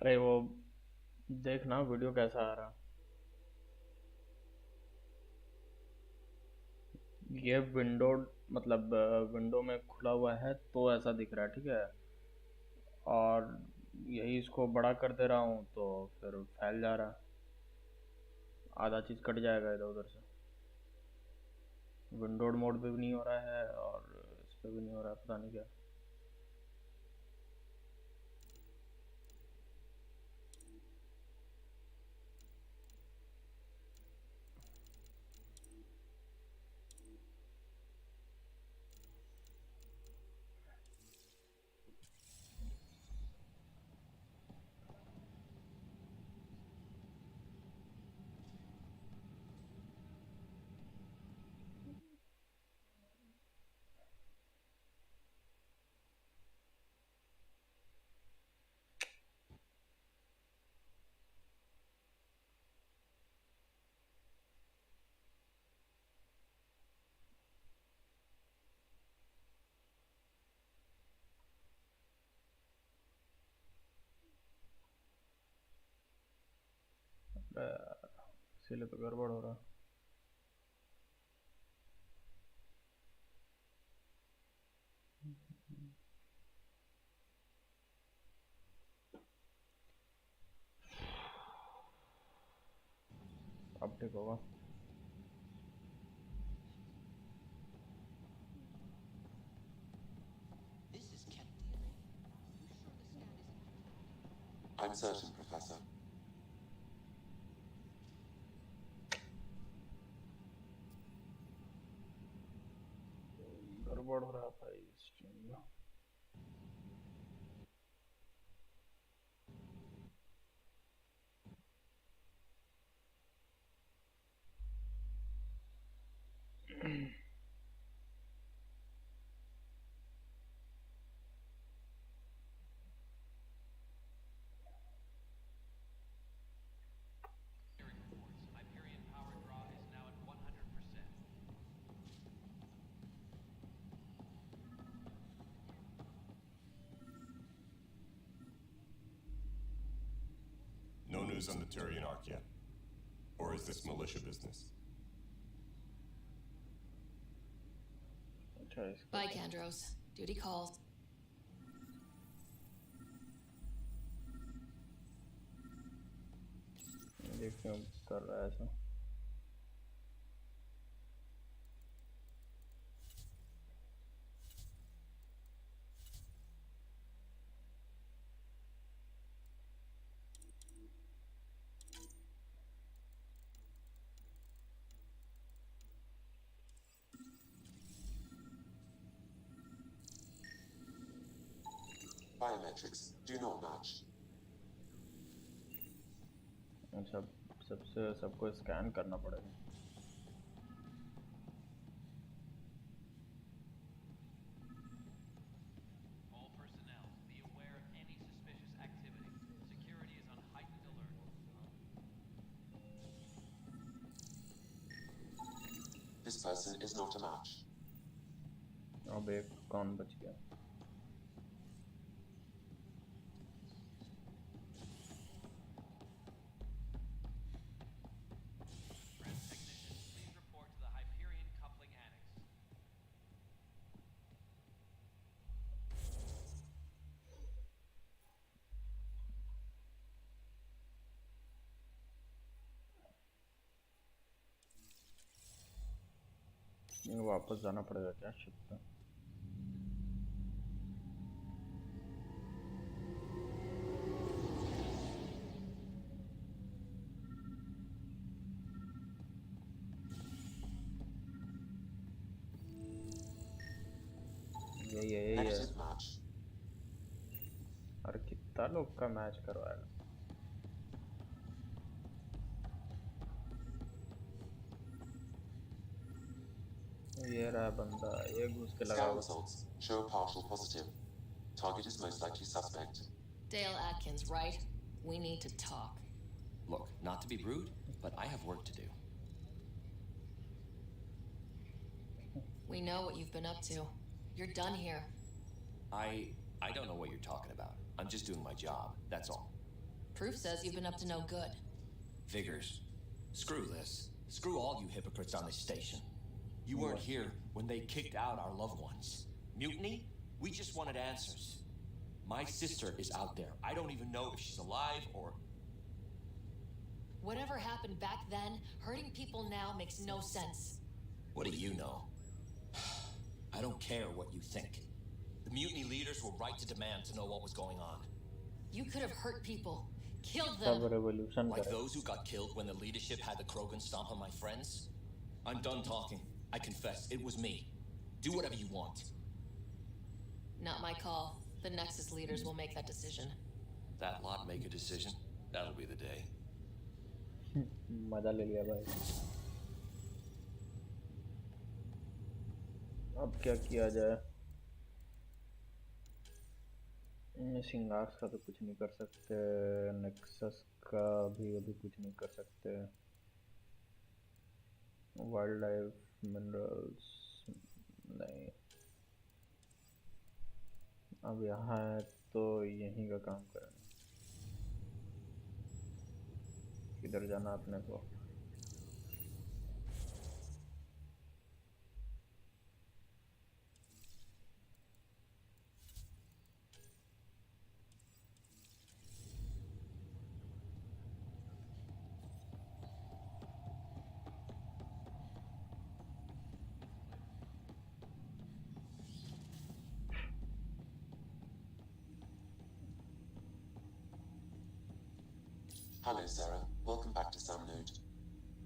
अरे वो देखना वीडियो कैसा आ रहा। ये विंडो, मतलब विंडो में खुला हुआ है तो ऐसा दिख रहा है, ठीक है। और यही इसको बड़ा कर दे रहा हूँ तो फिर फैल जा रहा है, आधा चीज़ कट जाएगा इधर उधर से। विंडोड मोड पे भी नहीं हो रहा है और इस पे भी नहीं हो रहा है, पता नहीं क्या। इसीलिए तो गड़बड़ हो रहा है। अब ठीक होगा। I'm certain, Professor. गड़बड़ हो रहा भाई स्ट्रीम में। No news on the Turian Ark yet? Or is this militia business? अच्छा इसका Bye, Kandros. Duty calls. ये क्यों कर रहा है ऐसा। Biometrics do not match. अच्छा, सबसे सबको स्कैन करना पड़ेगा। All personnel, be aware of any suspicious activity. Security is on heightened alert. This person is not a match. अब एक कौन बच गया। Ref technician, please report to the Hyperion coupling annex. वापस जाना पड़ेगा क्या शिप पे? यही है यही है। Negative match. अरे कितना लोग का मैच करवाएगा? ये रहा बंदा, ये घुस के लगा Scan हुआ। results show a partial positive. Target is most likely suspect. Dale Atkins, right? We need to talk. Look, not to be rude, but I have work to do. We know what you've been up to. You're done here. I don't know what you're talking about. I'm just doing my job, that's all. Proof says you've been up to no good. Figures. Screw this. Screw all you hypocrites on this station. You weren't here when they kicked out our loved ones. Mutiny? We just wanted answers. My sister is out there. I don't even know if she's alive or... Whatever happened back then, hurting people now makes no sense. What do you know? I don't care what you think. The mutiny leaders were right to demand to know what was going on. You could have hurt people, killed सब them. revolution Like करे। those who got killed when the leadership had the Krogan stomp on my friends? I'm done talking. I confess, it was me. Do whatever you want. Not my call. The Nexus leaders will make that decision. That lot make a decision. That'll be the day. मजा ले लिया भाई। अब क्या किया जाए? Singers का तो कुछ नहीं कर सकते, नेक्सस का भी अभी कुछ नहीं कर सकते, वाइल्ड लाइफ मिनरल्स नहीं। अब यहाँ है तो यहीं का काम करें। किधर जाना अपने को? Hello, Sarah. Welcome back to Samnode.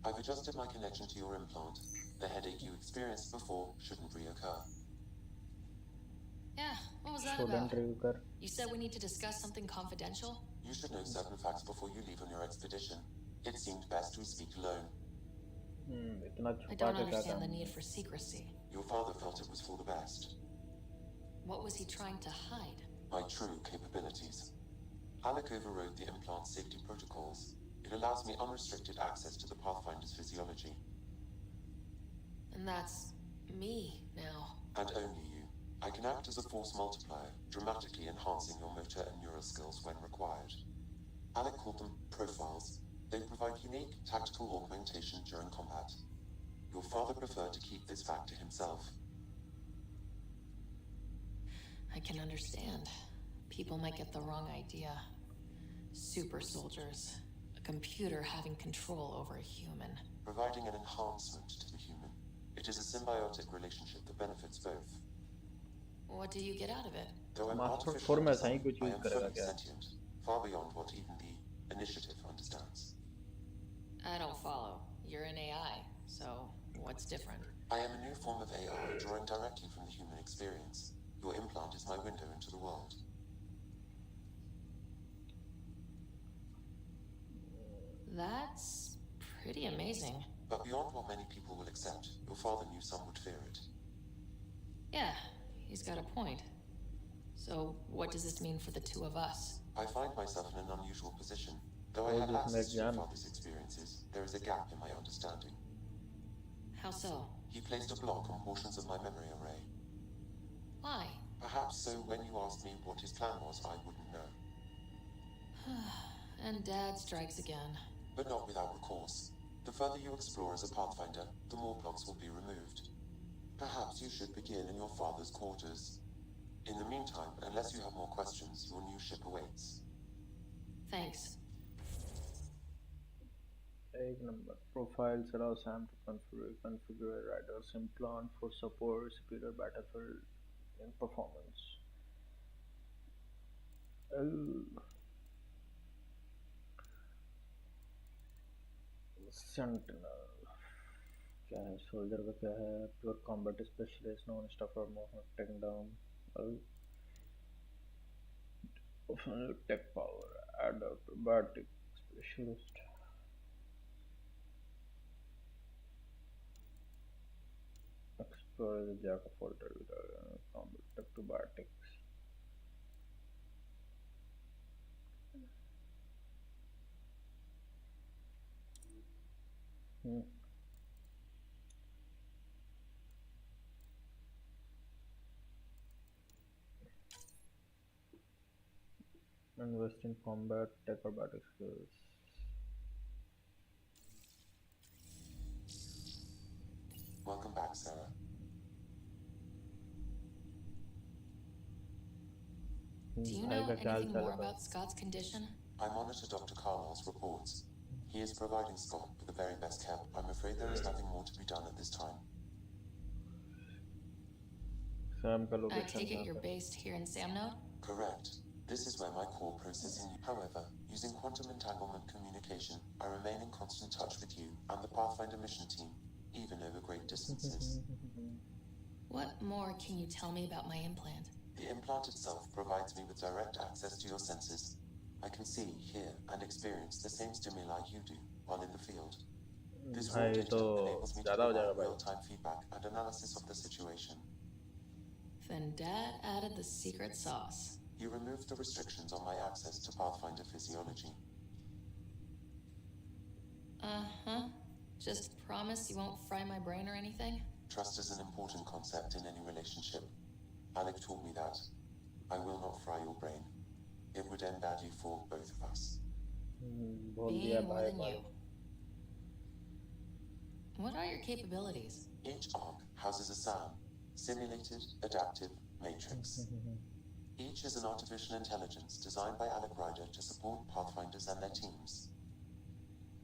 I've adjusted my connection to your implant. The headache you experienced before shouldn't reoccur. Yeah, what was that student about? Review कर। You said we need to discuss something confidential? You should know certain facts before you leave on your expedition. It seemed best we speak alone. इतना I छुपा don't के क्या understand the काम? need for secrecy. Your father felt it was for the best. What was he trying to hide? My true capabilities. Alec overrode the implant's safety protocols. It allows me unrestricted access to the Pathfinder's physiology. And that's me now. And only you. I can act as a force multiplier, dramatically enhancing your motor and neural skills when required. Alec called them profiles. They provide unique tactical augmentation during combat. Your father preferred to keep this fact to himself. I can understand. People might get the wrong idea. Super soldiers. A computer having control over a human. Providing an enhancement to the human. It is a symbiotic relationship that benefits both. What do you get out of it? Though I'm master artificial four में design, सही कुछ I use am करेगा fully क्या? sentient, far beyond what even the initiative understands. I don't follow. You're an AI, so what's different? I am a new form of AI drawing directly from the human experience. Your implant is my window into the world. That's pretty amazing. But beyond what many people will accept, your father knew some would fear it. Yeah, he's got a point. So, what does this mean for the two of us? I find myself in an unusual position. Though I Oh, had just access make to your jam. father's experiences, there is a gap in my understanding. How so? He placed a block on portions of my memory array. Why? Perhaps so when you asked me what his plan was, I wouldn't know. And Dad strikes again. But not without recourse. The further you explore as a Pathfinder, the more blocks will be removed. Perhaps you should begin in your father's quarters. In the meantime, unless you have more questions, your new ship awaits. Thanks. एक number. Profiles allow Sam to configure a rider's implant for support superior battlefield in performance. Sentinel क्या है? Soldier का क्या है? Pure combat specialist, non stuffer, Mohan take down, take power, acrobatic specialist, explore the jack of all trades, combat tech to बाटिक्स. Invest in combat acrobatic skills. Welcome back, Sarah. Do you भाई know का क्या हाल anything चाल more है भाई? about Scott's condition? I monitor Dr. Carlisle's reports. He is providing Scott with the very best care. I'm afraid there is nothing more to be done at this time. Sam का I location take it कहाँ you're पे? based here in Samnode? Correct. This is where my core processing. However, using quantum entanglement communication, I remain in constant touch with you and the Pathfinder mission team, even over great distances. What more can you tell me about my implant? The implant itself provides me with direct access to your senses. I can see, hear, and experience the same stimuli you do while in the field. This raw भाई तो data enables me to ज़्यादा हो जाएगा provide भाई. real-time feedback and analysis of the situation. Then Dad added the secret sauce. You removed the restrictions on my access to Pathfinder physiology. Uh-huh. Just promise you won't fry my brain or anything? Trust is an important concept in any relationship. Alec taught me that. I will not fry your brain. It would end badly for both of us. बोल Me दिया more भाई than भाई. you. What are your capabilities? Each arc houses a SAM, Simulated Adaptive Matrix. Each is an artificial intelligence designed by Alec Ryder to support Pathfinders and their teams.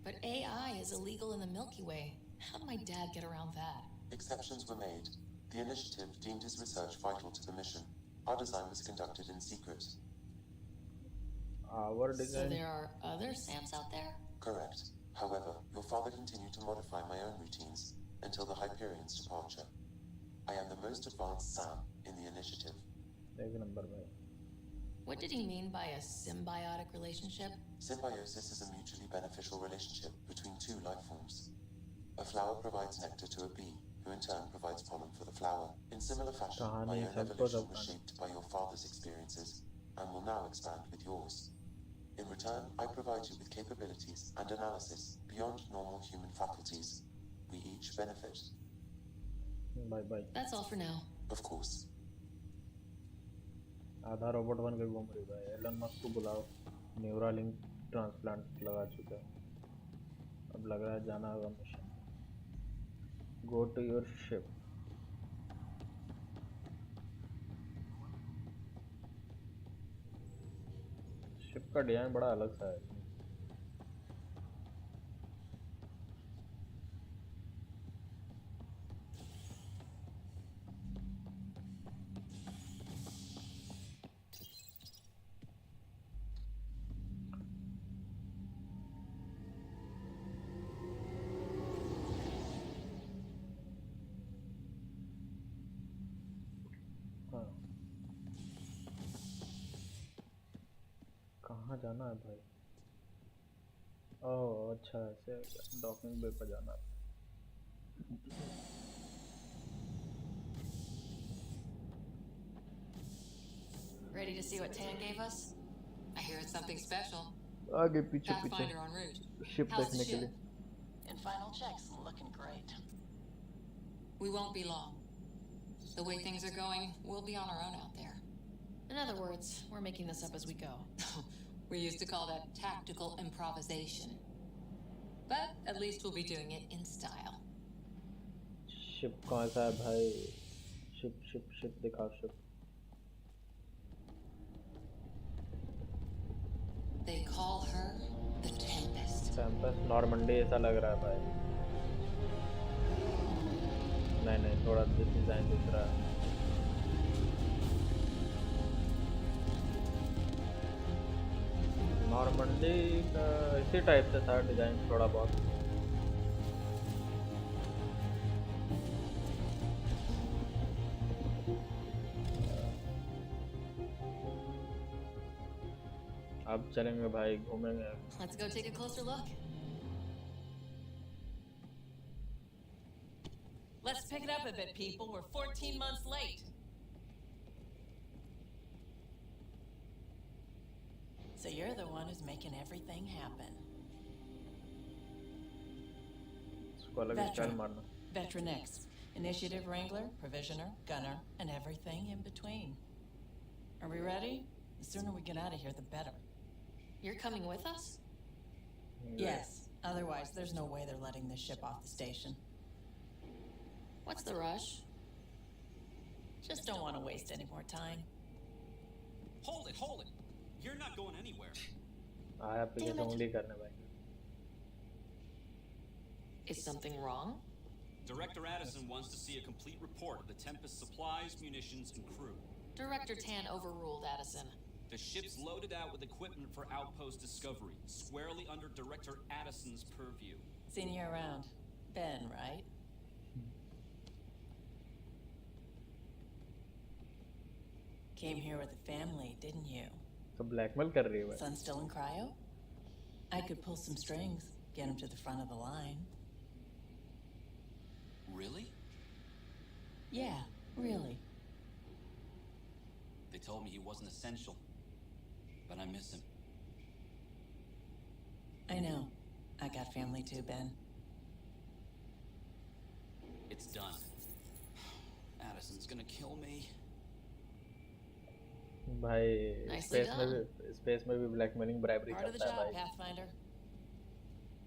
But AI is illegal in the Milky Way. How did my dad get around that? Exceptions were made. The initiative deemed his research vital to the mission. Our design was conducted in secret. Our So design. there are other Sams out there? Correct. However, your father continued to modify my own routines until the Hyperion's departure. I am the most advanced SAM in the initiative. एक number भाई. What did he mean by a symbiotic relationship? Symbiosis is a mutually beneficial relationship between two life forms. A flower provides nectar to a bee, who in turn provides pollen for the flower. In similar fashion, my कहानी own सबको evolution सब was कहानी. shaped by your father's experiences, and will now expand with yours. In return, I provide you with capabilities and analysis beyond normal human faculties. We each benefit. Bye bye. That's all for now. Of course. आधा robot बन के घूम रही भाई. Elon Musk को बुलाओ. Neuralink transplant लगा चुका है. अब लग रहा है जाना होगा mission. Go to your ship. Ship का डिजाइन बड़ा अलग सा है. हाँ. कहाँ जाना है भाई? ओह अच्छा ऐसे डॉकिंग बे पर जाना है. Ready to see what Tan gave us? I hear it's something special. आगे पीछे पीछे Pathfinder en route. Ship How's the देखने के ship? लिए. In final checks, looking great. We won't be long. The way things are going, we'll be on our own out there. In other words, we're making this up as we go. We used to call that tactical improvisation. But at least we'll be doing it in style. Ship कहाँ सा है भाई? Ship ship ship दिखाओ ship. They call her the Tempest. Tempest Normandy ऐसा लग रहा है भाई। नहीं नहीं, थोड़ा डिजाइन दिख रहा है। नॉर्मंडी का इसी टाइप से था डिजाइन थोड़ा बहुत। अब चलेंगे भाई, घूमेंगे। Let's go take a closer look. Let's pick it up a bit, people. We're 14 months late. So you're the one who's making everything happen. इसको अलग स्टाइल मारना। Veteran X, Initiative Wrangler, Provisioner, Gunner, and everything in between. Are we ready? The sooner we get out of here, the better. You're coming with us? Yes. Otherwise, there's no way they're letting this ship off the station. What's the rush? Just don't want to waste any more time. Hold it. You're not going anywhere. आया पीछे से उंगली करने भाई। Is something wrong? Director Addison wants to see a complete report of the Tempest supplies, munitions, and crew. Director Tan overruled Addison. The ship's loaded out with equipment for outpost discovery, squarely under Director Addison's purview. Seen you around. Ben, right? Came here with a family, didn't you? तो blackmail कर रही है भाई। Son still in cryo? I could pull some strings, get him to the front of the line. Really? Yeah, really. They told me he wasn't essential, but I miss him. I know. I got family too, Ben. It's done. Addison's gonna kill me. भाई Nicely space में भी blackmailing bribery Part of the करता है job, भाई। Pathfinder.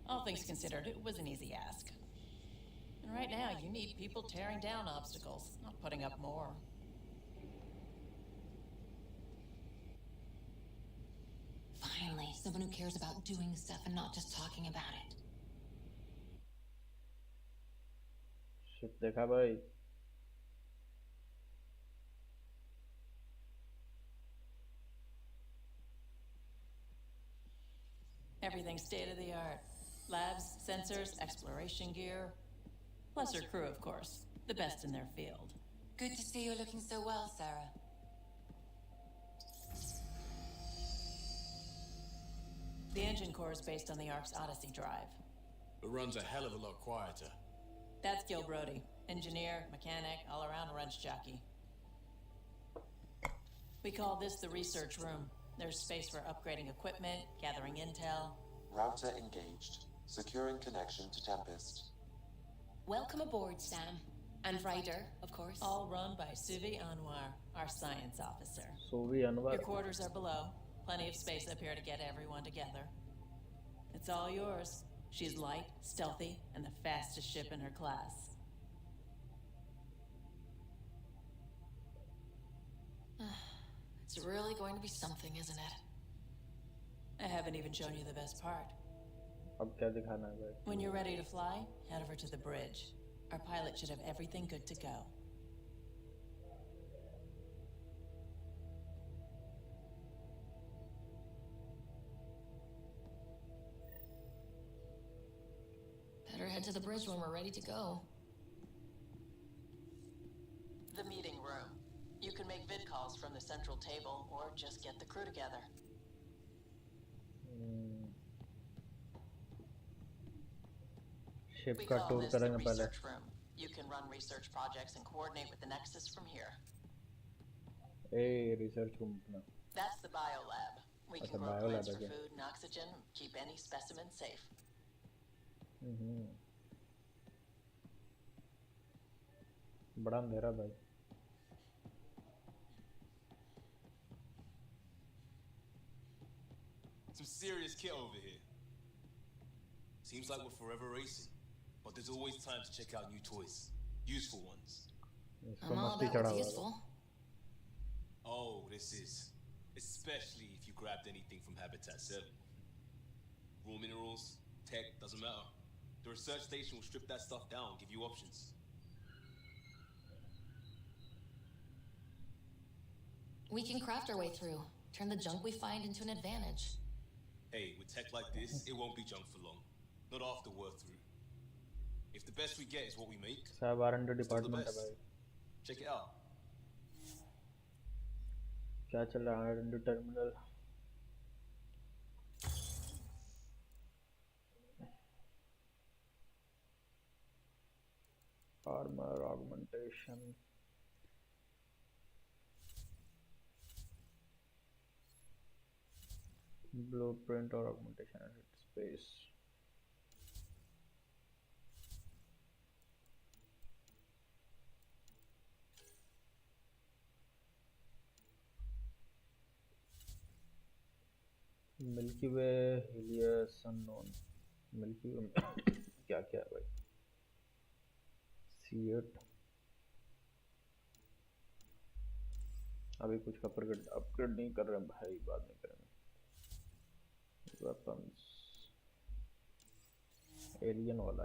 All things considered, it was an easy ask. And right now, you need people tearing down obstacles, not putting up more. Finally, someone who cares about doing stuff and not just talking about it. Ship देखा भाई। Everything's state of the art. Labs, sensors, exploration gear. Plus her crew, of course. The best in their field. Good to see you looking so well, Sarah. The engine core is based on the Ark's Odyssey drive. It runs a hell of a lot quieter. That's Gil Brody. Engineer, mechanic, all-around wrench jockey. We call this the research room. There's space for upgrading equipment, gathering intel. Router engaged. Securing connection to Tempest. Welcome aboard, Sam. And Ryder, of course. All run by Suvi Anwar, our science officer. सोवी Anwar. Your quarters are below. Plenty of space up here to get everyone together. It's all yours. She's light, stealthy, and the fastest ship in her class. It's really going to be something, isn't it? I haven't even shown you the best part. अब क्या दिखाना है भाई? When you're ready to fly, head over to the bridge. Our pilot should have everything good to go. Better head to the bridge when we're ready to go. The meeting room. You can make vid calls from the central table or just get the crew together. Ship We का call tour this the करेंगे पहले। research room. You can run research projects and coordinate with the Nexus from here. Research room अपना। That's the biolab. We अच्छा, can grow biolab plants है for क्या? food and oxygen, keep any specimen safe. बड़ा अंधेरा भाई। Some serious kit over here. Seems like we're forever racing, but there's always time to check out new toys. Useful ones. इसको I'm all मस्ती about चढ़ा what's हुआ है। useful. Oh, this is. Especially if you grabbed anything from Habitat 7. Raw minerals, tech, doesn't matter. The research station will strip that stuff down, give you options. We can craft our way through. Turn the junk we find into an advantage. Hey, with tech like this, it won't be junk for long. Not after we're through. If the best we get is what we make, सब R&D still the department है best. भाई. Check it out. क्या चल रहा है R&D terminal? Armor augmentation. Blueprint or augmentation at space. Milky way हिलियस unknown. Milky way क्या क्या है भाई? C8 अभी कुछ अपग्रेड नहीं कर रहे हैं भाई, बाद में करेंगे. वेपन्स एलियन वाला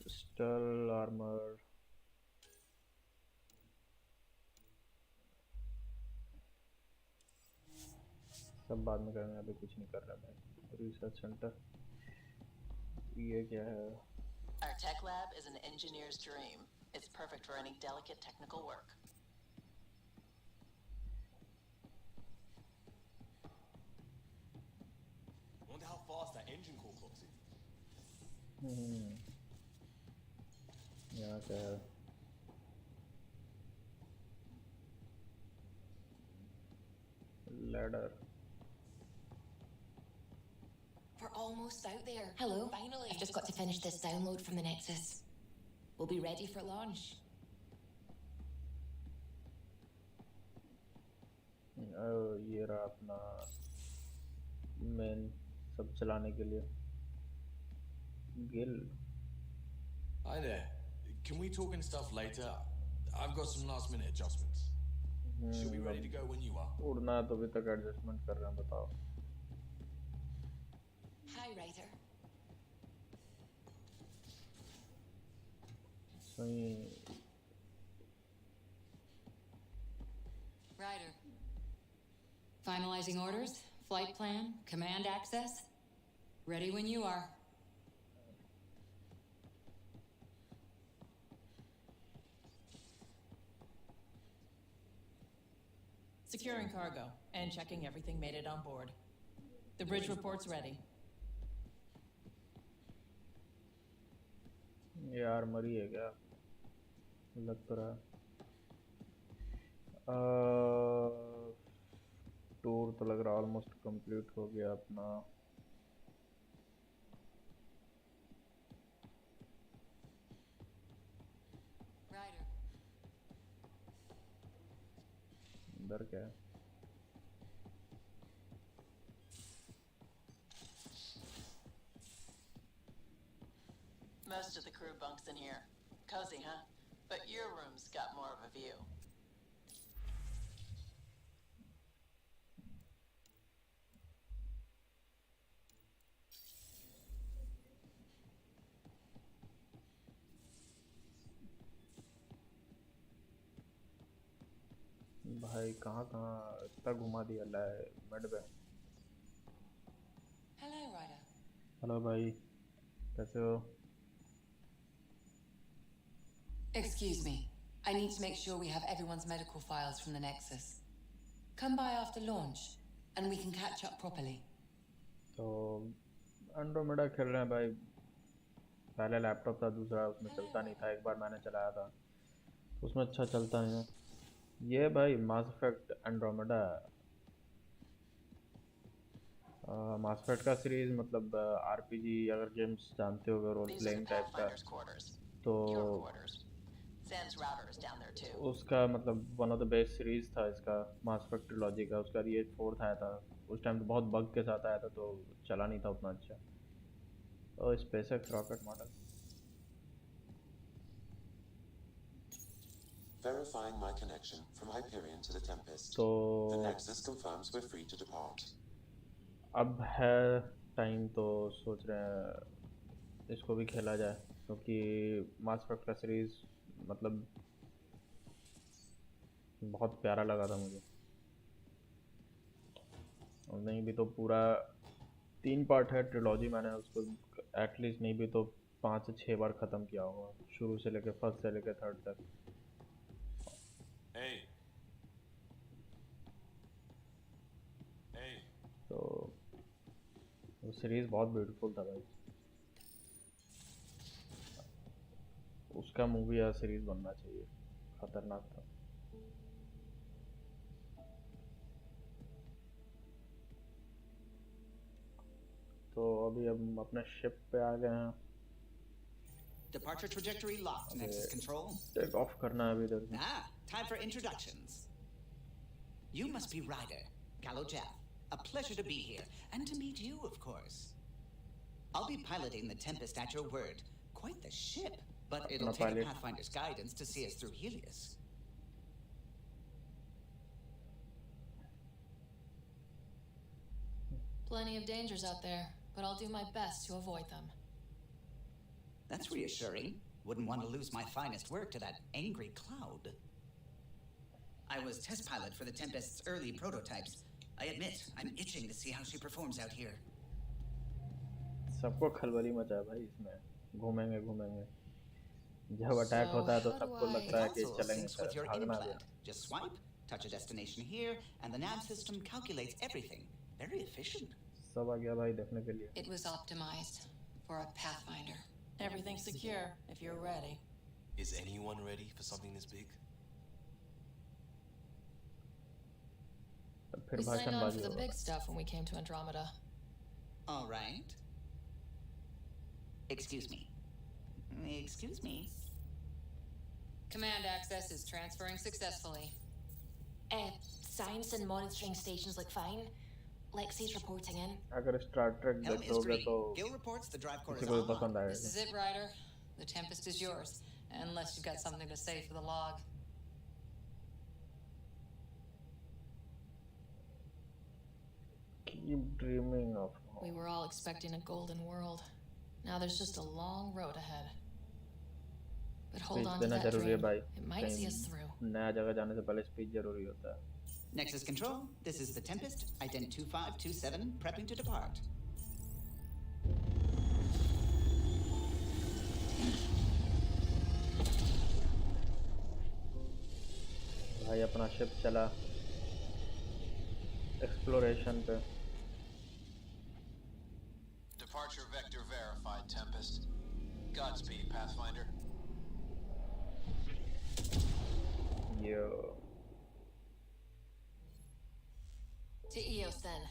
पिस्टल आर्मर. सब बाद में करेंगे, अभी कुछ नहीं कर रहा भाई. रिसर्च सेंटर ये क्या है? Our tech lab is an engineer's dream. It's perfect for any delicate technical work. Wonder how fast that engine core clocks in. यहाँ क्या है? Ladder. We're almost out there. Hello. Finally. I've just got to finish this download from the Nexus. We'll be ready for launch. ये रहा अपना main सब चलाने के लिए. Gill. Hi there. Can we talk and stuff later? I've got some last minute adjustments. Should be ready to go when you are. उड़ना तो अभी तक एडजस्टमेंट कर रहे हैं, बताओ. Hi, Ryder. सही. Ryder. Finalizing orders, flight plan, command access. Ready when you are. Securing cargo and checking everything made it on board. The bridge report's ready. ये आर्मरी है क्या? लग तो रहा है. टूर तो लग रहा ऑलमोस्ट कंप्लीट हो गया अपना. Ryder. अंदर क्या है? Most of the crew bunks in here. Cozy, huh? But your room's got more of a view. भाई कहाँ इतना घुमा दिया मिड पे. Hello, Ryder. हेलो भाई, कैसे हो? Excuse me. I need to make sure we have everyone's medical files from the Nexus. Come by after launch, and we can catch up properly. तो एंड्रोमेडा खेल रहे हैं भाई. पहले लैपटॉप था, दूसरा उसमें चलता नहीं था. एक बार मैंने चलाया था, उसमें अच्छा चलता है. ये भाई mass effect Andromeda. Mass effect का सीरीज मतलब आरपीजी अगर गेम्स जानते हो, role These are the playing type का, Pathfinder's quarters. तो Your quarters. Zen's router is down there too. उसका मतलब one of the best series था इसका. मास इफेक्ट ट्रिलॉजी का. उसका ये फोर्थ आया था उस टाइम, तो बहुत बग के साथ आया था, तो चला नहीं था उतना अच्छा. और SpaceX rocket model. Verifying my connection from Hyperion to the Tempest. तो The Nexus confirms we're free to depart. अब है टाइम, तो सोच रहे हैं इसको भी खेला जाए, क्योंकि मास इफेक्ट का सीरीज मतलब बहुत प्यारा लगा था मुझे। और नहीं भी तो पूरा 3 पार्ट है ट्रिलॉजी, मैंने उसको एटलीस्ट नहीं भी तो 5 से 6 बार ख़त्म किया होगा, शुरू से लेकर फर्स्ट से लेकर थर्ड तक। Hey. Hey. तो वो सीरीज़ बहुत ब्यूटीफुल था भाई, उसका मूवी या सीरीज़ बनना चाहिए, खतरनाक था। तो अभी हम अपने शिप पे आ गए हैं, Departure trajectory locked. Nexus control. Take off करना है अभी इधर से। Time for introductions. You must be Ryder, Gallo Jeff. A pleasure to be here, and to meet you, of course. I'll be piloting the Tempest at your word. Quite the ship, but it'll take a Pathfinder's guidance to see us through Helios. Plenty of dangers out there, but I'll do my best to avoid them. That's reassuring. Wouldn't want to lose my finest work to that angry cloud. I was test pilot for the Tempest's early prototypes. I admit, I'm itching to see how she performs out here. सबको खलबली मचा है भाई इसमें, घूमेंगे घूमेंगे, जब attack होता है तो सबको लगता है कि चलेंगे सर, भागना भी। Just swipe, touch a destination here, and the nav system calculates everything. Very efficient. सब आ गया भाई देखने के लिए। It was optimized for a Pathfinder. Everything's secure if you're ready. Is anyone ready for something this big? We signed on for the big stuff when we came to Andromeda. All right. Excuse me. Excuse me. Command access is transferring successfully. Science and monitoring stations look fine. Lexi's reporting in. अगर Star Trek देखोगे तो Gil reports the drive core किसी is को भी online. पसंद आएगा। This is it, Ryder. The Tempest is yours, unless you've got something to say for the log. Keep dreaming of home. We were all expecting a golden world. Now there's just a long road ahead. But hold on to that dream. It might see us through. नया जगह जाने से पहले speech जरूरी होता है। Nexus Control, this is the Tempest, ident 2527, prepping to depart. भाई अपना शिप चला एक्सप्लोरेशन पे। Departure vector verified, Tempest. Godspeed, Pathfinder. Yo. To Eos then.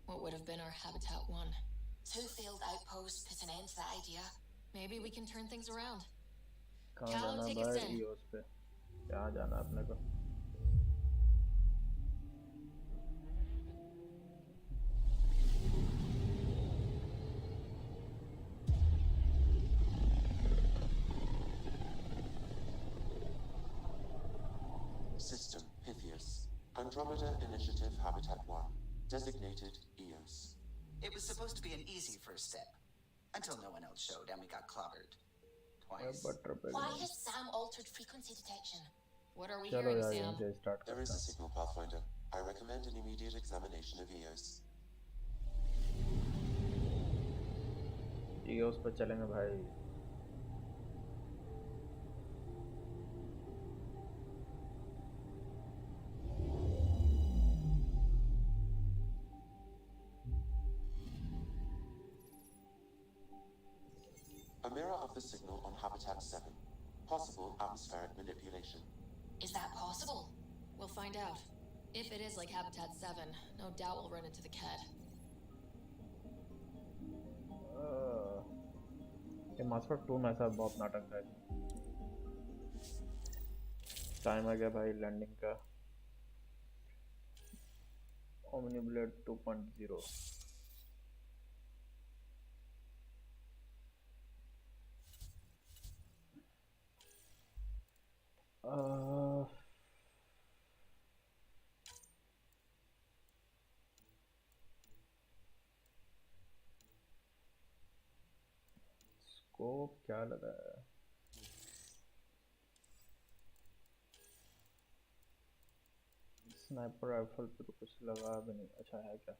What would have been our Habitat 1? 2 failed outposts put an end to that idea. Maybe we can turn things around. कहाँ Callow, जाना take us भाई in. EOS पे? कहाँ जाना अपने को? System Pythias. Andromeda Initiative Habitat 1. Designated Eos. It was supposed to be an easy first step. Until no one else showed and we got clobbered. Twice. Why has Sam altered frequency detection? What are we चलो hearing, यार Sam? इनसे start There is करते a signal, Pathfinder. I recommend an immediate examination of Eos. हैं। EOS पे चलेंगे भाई। A mirror of the signal on Habitat 7. Possible atmospheric manipulation. Is that possible? We'll find out. If it is like Habitat 7, no doubt we'll run into the Ked. ये मास effect 2 में ऐसा बहुत नाटक था। टाइम आ गया भाई लैंडिंग का। Omni blade 2.0। स्कोप क्या लगा है? स्नाइपर राइफल पे तो कुछ लगा भी नहीं। अच्छा है क्या?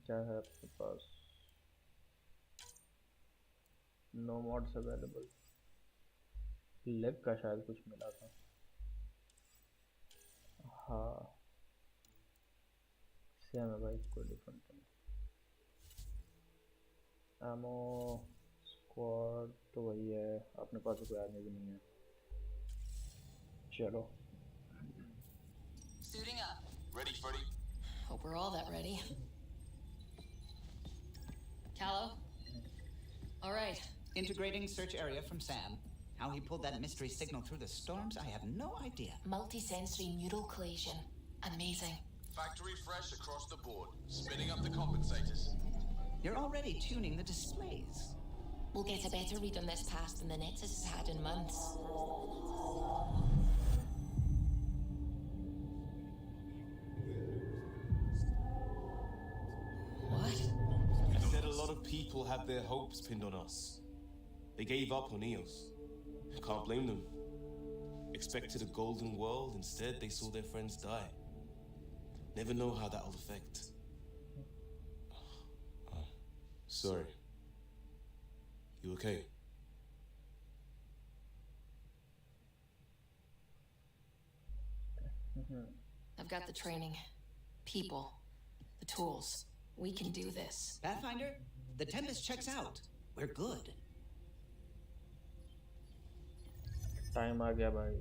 क्या है आपके पास? No mods available. लेग का शायद कुछ मिला था। हाँ सेम है भाई, कोई डिफरेंट नहीं। एमो स्क्वाड तो वही है, अपने पास तो कोई आदमी भी नहीं है। चलो। Suiting up. Ready, Freddy? Hope we're all that ready. Callow? All right. Integrating search area from Sam. How he pulled that mystery signal through the storms, I have no idea. Multisensory neural collision. Amazing. Factory fresh across the board. Spinning up the compensators. You're already tuning the displays. We'll get a better read on this pass than the Nexus has had in months. What? I said a lot of people have their hopes pinned on us. They gave up on EOS. I can't blame them. Expected a golden world, instead they saw their friends die. Never know how that'll affect. Sorry. You okay? I've got the training, people, the tools. We can do this. Pathfinder, the Tempest checks out. We're good. Time आ गया भाई।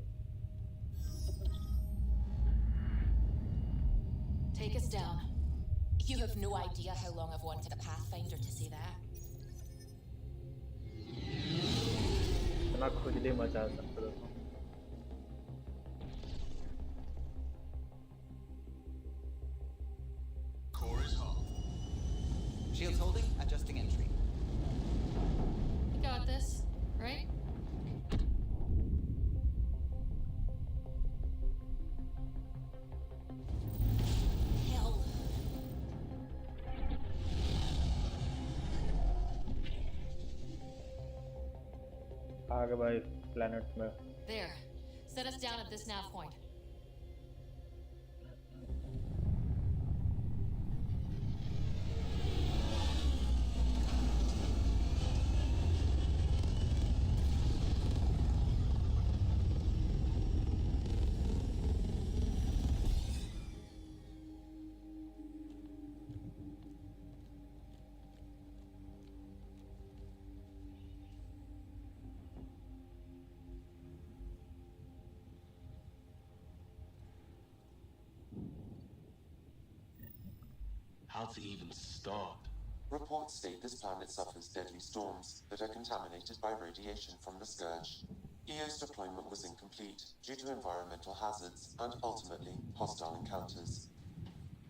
Take us down. You have no idea how long I've wanted a Pathfinder to say that. इतना खुजली मचा सकते हो। Core is hot. Shields holding, adjusting entry. You got this, right? Hell. आ गए भाई प्लेनेट में। There. Set us down at this nav point. How to even start? Reports state this planet suffers deadly storms that are contaminated by radiation from the Scourge. EO's deployment was incomplete due to environmental hazards and ultimately hostile encounters.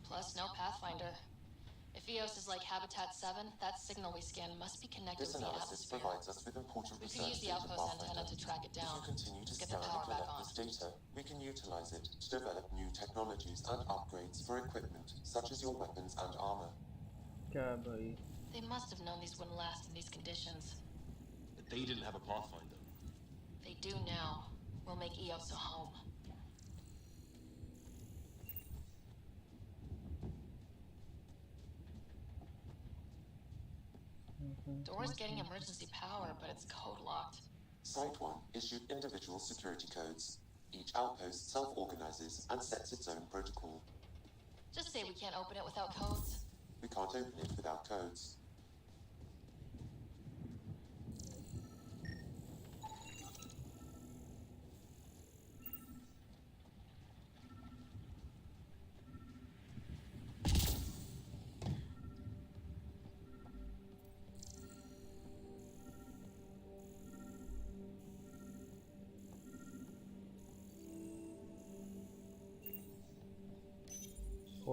Plus, no Pathfinder. If EOS is like Habitat 7, that signal we scan must be connected This with the analysis atmosphere. provides us with important We could research use the data, outpost Pathfinder. antenna to track it down. If you continue to Get the scan power and back collect on. this data, we can utilize it to develop new technologies and upgrades for equipment such as your weapons and armor. क्या भाई? They must have known these wouldn't last in these conditions. But they didn't have a Pathfinder. They do now. We'll make EOS a home. Door's getting emergency power, but it's code locked. Site 1 issued individual security codes. Each outpost self-organizes and sets its own protocol. Just say we can't open it without codes. We can't open it without codes.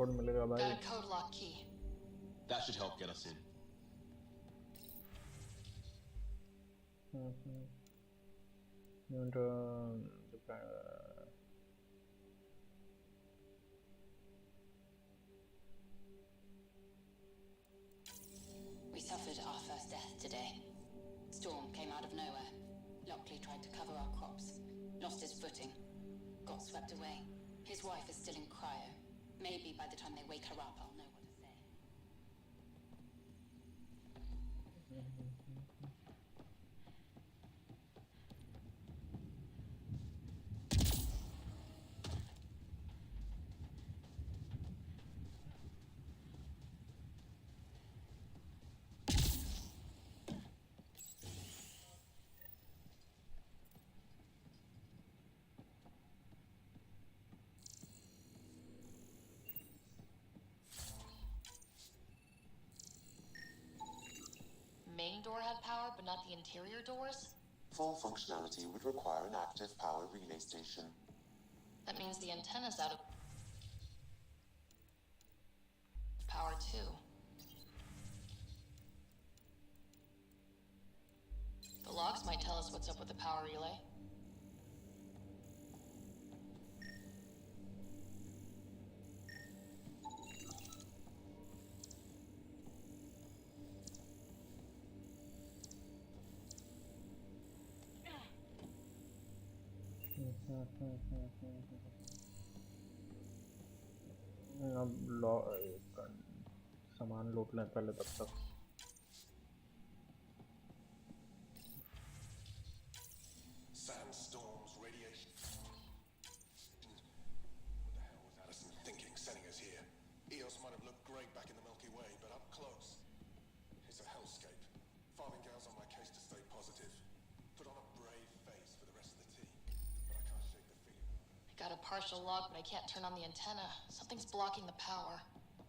Code मिलेगा भाई। Got a code lock key. That should help get us in. And, We suffered our first death today. Storm came out of nowhere. Lockley tried to cover our crops. Lost his footing. Got swept away. His wife is still in cryo. Maybe by the time they wake her up, I'll know what to say. Main door had power, but not the interior doors? Full functionality would require an active power relay station. That means the antenna's out of power too. The logs might tell us what's up with the power relay. अब सामान लूट लें पहले तब तक। Sandstorms, radiation. What the hell was Addison thinking, sending us here? Eos might have looked great back in the Milky Way, but up close, it's a hellscape. Farming gal's on my case to stay positive. Put on a brave face for the rest of the team, but I can't shake the feeling. I got a partial lock, but I can't turn on the antenna. Something's blocking the power.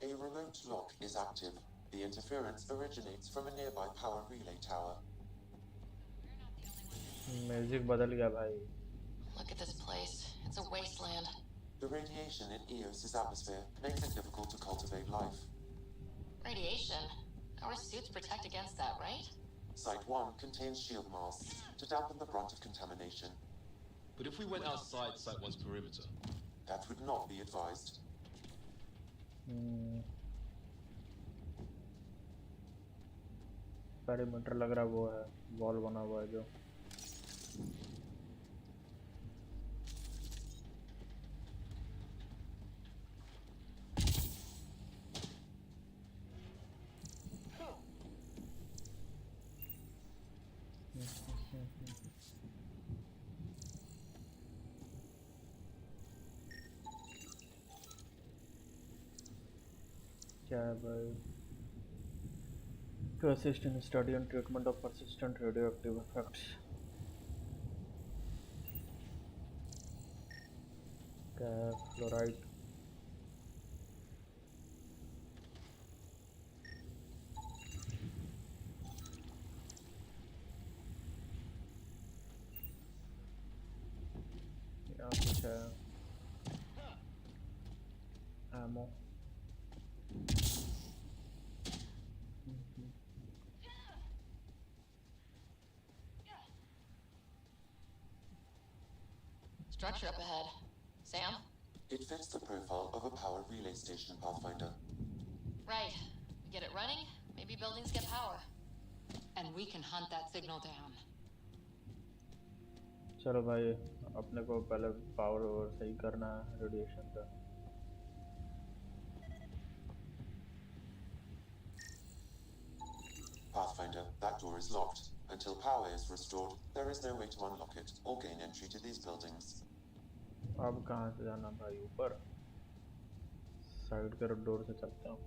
A remote lock is active. The interference originates from a nearby power relay tower. Music बदल गया भाई। Look at this place. It's a wasteland. The radiation in Eos's atmosphere makes it difficult to cultivate life. Radiation? Our suits protect against that, right? Site 1 contains shield masks to dampen the brunt of contamination. But if we went outside Site 1's perimeter? That would not be advised. Perimeter लग रहा वो है, wall बना हुआ है जो। क्या है भाई? To assist in study and treatment of persistent radioactive effects. Fluoride. यहाँ कुछ है। Ammo. Structure up ahead. Sam? It fits the profile of a power relay station, Pathfinder. Right. We get it running, maybe buildings get power. And we can hunt that signal down. चलो भाई, अपने को पहले power सही करना है radiation का। Pathfinder, that door is locked. Until power is restored, there is no way to unlock it or gain entry to these buildings. अब कहाँ से जाना भाई? ऊपर साइड के डोर से चलता हूँ।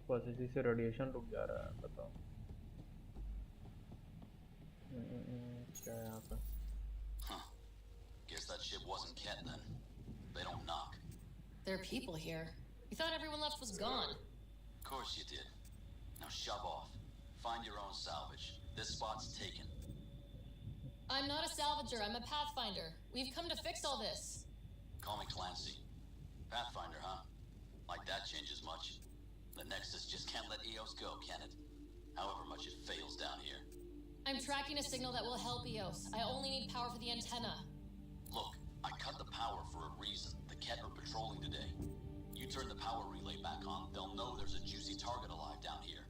बस इसी से रेडिएशन रुक जा रहा है, बताओ। क्या है यहाँ पे? Huh. Guess that ship wasn't Kent then. They don't knock. There are people here. We thought everyone left was gone. Of course you did. Now shove off. Find your own salvage. This spot's taken. I'm not a salvager, I'm a pathfinder. We've come to fix all this. Call me Clancy. Pathfinder, huh? Like that changes much. The Nexus just can't let EOS go, can it? However much it fails down here. I'm tracking a signal that will help EOS. I only need power for the antenna. Look, I cut the power for a reason. The Ket are patrolling today. You turn the power relay back on, they'll know there's a juicy target alive down here.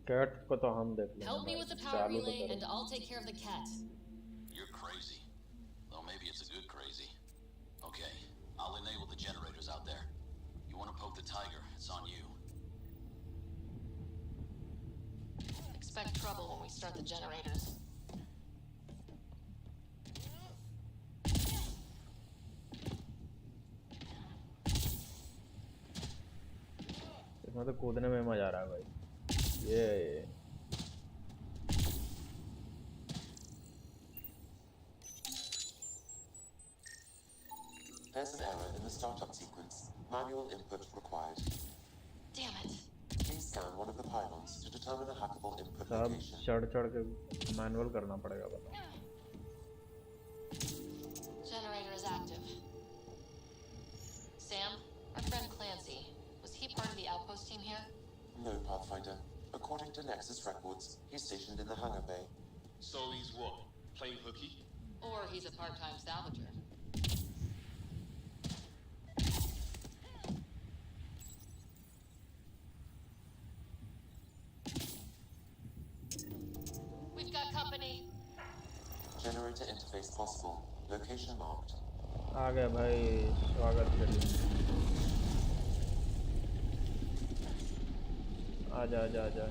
Cat को तो हम देख लेंगे। Help me with the power relay and I'll take care of the Ket. You're crazy. Though maybe it's a good crazy. Okay, I'll enable the generators out there. You want to poke the tiger, it's on you. Expect trouble when we start the generators. इसमें तो कूदने में मजा आ रहा है भाई। ये There's an error in the startup sequence. Manual input required. Damn it. Please scan one of the pylons to determine a hackable input सब location. चढ़ के मैनुअल करना पड़ेगा बता। Generator is active. Sam, our friend Clancy, was he part of the outpost team here? No, Pathfinder. According to Nexus records, he's stationed in the hangar bay. So he's what? Playing hooky? Or he's a part-time salvager. We've got company. Generator interface possible. Location marked. आ गए भाई, स्वागत करिए। आजा आजा आजा।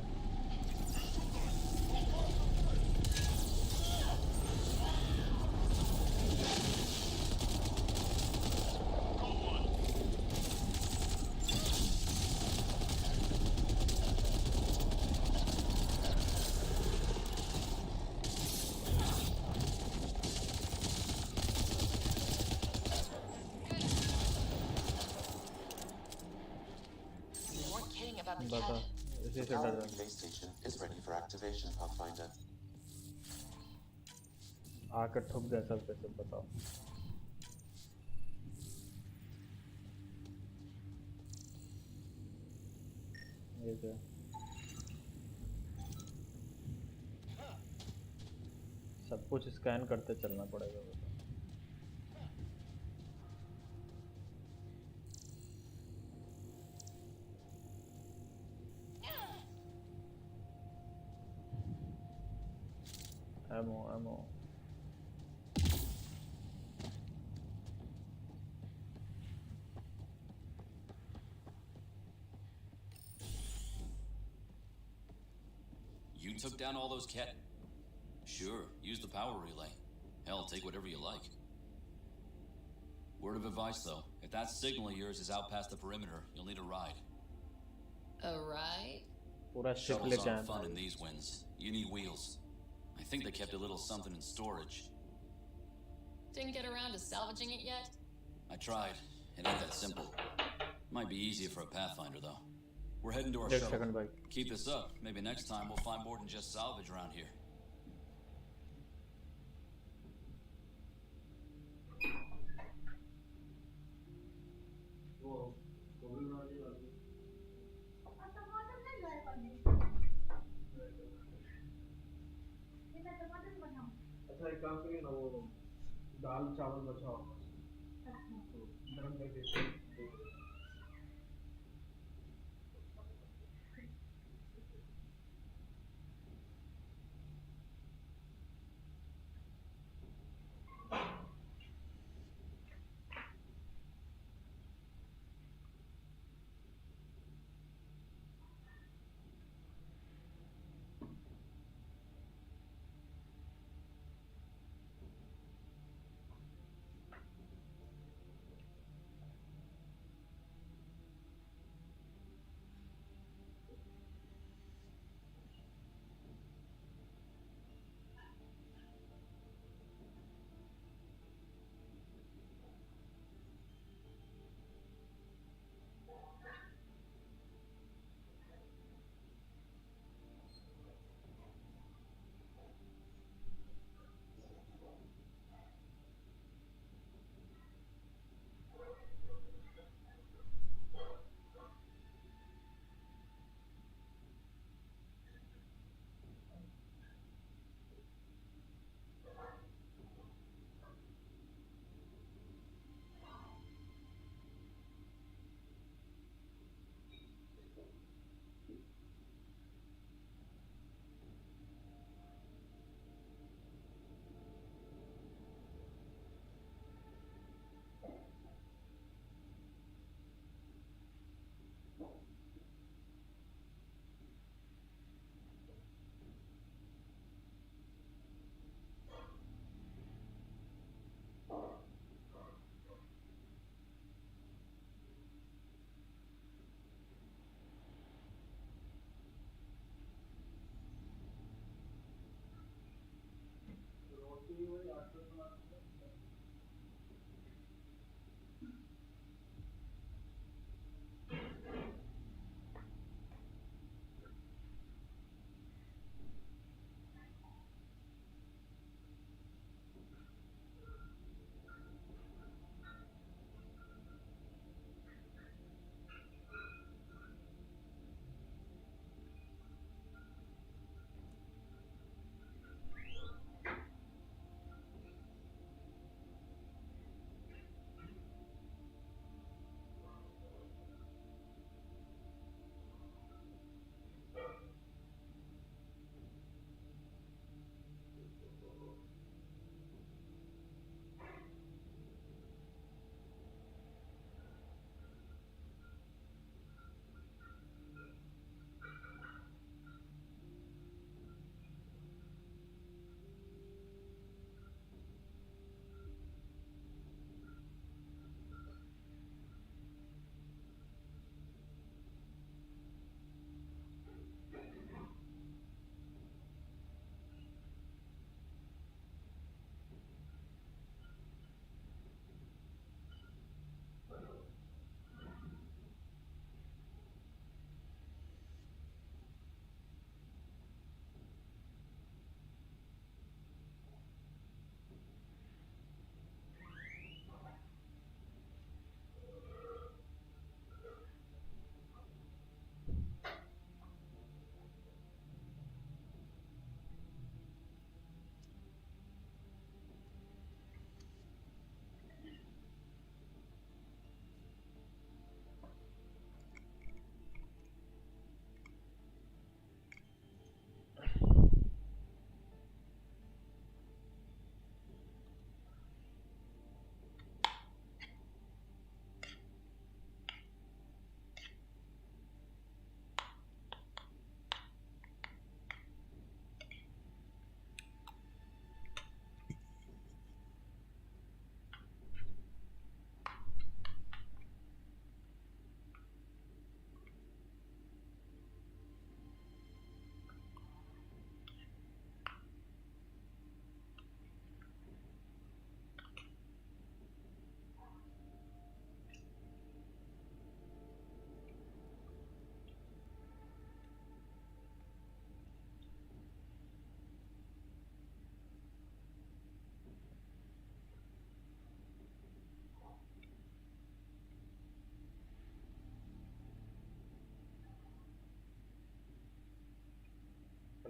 बता इसी The से power डर relay station is ready for activation, Pathfinder. आकर ठुक गया सब पे सब बताओ। ये क्या सब कुछ स्कैन करते चलना पड़ेगा बता। ammo. You took down all those Ket? Sure, use the power relay. Hell, take whatever you like. Word of advice, though. If that signal of yours is out past the perimeter, you'll need a ride. A ride? Shuttles aren't fun in these winds. You need wheels. I think they kept a little something in storage. Didn't get around to salvaging it yet? I tried. It ain't that simple. Might be easier for a Pathfinder, though. We're heading to our Just shuttle. second, bike. Keep this up. Maybe next time we'll find more than just salvage around here. अच्छा एक काम करिए ना, वो दाल चावल बचाओ गरम करके।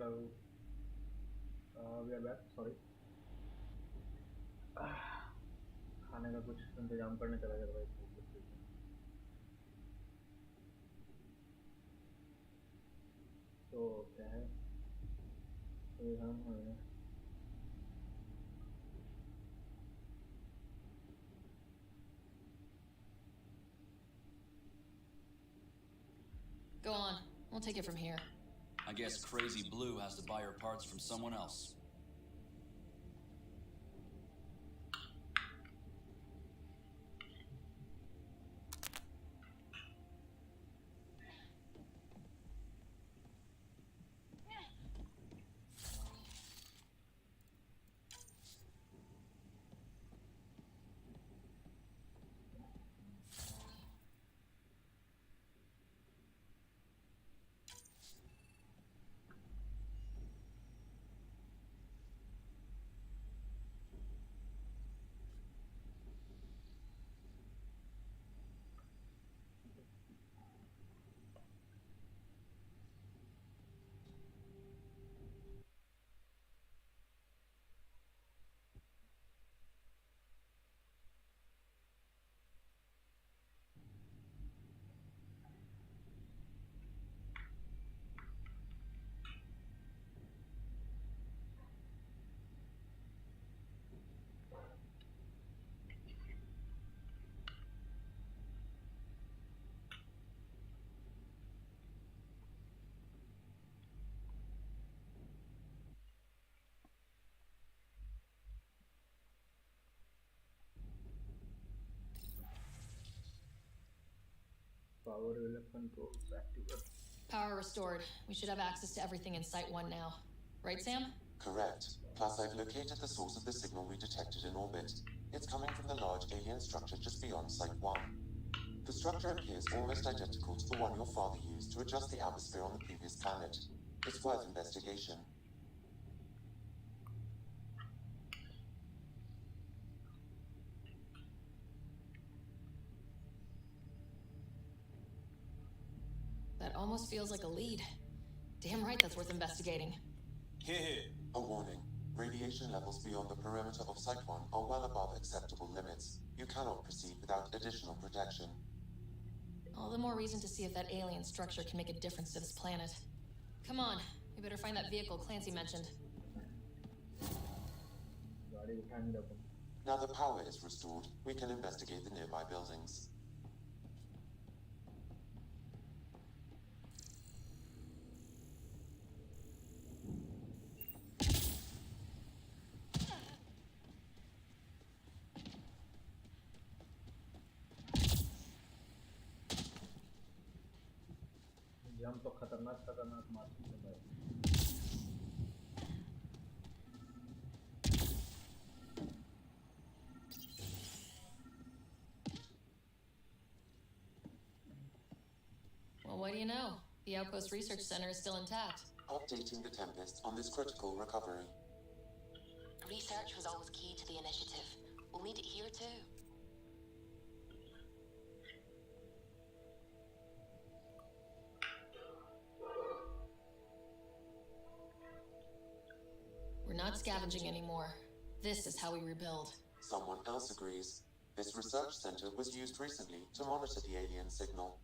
Hello. We are back. Sorry. खाने का कुछ इंतजाम करने चला गया था भाई भूख लग गई थी। तो क्या है ये हम हैं। Go on. We'll take it from here. I guess Crazy Blue has to buy her parts from someone else. Power relay controls activate. Power restored. We should have access to everything in Site 1 now. Right, Sam? Correct. Plus, I've located the source of the signal we detected in orbit. It's coming from the large alien structure just beyond Site 1. The structure appears almost identical to the one your father used to adjust the atmosphere on the previous planet. It's worth investigation. That almost feels like a lead. Damn right that's worth investigating. Here. A warning. Radiation levels beyond the perimeter of Site 1 are well above acceptable limits. You cannot proceed without additional protection. All the more reason to see if that alien structure can make a difference to this planet. Come on, we better find that vehicle Clancy mentioned. Now the power is restored, we can investigate the nearby buildings. Jump तो खतरनाक मार सकते हैं भाई। Well, what do you know? The Outpost Research Center is still intact. Updating the Tempest on this critical recovery. Research was always key to the initiative. We'll need it here too. We're not scavenging anymore. This is how we rebuild. Someone else agrees. This research center was used recently to monitor the alien signal.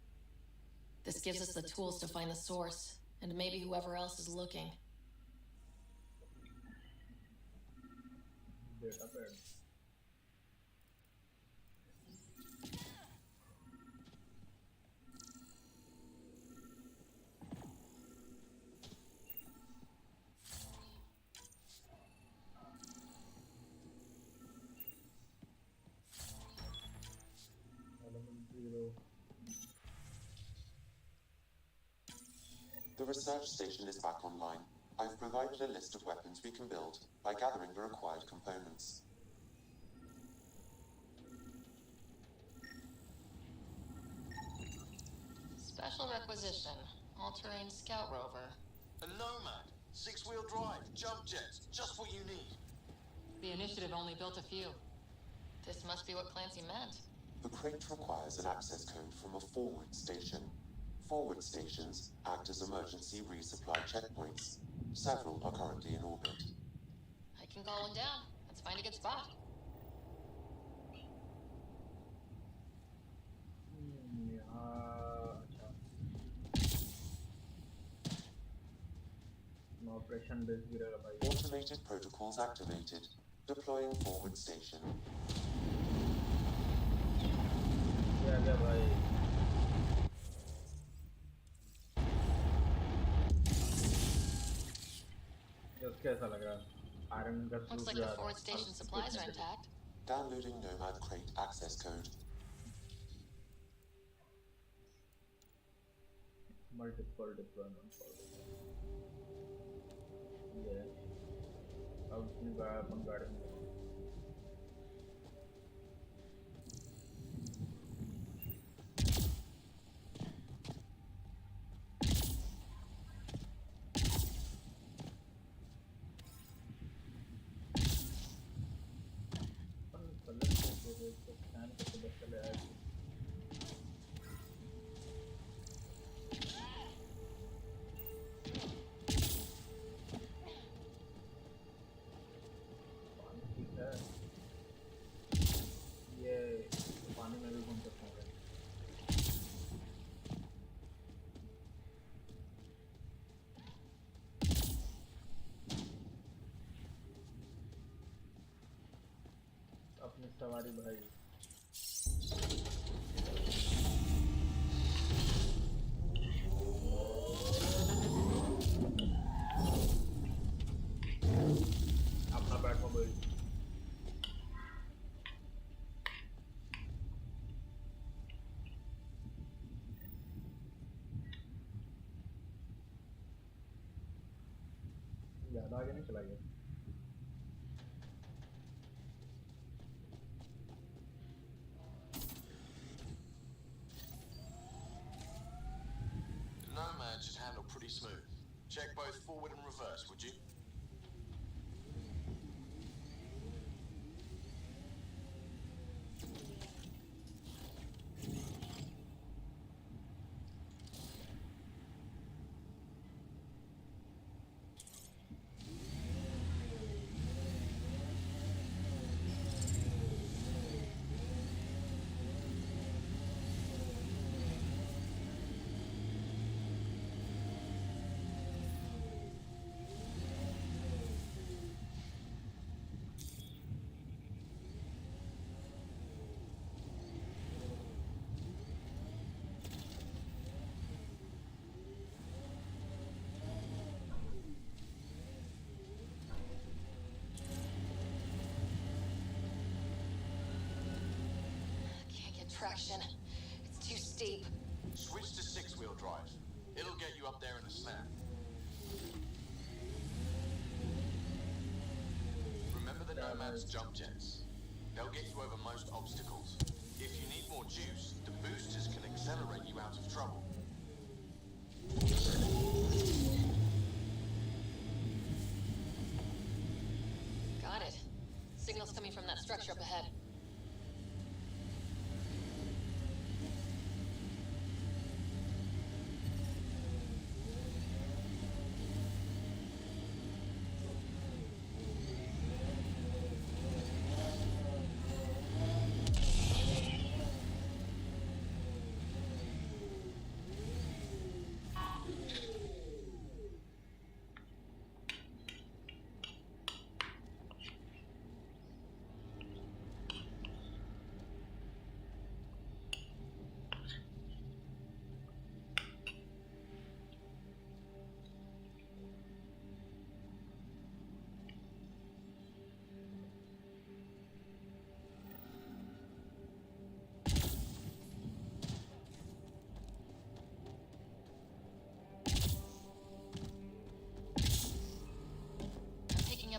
This gives us the tools to find the source, and maybe whoever else is looking. Data pad. The research station is back online. I've provided a list of weapons we can build by gathering the required components. Special requisition. All-terrain scout rover. A Nomad, 6-wheel drive, jump jets, just what you need. The initiative only built a few. This must be what Clancy meant. The crate requires an access code from a forward station. Forward stations act as emergency resupply checkpoints. Several are currently in orbit. I can call one down. Let's find a good spot. यहाँ अच्छा operation base गिरेगा भाई. Automated protocols activated. Deploying forward station. क्या क्या भाई. Just कैसा लग रहा. आयरन का Looks सूट like जा the रहा. forward station supplies are intact. Downloading Nomad Crate access code. Multiple deployment for ये अब अपनी अपन गाड़ी में स्कैन करके बस चले आए. ये पानी में भी घूम सकते हैं. अपनी सवारी भाई. अपना बैटमोबाइल. ज़्यादा आगे नहीं चला गया. The Nomad should handle pretty smooth. Check both forward and reverse, would you? Can't get traction. It's too steep. Switch to six-wheel drive. It'll get you up there in a snap. Remember the Nomad's jump jets. They'll get you over most obstacles. If you need more juice, the boosters can accelerate you out of trouble. Got it. Signal's coming from that structure up ahead.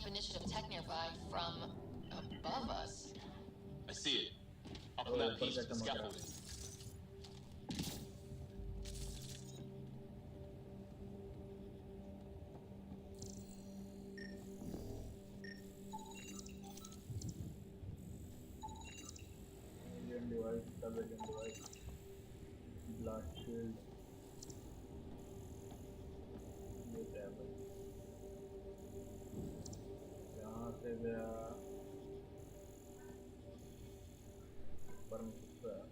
Initiative tech nearby from above us. I see it. Up on that piece of the scaffolding. Alien device, sub-alien device, blast shield. ये क्या है भाई? गया ऊपर में कुछ है।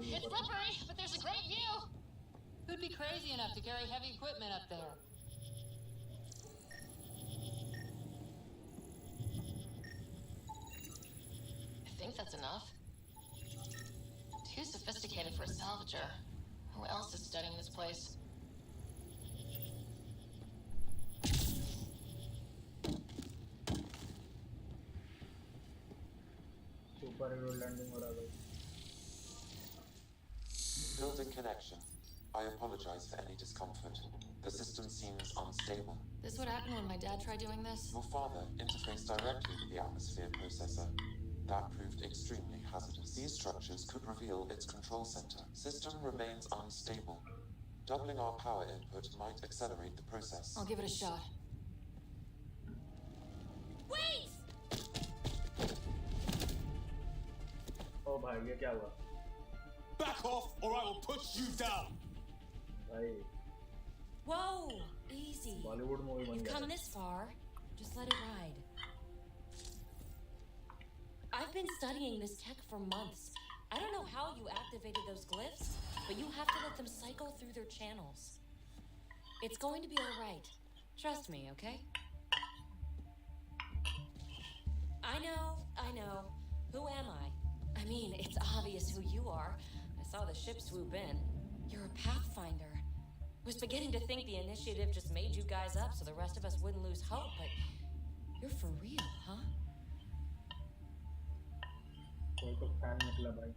It's slippery, but there's a great view. Who'd be crazy enough to carry heavy equipment up there? I think that's enough. Too sophisticated for a salvager. Who else is studying this place? Super landing हो रहा है। Building connection. I apologize for any discomfort. The system seems unstable. This would happen when my dad tried doing this? Your father interfaced directly with the atmosphere processor. That proved extremely hazardous. These structures could reveal its control center. System remains unstable. Doubling our power input might accelerate the process. I'll give it a shot. Wait! ओ भाई ये क्या हुआ? Back off, or I will push you down. भाई Whoa, easy. Bollywood movie बन You've गया। come this far. Just let it ride. I've been studying this tech for months. I don't know how you activated those glyphs, but you have to let them cycle through their channels. It's going to be all right. Trust me, okay? I know. Who am I? I mean, it's obvious who you are. I saw the ship swoop in. You're a Pathfinder. Was beginning to think the initiative just made you guys up so the rest of us wouldn't lose hope, but you're for real, huh? कोई तो fan निकला भाई।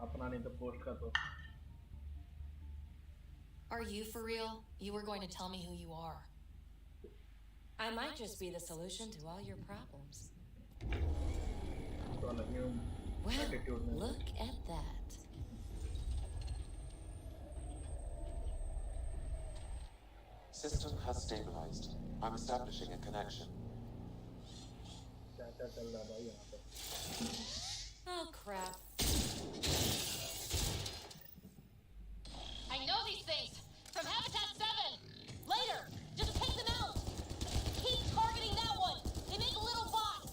अपना नहीं तो post का तो। Are you for real? You were going to tell me who you are. I might just be the solution to all your problems. तो नहीं हूँ। Well, look at that. System has stabilized. I'm establishing a connection. क्या चल रहा है भाई यहाँ पे? Oh, crap. I know these things! From Habitat 7! Later! Just take them out! Keep targeting that one! They make little bots!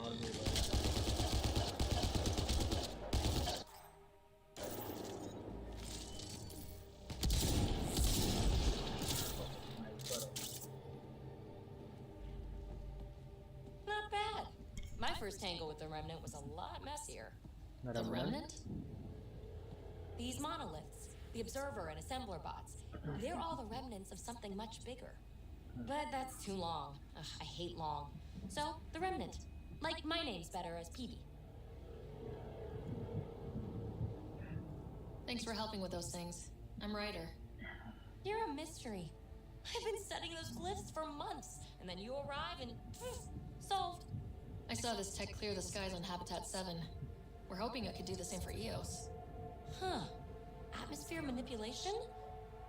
और भी भाई। Not bad. My first tangle with the Remnant was a lot messier. The Remnant? These monoliths, the Observer and Assembler bots, they're all the remnants of something much bigger. But that's too long. Ugh, I hate long. So, the Remnant. Like my name's better as Peavy. Thanks for helping with those things. I'm Ryder. You're a mystery. I've been studying those glyphs for months, and then you arrive and solved. I saw this tech clear the skies on Habitat 7. We're hoping it could do the same for EOS. Huh. Atmosphere manipulation?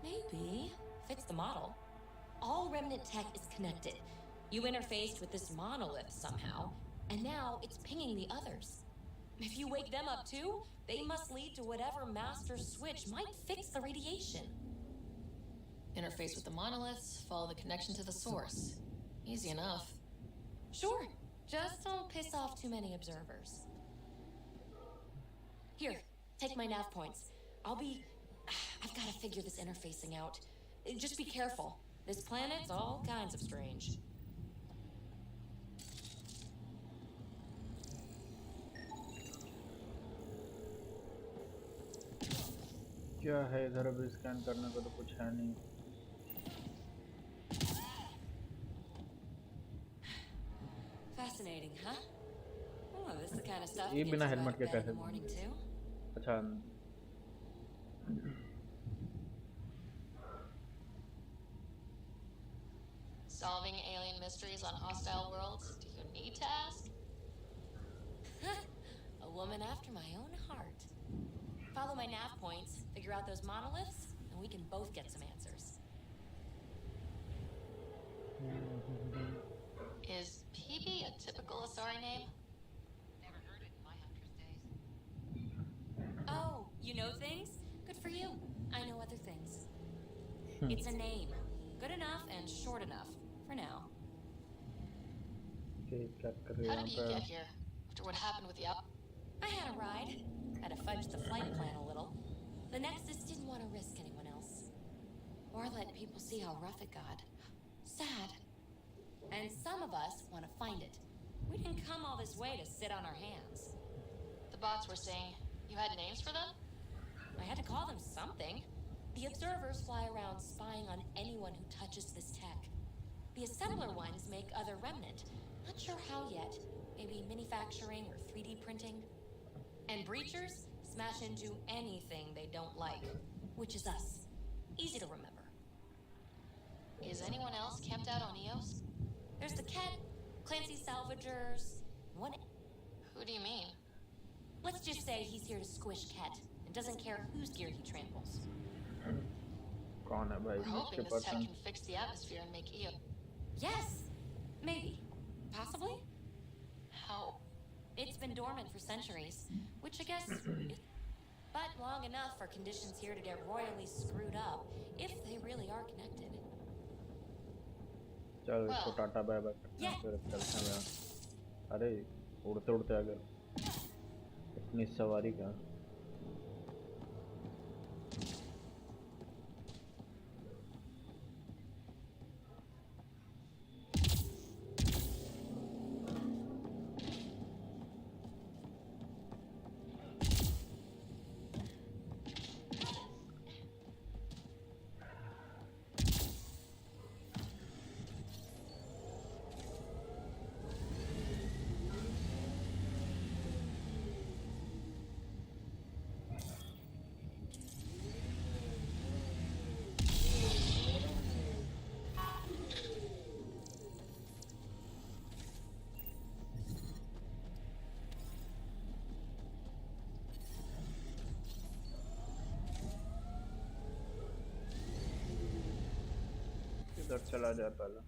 Maybe. Fits the model. All Remnant tech is connected. You interfaced with this monolith somehow, and now it's pinging the others. If you wake them up too, they must lead to whatever master switch might fix the radiation. Interface with the monoliths, follow the connection to the source. Easy enough. Sure. Just don't piss off too many observers. Here, take my nav points. I've got to figure this interfacing out. Just be careful. This planet's all kinds of strange. क्या है इधर अभी scan करने को तो कुछ है नहीं। Fascinating, huh? Oh, this is the kind of ये बिना gets you out helmet of के bed in कैसे? the morning too. अच्छा, Solving alien mysteries on hostile worlds? Do you need to ask? A woman after my own heart. Follow my nav points, figure out those monoliths, and we can both get some answers. Is PB a typical Asari name? Never heard it in my Huntress days. Oh, you know things? Good for you. I know other things. It's a name. Good enough and short enough. For now. क्या कर रहे How हैं did you यहाँ get here? After what happened with the I had a ride. Had to fudge the flight plan a little. The Nexus didn't want to risk anyone else. Or let people see how rough it got. Sad. And some of us want to find it. We didn't come all this way to sit on our hands. The bots were saying you had names for them? I had to call them something. The observers fly around spying on anyone who touches this tech. The assembler ones make other remnant. Not sure how yet. Maybe manufacturing or 3D printing. And breachers smash into anything they don't like. Which is us. Easy to remember. Is anyone else camped out on Eos? There's the Ket, Clancy Salvagers, one... Who do you mean? Let's just say he's here to squish Ket, and doesn't care whose gear he tramples. कौन है भाई? We're hoping मुझे this पता tech नहीं. can fix the atmosphere and make Eos. Yes! Maybe. Possibly? How? It's been dormant for centuries, which I guess... but long enough for conditions here to get royally screwed up, if they really are connected. चल इसको tata bye bye करते हैं, फिर चलते हैं यहाँ. अरे उड़ते उड़ते आ गए. इतनी सवारी का. इधर चला जाए पहले.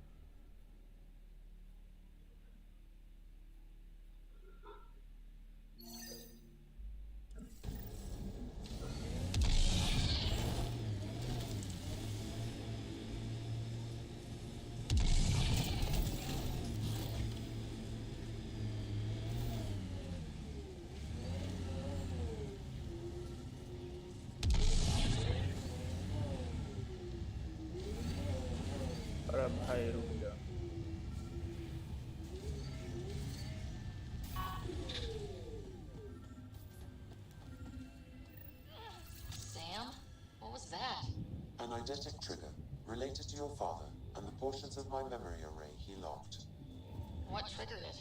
अरे भाई रुक जा. Sam? What was that? An eidetic trigger related to your father and the portions of my memory array he locked. What triggered it?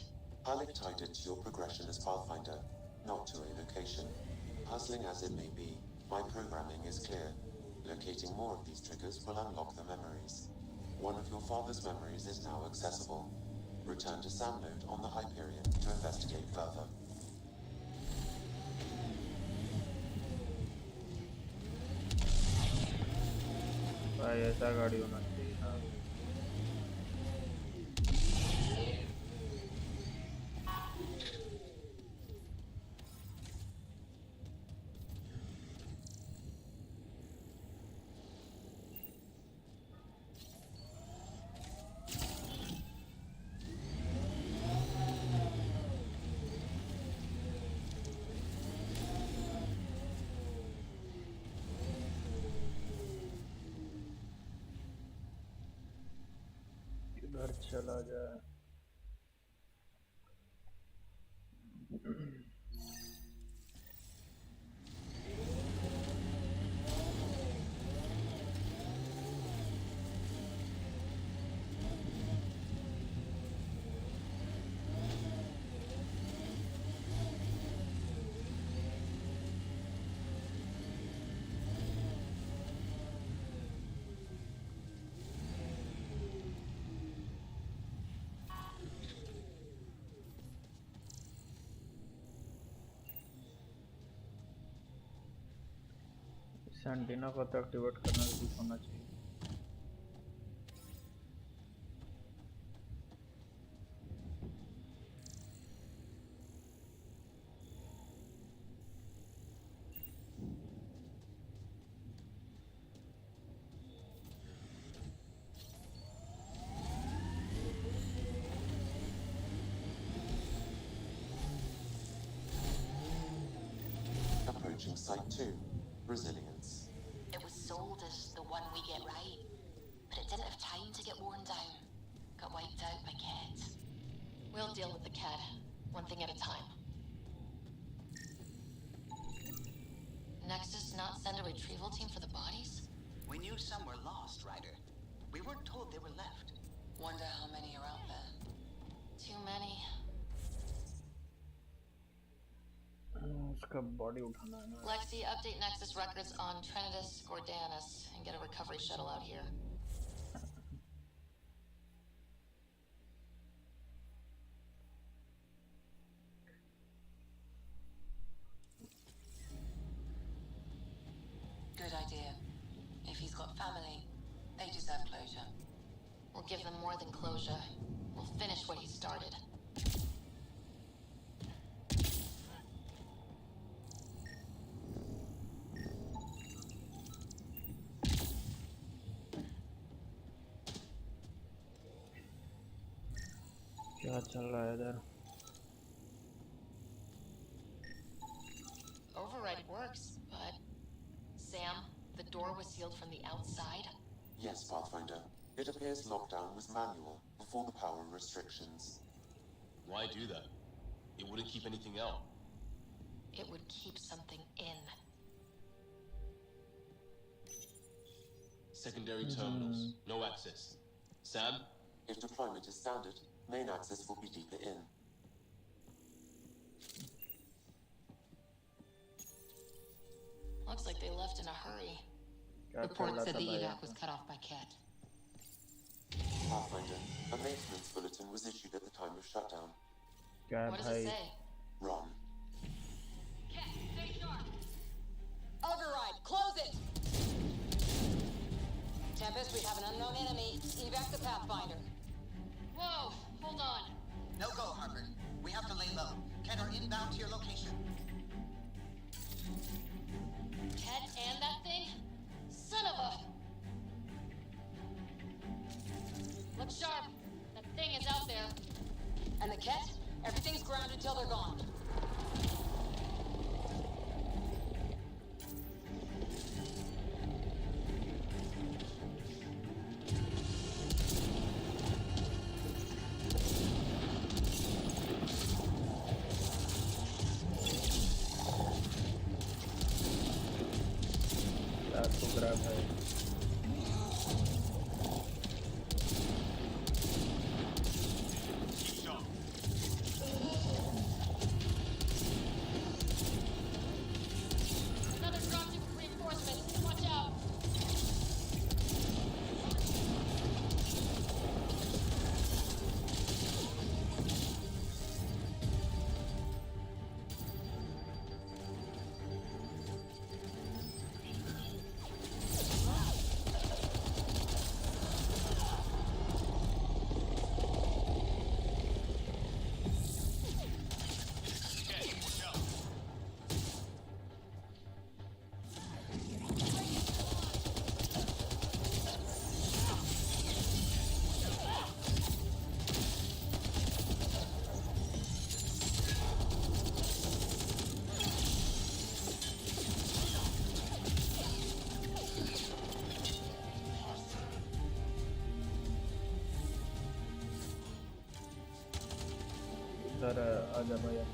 Alec tied it to your progression as Pathfinder, not to a location. Puzzling as it may be, my programming is clear. Locating more of these triggers will unlock the memories. One of your father's memories is now accessible. Return to Sam Node on the Hyperion to investigate further. भाई ऐसा गाड़ी होना चाहिए ना. इधर चला जाए. इस एंटीना को तो एक्टिवेट करना जरूर होना चाहिए। Approaching Site 2, Resilience. It was sold as the one we get right, but it didn't have time to get worn down. Got wiped out by Ked. We'll deal with the Ked, one thing at a time. Nexus not send a retrieval team for the bodies? We knew some were lost, Ryder. We weren't told they were left. Wonder how many are out there. Too many. उसका body उठाना है ना। Lexi, update Nexus records on Trinitas Gordanus and get a recovery shuttle out here. Good idea. If he's got family, they deserve closure. We'll give them more than closure. We'll finish what he started. क्या चल रहा है इधर? Override works, but... Sam, the door was sealed from the outside? Yes, Pathfinder. It appears lockdown was manual before the power restrictions. Why do that? It wouldn't keep anything out. It would keep something in. Secondary terminals, no access. Sam? If deployment is standard, main access will be deeper in. Looks like they left in a hurry. Report said the evac was cut off by Cat. Pathfinder, a maintenance bulletin was issued at the time of shutdown. What does it say? Run. Cat, stay sharp! Override, close it! Tempest, we have an unknown enemy. Evac the Pathfinder. Whoa, hold on. No go, Harvard. We have to lay low. Ken are inbound to your location. Ked and that thing? Son of a... Look sharp. That thing is out there. And the Ket? Everything's grounded till they're gone. Another dropship with reinforcements. Watch out. इधर आजा भैया।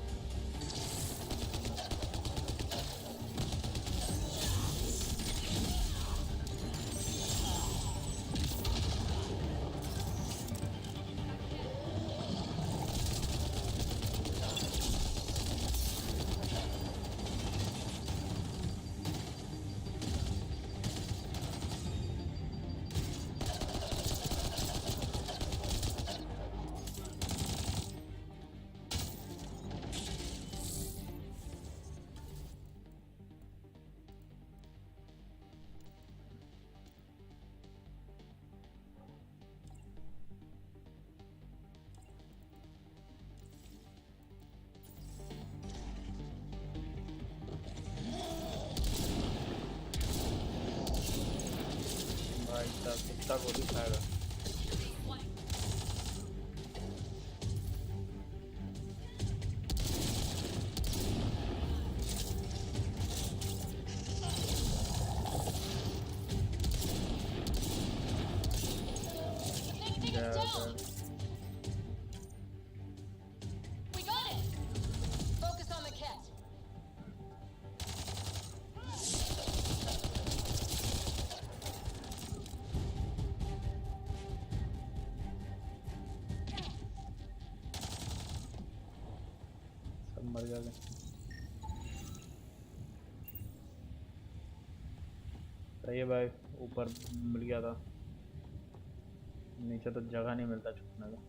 भाई साहब कुत्ता गोली खाएगा। We got it! Focus on the cat. सब मर गए। सही है भाई, ऊपर मिल गया था, नीचे तो जगह नहीं मिलता छुपने का।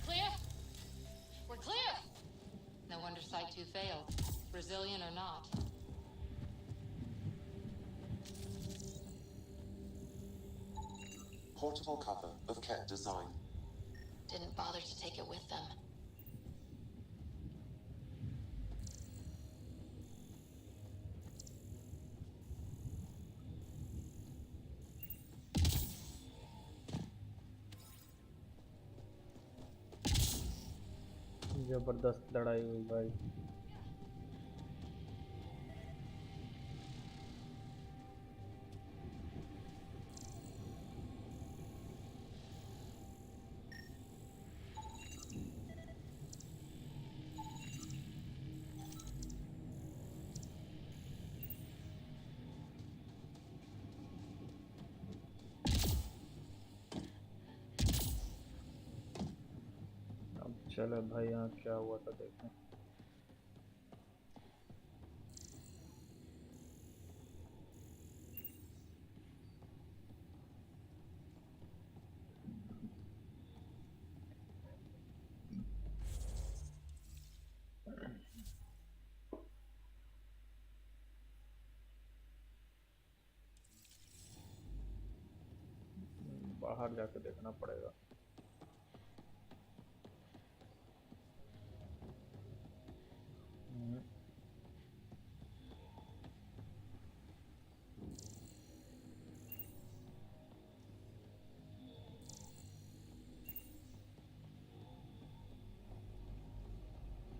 Clear? We're clear! No wonder Site 2 failed. Brazilian or not. Portable cover of Ket design. Didn't bother to take it with them. जबरदस्त लड़ाई हुई भाई। अब चलो भाई, यहाँ क्या हुआ था देखें। बाहर जाके देखना पड़ेगा।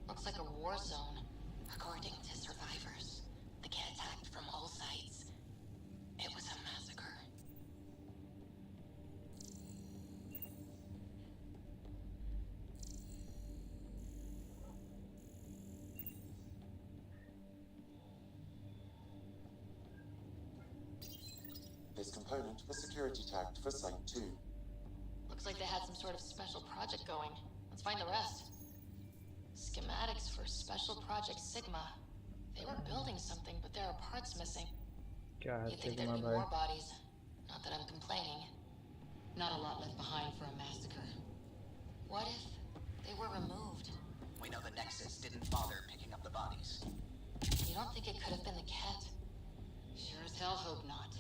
Looks like a war zone. According to survivors, the cat attacked from all sides. It was a massacre. This component was security tagged for Site 2. Looks like they had some sort of special project going. Let's find the rest. Schematics for Special Project Sigma. They were building something, but there are parts missing. क्या है You'd think sigma there'd be भाई? more bodies. Not that I'm complaining. Not a lot left behind for a massacre. What if they were removed? We know the Nexus didn't bother picking up the bodies. You don't think it could have been the cat? Sure as hell hope not.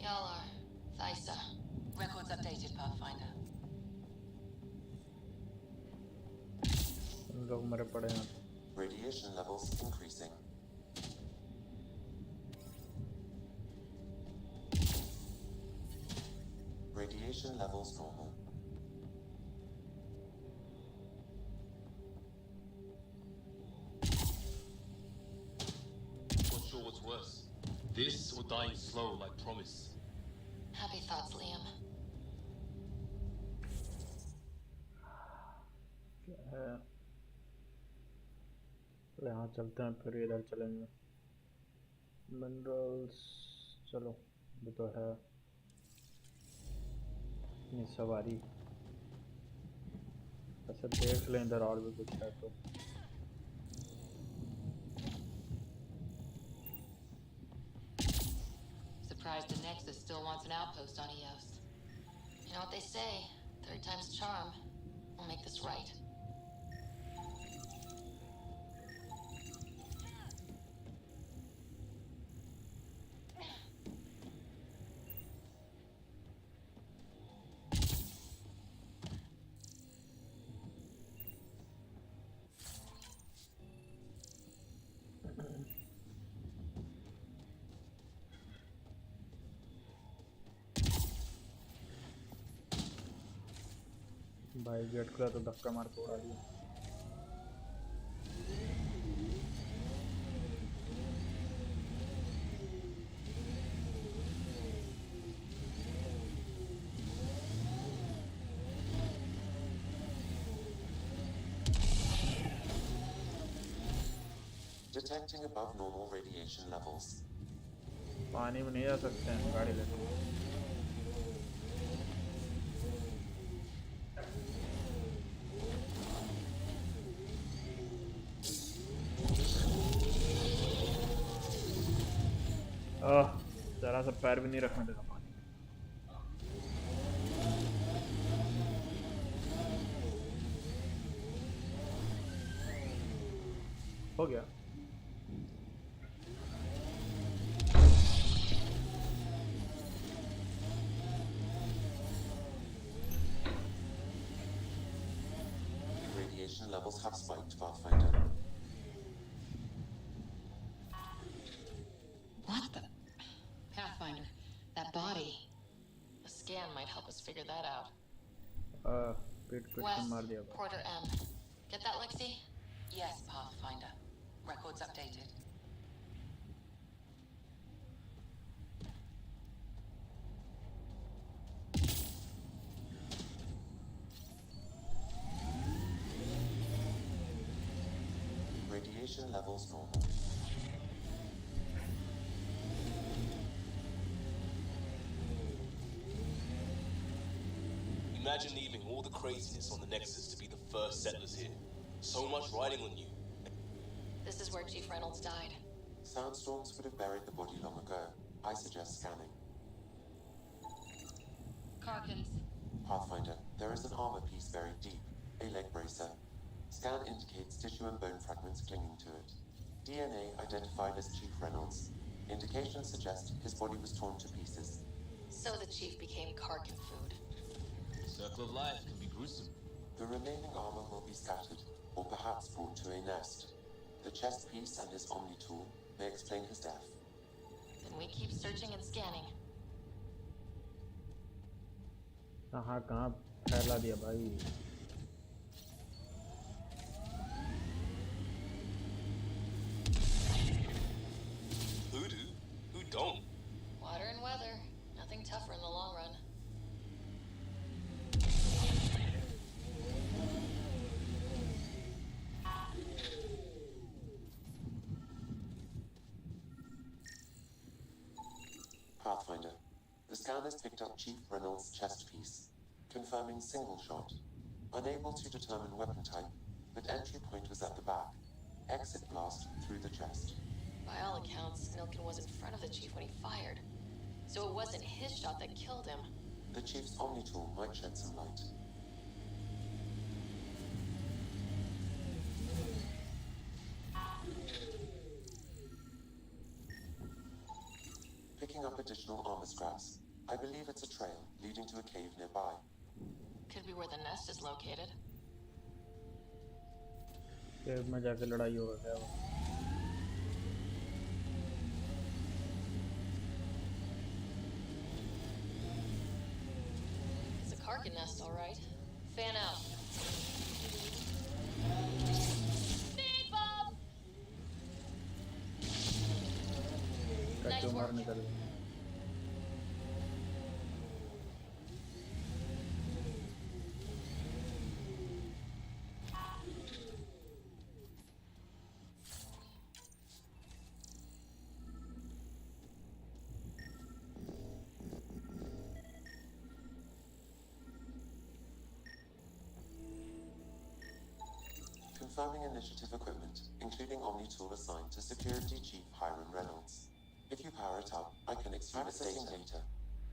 Y'all are Thysa. Records updated, Pathfinder. लोग मरे पड़े हैं। Radiation levels increasing. Radiation levels normal. Not sure what's worse. This or dying slow like promise. Happy thoughts, Liam. क्या है? यहाँ चलते हैं, फिर इधर चलेंगे। मिनरल्स, चलो ये तो है अपनी सवारी। ऐसे देख लें इधर और भी कुछ है तो। Surprised the Nexus still wants an outpost on Eos. You know what they say, third time's a charm. We'll make this right. भाई गेट खुला तो धक्का मार के उड़ा दिया। Detecting above normal radiation levels. पानी में नहीं जा सकते हैं गाड़ी लेके। जरा सा पैर भी नहीं रखने देगा पानी। हो गया। Radiation levels have spiked, Pathfinder. What the? Pathfinder, that body. A scan might help us figure that out. पेट पे West, मार दिया। Porter M. Get that, Lexi? Yes, Pathfinder. Records updated. Radiation levels normal. Imagine leaving all the craziness on the Nexus to be the first settlers here. So much riding on you. This is where Chief Reynolds died. Sandstorms would have buried the body long ago. I suggest scanning. Karkins. Pathfinder, there is an armor piece buried deep. A leg bracer. Scan indicates tissue and bone fragments clinging to it. DNA identified as Chief Reynolds. Indications suggest his body was torn to pieces. So the Chief became Karkin food. Circle of life can be gruesome. The remaining armor will be scattered, or perhaps brought to a nest. The chest piece and his Omni tool may explain his death. Then we keep searching and scanning. कहाँ फैला दिया भाई। Who do? Who don't? Water and weather. Nothing tougher in the long run. Pathfinder, the scan has picked up Chief Reynolds' chest piece, confirming single shot. Unable to determine weapon type, but entry point was at the back. Exit blast through the chest. By all accounts, Milken was in front of the Chief when he fired. So it wasn't his shot that killed him. The Chief's Omni tool might shed some light. Picking up additional armor scraps. I believe it's a trail leading to a cave nearby. Could be where the nest is located. केव में जाके लड़ाई होगा क्या वो? It's a Karkin nest, all right. Fan out. Big Bob! कच्चों मारने कर दे। Confirming initiative equipment, including Omni tool assigned to Security Chief Hiram Reynolds. If you power it up, I can extract data.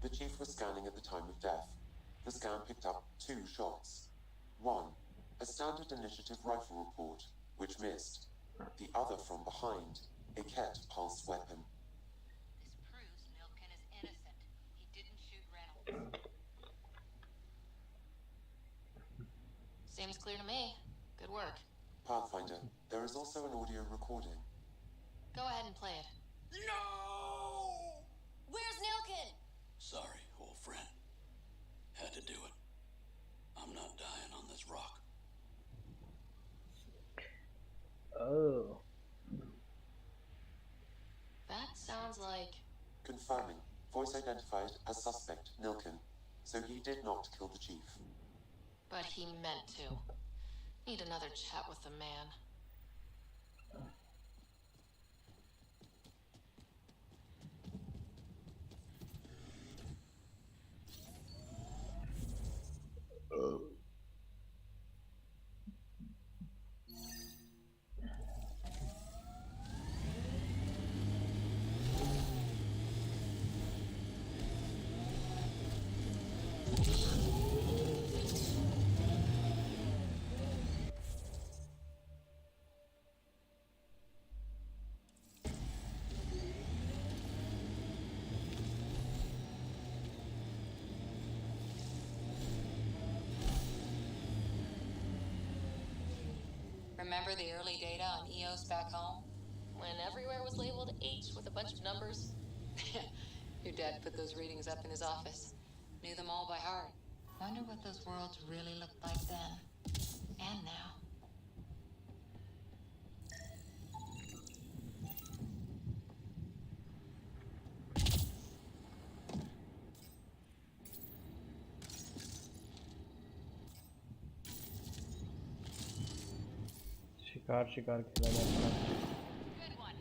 The Chief was scanning at the time of death. The scan picked up 2 shots. One, a standard initiative rifle report, which missed. The other from behind, a Ket pulse weapon. This proves Milken is innocent. He didn't shoot Reynolds. Seems clear to me. Good work. Pathfinder, there is also an audio recording. Go ahead and play it. No! Where's Nilkin? Sorry, old friend. Had to do it. I'm not dying on this rock. Oh. That sounds like... Confirming. Voice identified as suspect Nilkin. So he did not kill the chief. But he meant to. Need another chat with the man. Remember the early data on EOS back home? When everywhere was labeled H with a bunch of numbers. Your dad put those readings up in his office. Knew them all by heart. Wonder what those worlds really looked like then. And now. शिकार शिकार खेला जाता है। Good one.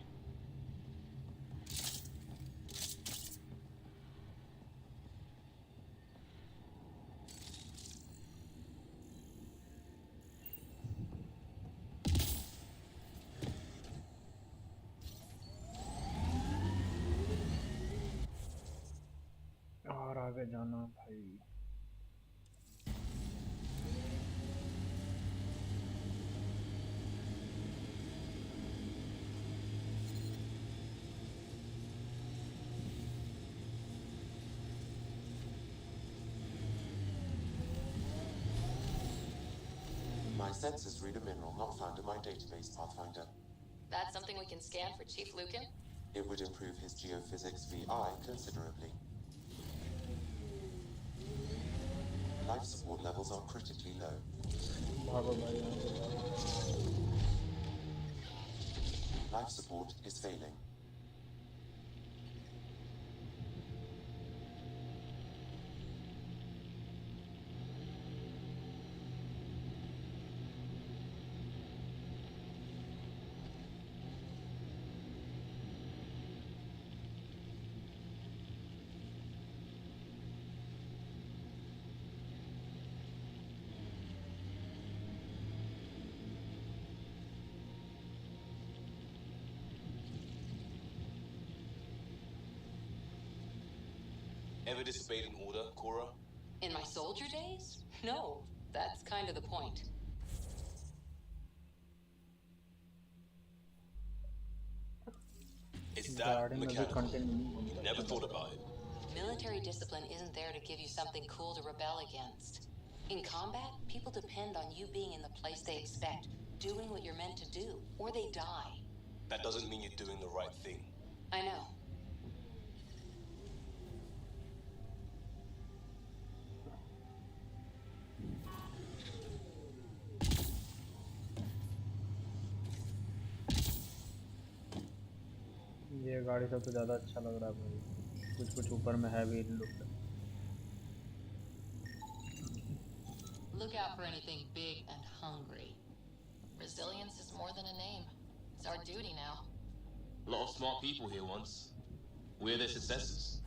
और आगे जाना भाई। My sensors read a mineral not found in my database, Pathfinder. That's something we can scan for Chief Lucan? It would improve his geophysics VI considerably. Life support levels are critically low. भागो भाई यहाँ से। Life support is failing. Ever disobeyed an order, Cora? In my soldier days? No, that's kind of the point. Is that गाड़ी में भी mechanical? Content नहीं You never thought about it. Military discipline isn't there to give you something cool to rebel against. In combat, people depend on you being in the place they expect, doing what you're meant to do, or they die. That doesn't mean you're doing the right thing. I know. ये गाड़ी सबसे ज़्यादा अच्छा लग रहा है भाई। कुछ कुछ ऊपर में है भी look. Look out for anything big and hungry. Resilience is more than a name. It's our duty now. A lot of smart people here once. We're their successors.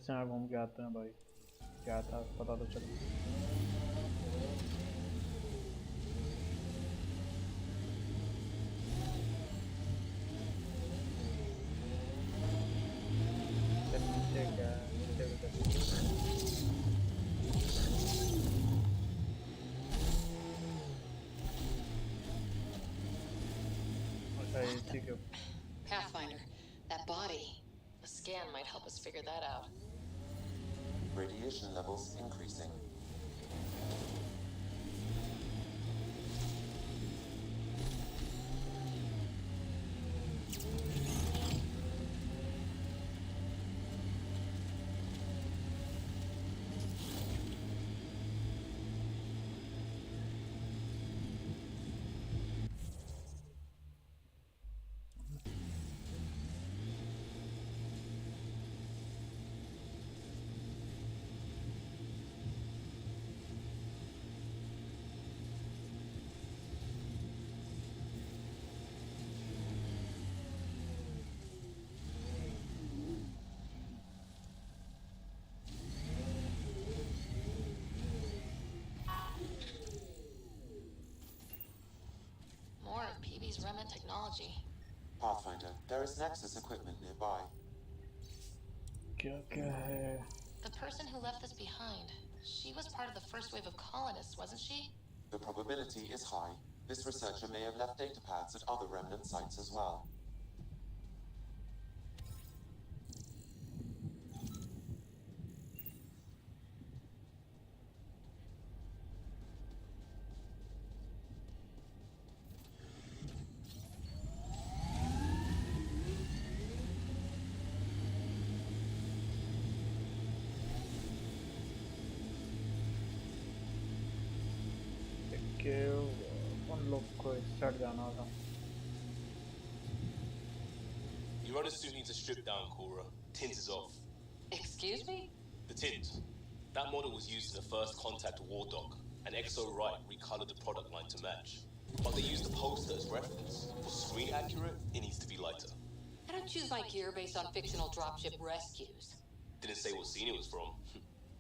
से यहाँ घूम के आते हैं भाई, क्या था पता तो चले। नीचे क्या है, नीचे भी अच्छा इसी के Pathfinder, that body. A scan might help us figure that out. Radiation levels increasing. More of PB's remnant technology. Pathfinder, there is Nexus equipment nearby. क्या है? The person who left this behind, she was part of the first wave of colonists, wasn't she? The probability is high. This researcher may have left data pads at other remnant sites as well. कि उन लोग को start जाना था। Your runner suit needs a strip down, Cora. Tint is off. Excuse me? The tint. That model was used in the first contact war doc, and Exo Wright recolored the product line to match. But they used the poster as reference. For screen accurate, it needs to be lighter. I don't choose my gear based on fictional dropship rescues. Didn't say what scene it was from.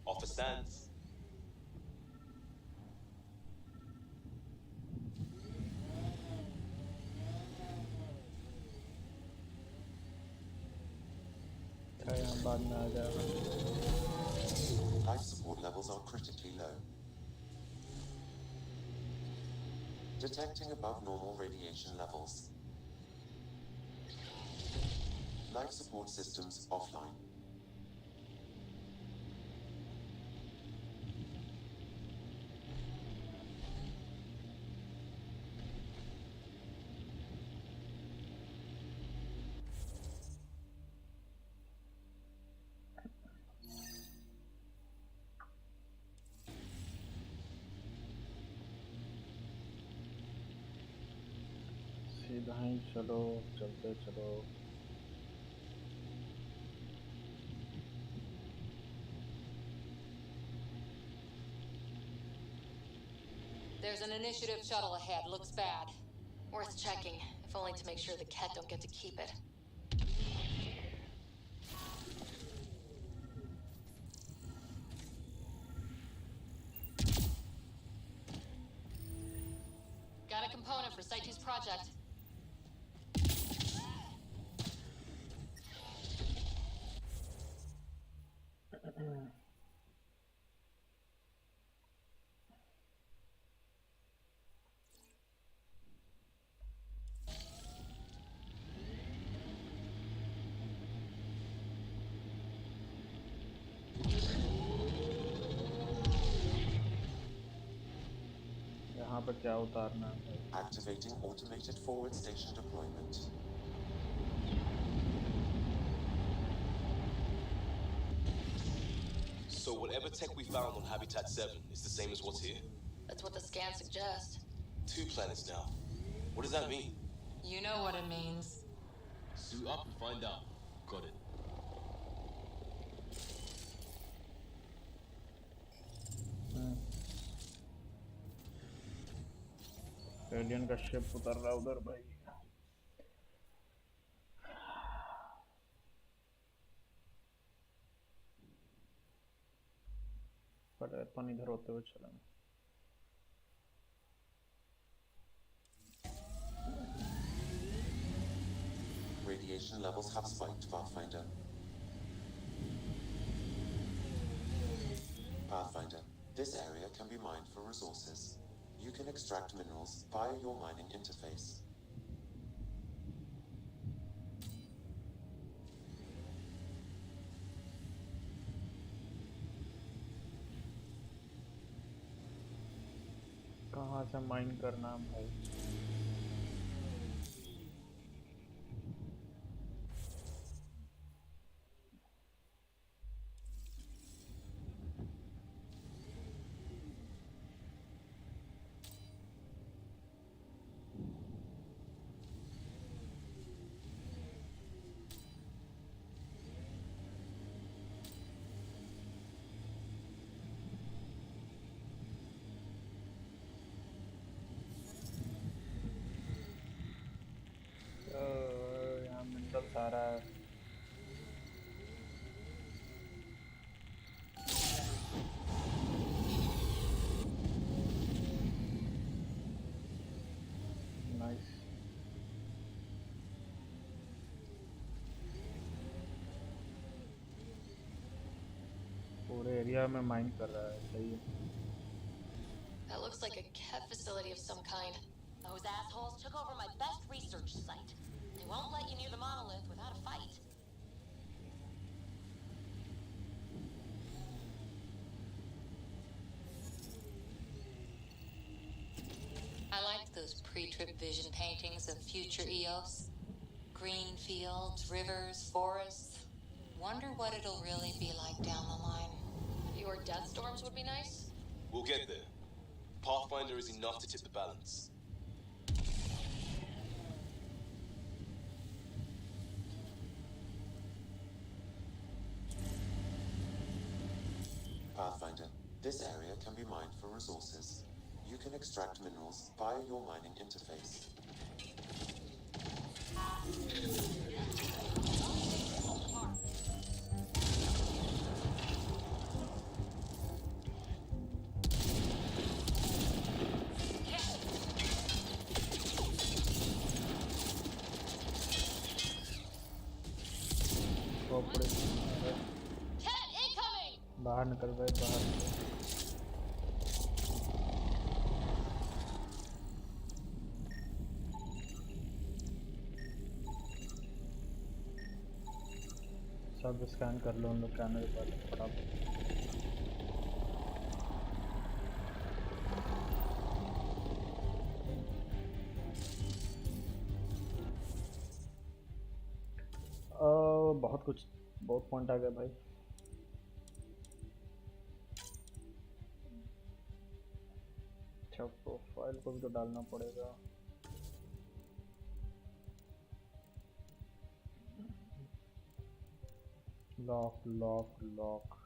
Offer stands. बाद में आ जाएगा। Life support levels are critically low. Detecting above normal radiation levels. Life support systems offline. सीधा ही चलो, चलते चलो। There's an initiative shuttle ahead. Looks bad. Worth checking, if only to make sure the Ket don't get to keep it. Got a component for Site 2's project. यहाँ पर क्या उतारना है? Activating automated forward station deployment. So whatever tech we found on Habitat 7 is the same as what's here? That's what the scans suggest. 2 planets now. What does that mean? You know what it means. Suit up and find out. Got it. Alien का ship उतर रहा उधर भाई। पर अपन इधर होते हुए चलेंगे। Radiation levels have spiked, Pathfinder. Pathfinder, this area can be mined for resources. You can extract minerals via your mining interface. कहाँ से माइन करना है भाई? यहाँ मिनरल सारा है। नाइस। पूरे एरिया में माइन कर रहा है, सही है। That looks like a Kev facility of some kind. Those assholes took over my best research site. They won't let you near the monolith without a fight. I liked those pre-trip vision paintings of future Eos. Green fields, rivers, forests. Wonder what it'll really be like down the line. Fewer death storms would be nice. We'll get there. Pathfinder is enough to tip the balance. Pathfinder, this area can be mined for resources. You can extract minerals via your mining interface. बाहर निकल भाई, बाहर निकल। सब scan कर लो उन लोग कैमरे पर फटाफट। बहुत कुछ, बहुत पॉइंट आ गया भाई। अच्छा, प्रोफाइल को भी तो डालना पड़ेगा। Lock lock lock.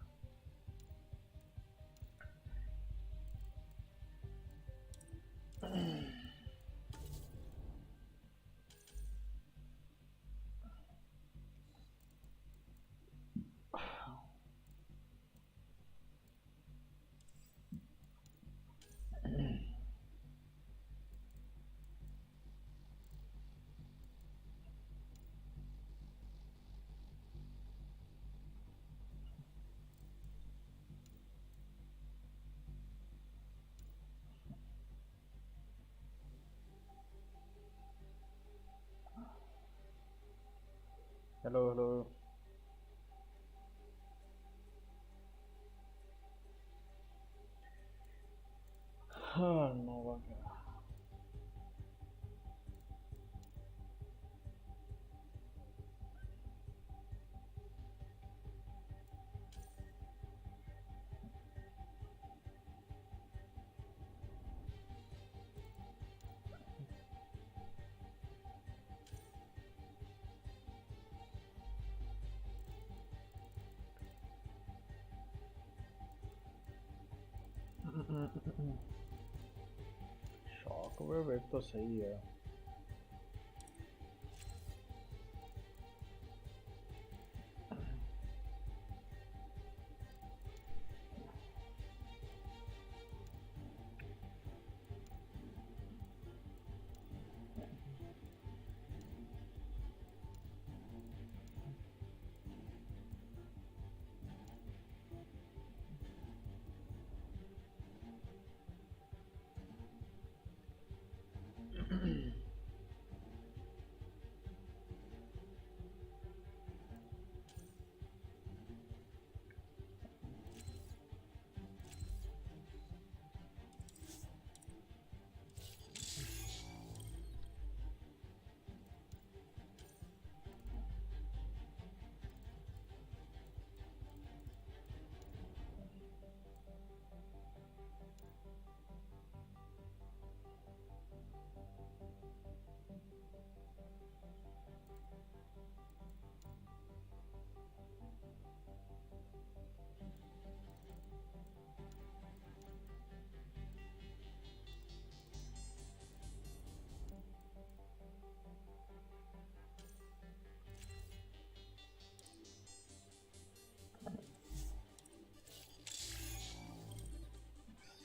Hello hello. हाँ, नोवा क्या? शॉकवेव एक तो सही है।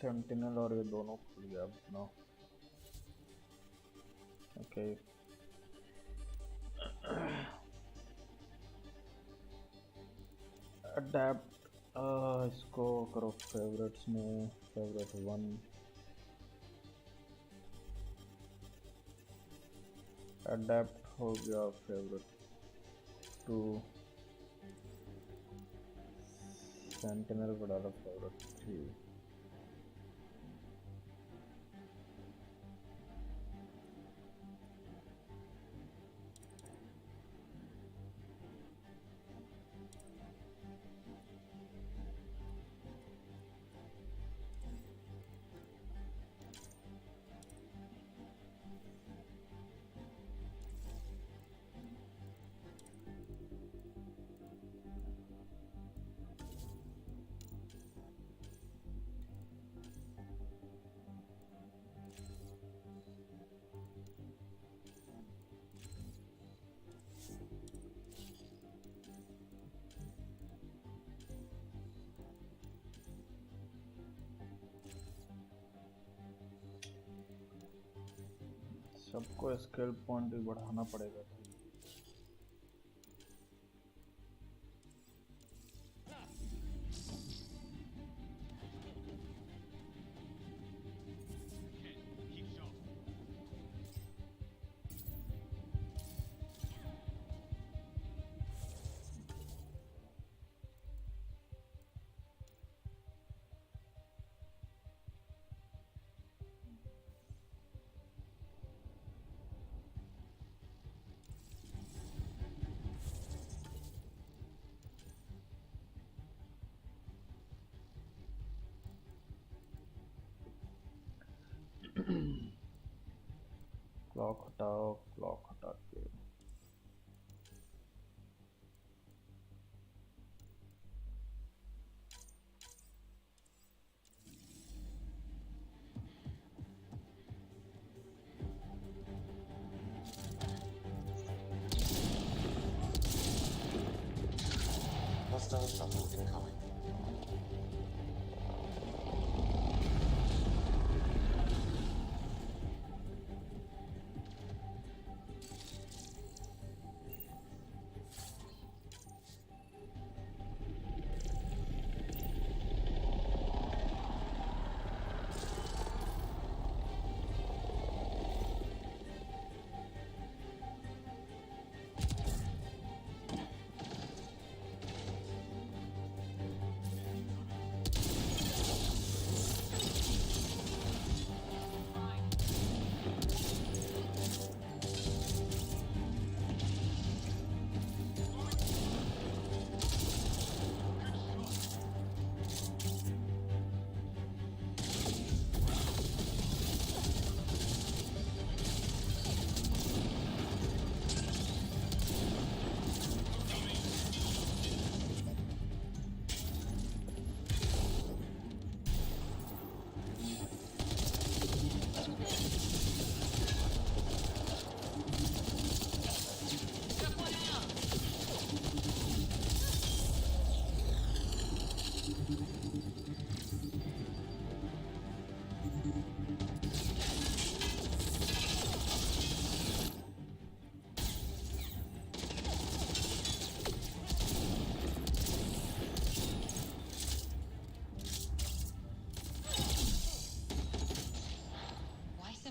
सेंटिनल और ये दोनों खुल गया अपना। ओके अडेप्ट, इसको करो फेवरेट्स में फेवरेट 1, अडेप्ट हो गया फेवरेट 2, सेंटिनल बढ़ा दो फेवरेट 3। सबको स्केल पॉइंट भी बढ़ाना पड़ेगा। क्लॉक हटाओ, क्लॉक हटा के Hostile shuttle incoming.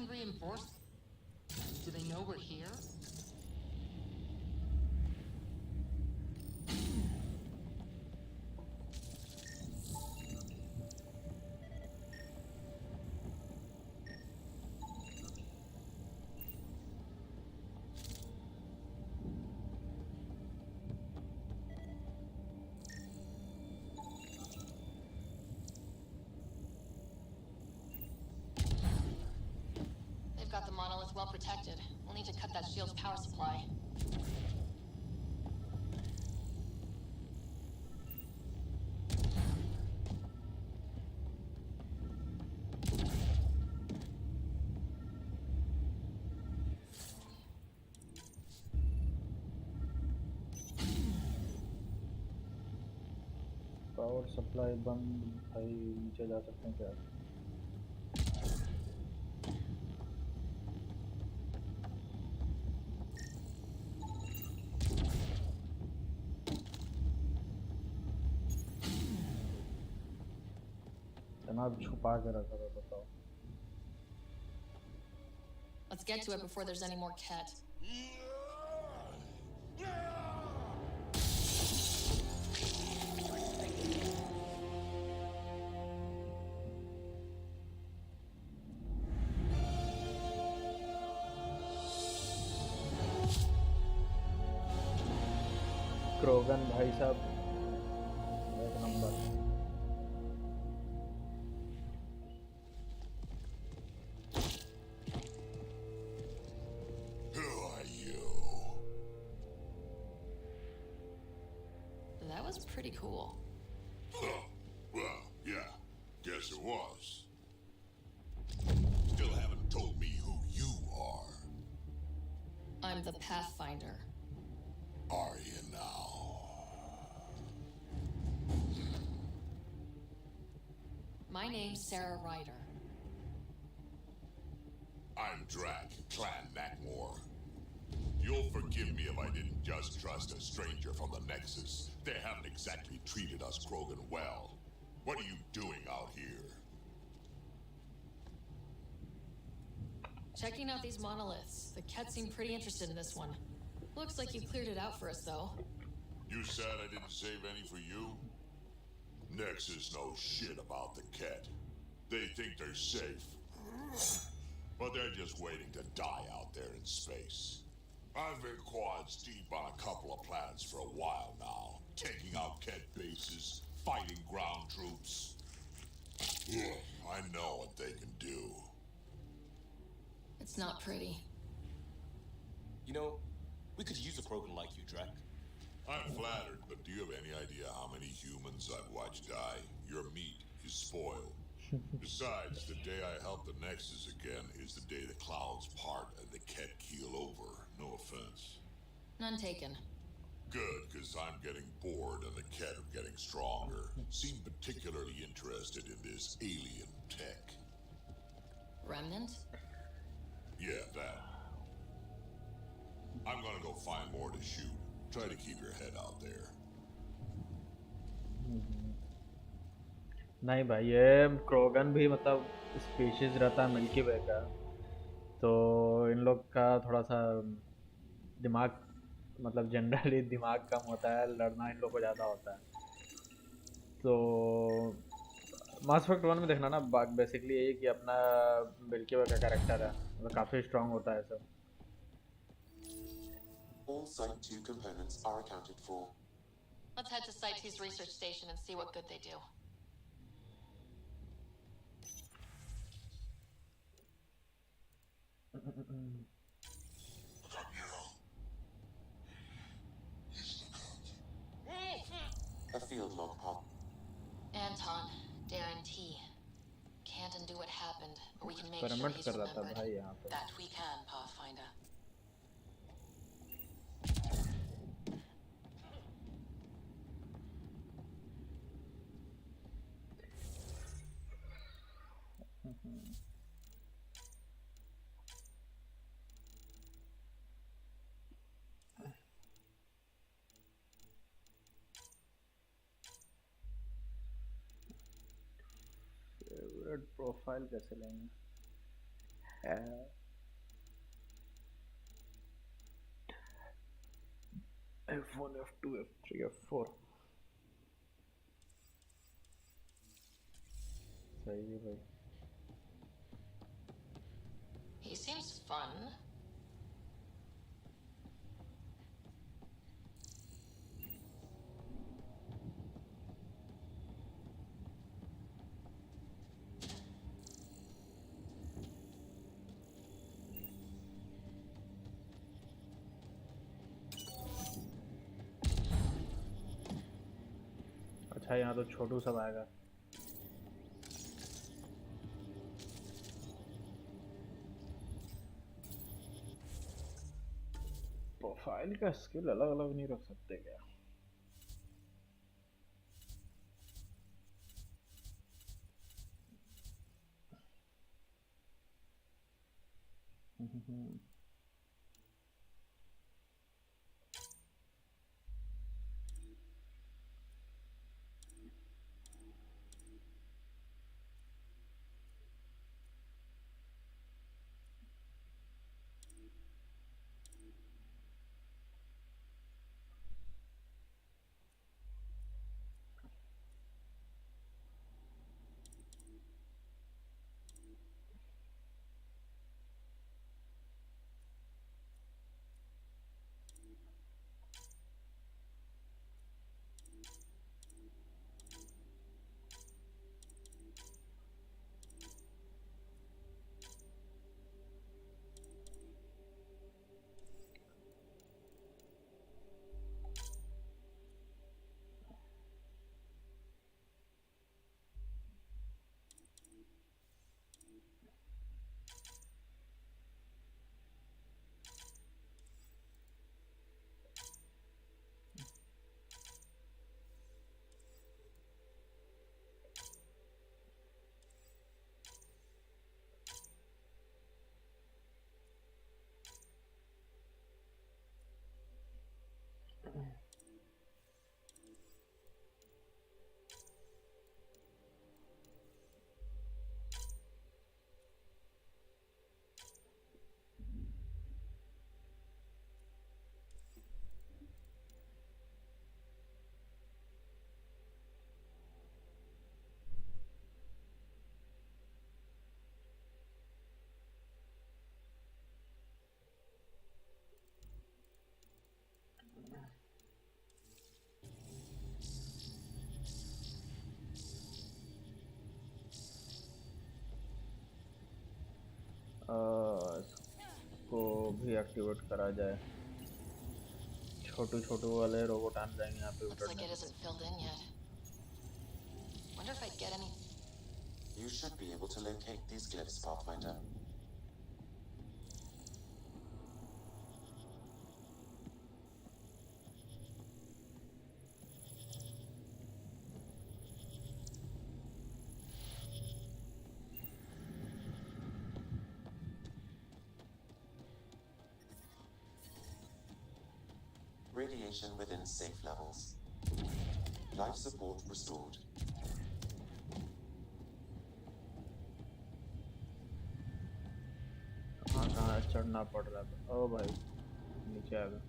Reinforced? Do they know we're here? They've got the monolith well protected. We'll need to cut that shield's power supply. Power supply बंद, भाई नीचे जा सकते हैं क्या? कितना छुपा के रखा था बताओ. Let's get to it before there's any more Ket. क्रोगन भाई साहब एक number. Who are you? That was pretty cool. Huh. Well, yeah. Guess it was. Still haven't told me who you are. I'm the Pathfinder. Are you now? My name's Sarah Ryder. I'm Drac, Clan Nakmor. You'll forgive me if I didn't just trust a stranger from the Nexus. They haven't exactly treated us Krogan well. What are you doing out here? Checking out these monoliths. The Ket seem pretty interested in this one. Looks like you cleared it out for us, though. You said I didn't save any for you? Nexus knows shit about the Ket. They think they're safe. But they're just waiting to die out there in space. I've been quads deep on a couple of planets for a while now. Taking out Ket bases, fighting ground troops. I know what they can do. It's not pretty. You know, we could use a Krogan like you, Drac. I'm flattered, but do you have any idea how many humans I've watched die? Your meat is spoiled. Besides, the day I help the Nexus again is the day the clouds part and the Ket keel over. No offense. None taken. Good, because I'm getting bored and the Ket are getting stronger. Seem particularly interested in this alien tech. Remnant? Yeah, that. I'm gonna go find more to shoot. Try to keep your head out there. नहीं भाई ये क्रोगन भी मतलब species रहता है milky वे का, तो इन लोग का थोड़ा सा दिमाग मतलब जनरली दिमाग कम होता है, लड़ना इन लोग को ज़्यादा होता है. तो मास इफेक्ट 1 में देखना ना, बेसिकली यही कि अपना मिल्की वे का कैरेक्टर है, मतलब काफ़ी स्ट्रांग होता है सब. All Site 2 components are accounted for. Let's head to Site 2's research station and see what good they do. A field log pop. Anton, Darren T. Can't undo what happened, but we can make sure experiment he's कर रहा था remembered. भाई यहाँ पे. That we can, Pathfinder. Favourite profile कैसे लेंगे? F1 F2 F3 F4 सही है भाई. He seems fun. अच्छा यहाँ तो छोटू सब आएगा. प्रोफाइल का स्किल अलग अलग नहीं रख सकते क्या? ही एक्टिवेट करा जाए। छोटू छोटू वाले रोबोट आ जाएंगे यहाँ पे Looks like उतरने it के isn't filled in yet. Wonder if I'd get any. You should be able to locate these glyphs, Pathfinder. Radiation within safe levels. Life support restored. कहाँ चढ़ना पड़ रहा था। ओ भाई नीचे आ गया।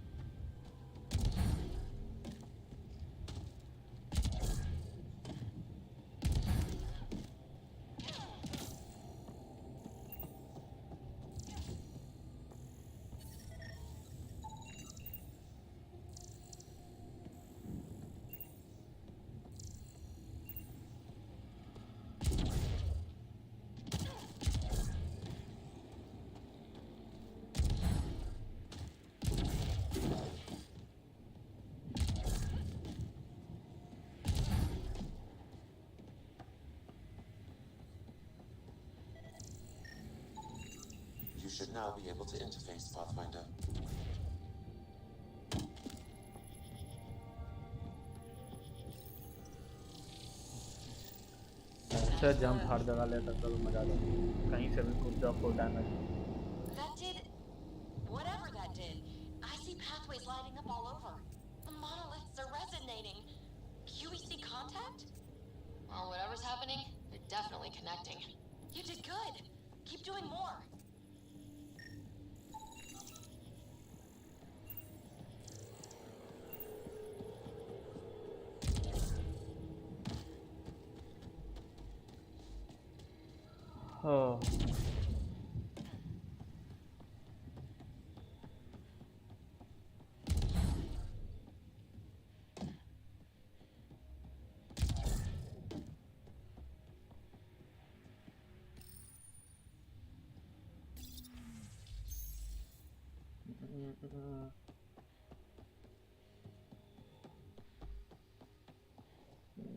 You should now be able to interface, Pathfinder. अच्छा jump हर जगह लेता तो मजा आता। कहीं से भी कूद जाओ full damage. That did whatever that did. I see pathways lighting up all over. The monoliths are resonating. QEC contact? Well, whatever's happening, they're definitely connecting. You did good. Keep doing more. Oh.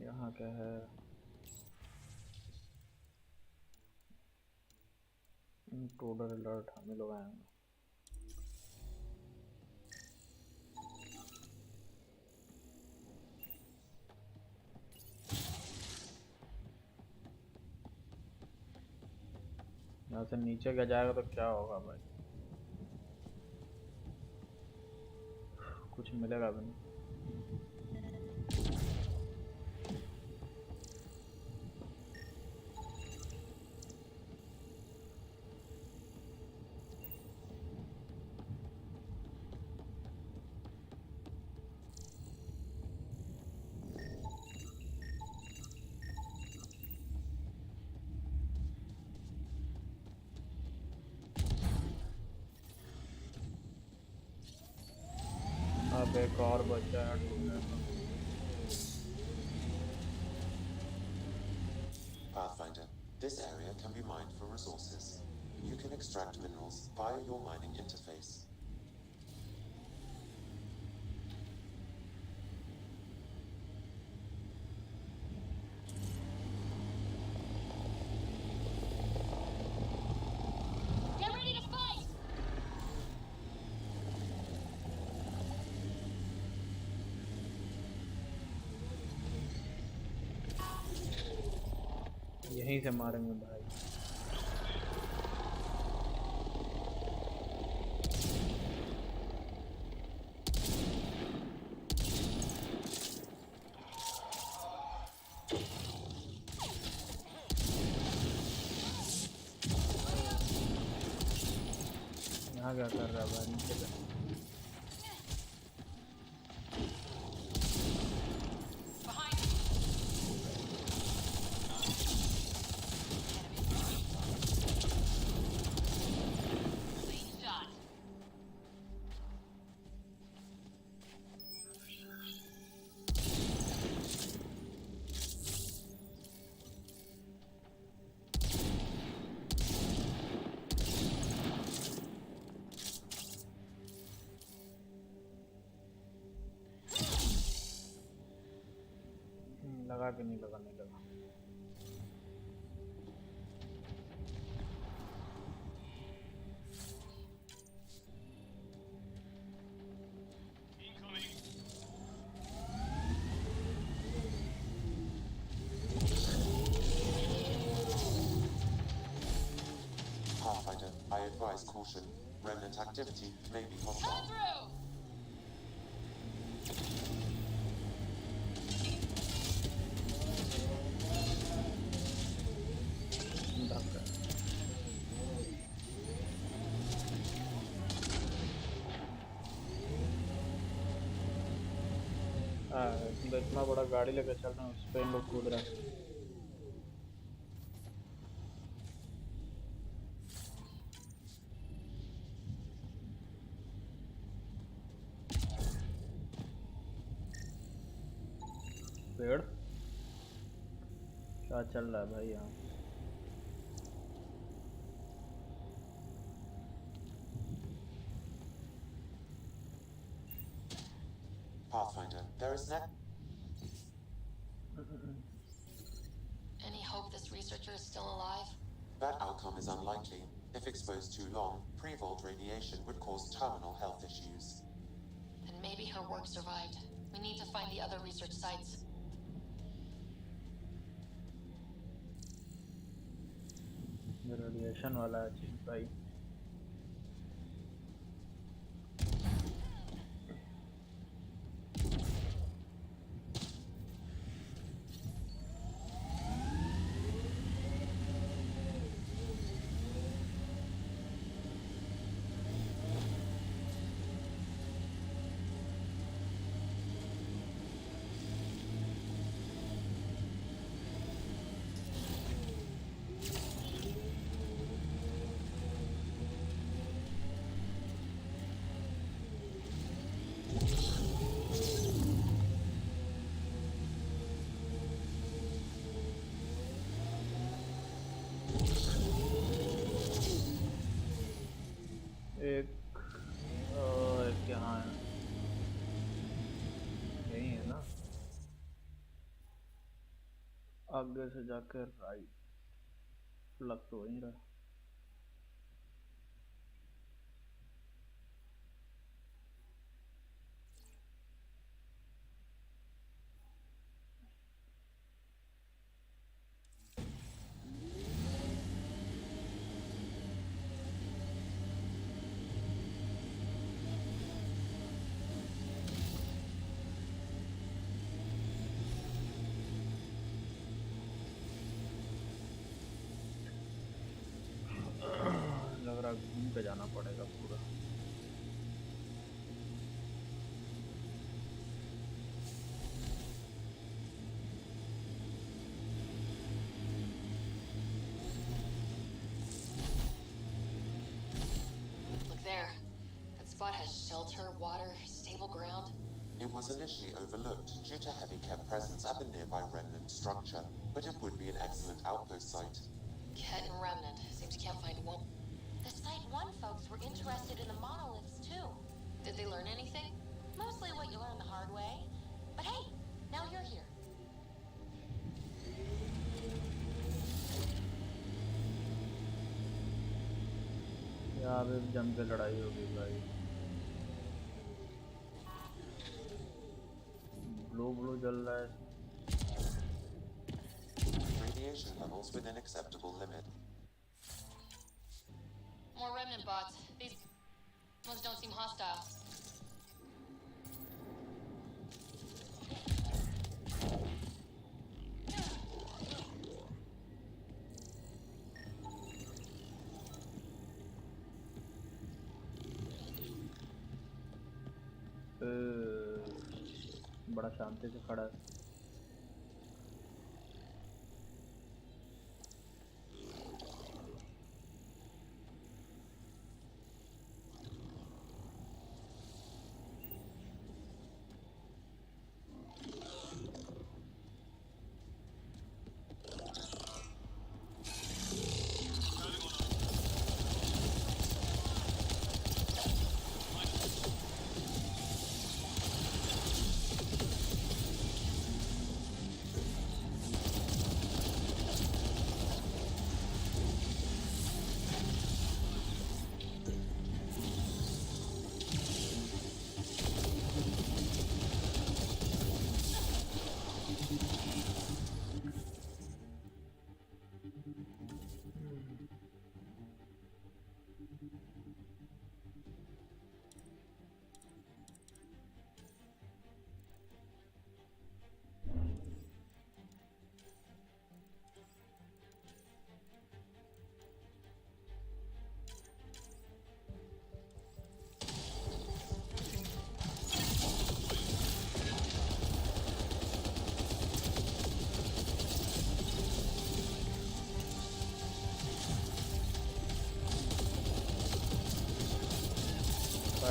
यहाँ क्या है? Intruder alert हमें लोग आएंगे। यहाँ से नीचे क्या जाएगा तो क्या होगा भाई? कुछ मिलेगा भी नहीं। अब एक और बच्चा है ढूंढने का। Pathfinder, this area can be mined for resources. You can extract minerals via your mining interface. Get ready to fight! यहीं से मारेंगे भाई। यहाँ क्या कर रहा है भाई? नीचे पे लगा कि नहीं लगा, नहीं लगा। Pathfinder, I advise caution. Remnant activity may be hostile. इतना बड़ा गाड़ी लेकर चल रहे हैं, उस पे इन लोग कूद रहे हैं। पेड़ क्या चल रहा है भाई यहाँ? Pathfinder, there is Any hope this researcher is still alive? That outcome is unlikely. If exposed too long, pre-vault radiation would cause terminal health issues. Then maybe her work survived. We need to find the other research sites. Radiation वाला है चीज भाई। एक यहाँ है, यही है ना? आगे से जाकर राइट, लग तो वहीं रहा। घूम के जाना पड़ेगा पूरा। Look there. That spot has shelter, water, stable ground. It was initially overlooked due to heavy kept presence at the nearby remnant structure, but it would be an excellent outpost site. Ket and Remnant. Seems you can't find one. The Site 1 folks were interested in the monoliths, too. Did they learn anything? Mostly what you learn the hard way. But hey, now you're here. यहाँ पे जम के लड़ाई होगी भाई। Blue जल रहा है। Radiation levels within acceptable limit. More remnant bots. These ones don't seem hostile. बड़ा शांति से खड़ा है।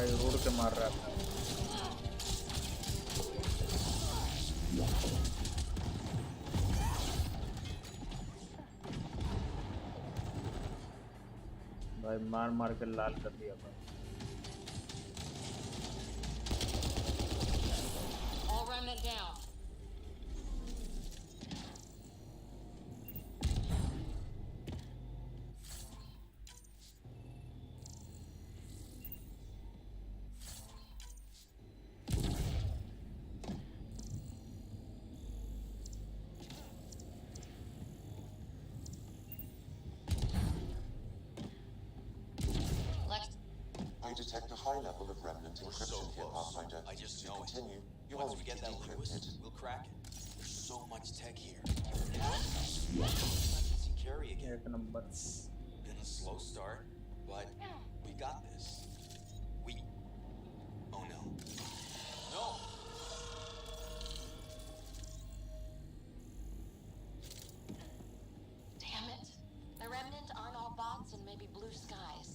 भाई रोड के मार रहा था। भाई मार मार के लाल कर दिया भाई। All remnant down. I detect a high level of remnant We're encryption so here, close. Pathfinder. I just To know it. continue, you Once will we need get to that decrypt Lewis, it. we'll crack it. There's so much tech here. Emergency carry again. एक number. It's been a slow start, but we got this. We... Oh no. No! Damn it. The remnant aren't all bots and maybe blue skies.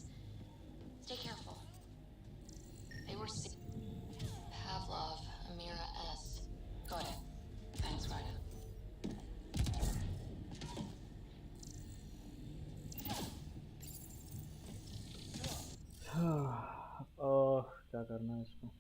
Stay careful. They were Pavlov, Amira S. Got it. Thanks, Ryder. क्या करना है इसको?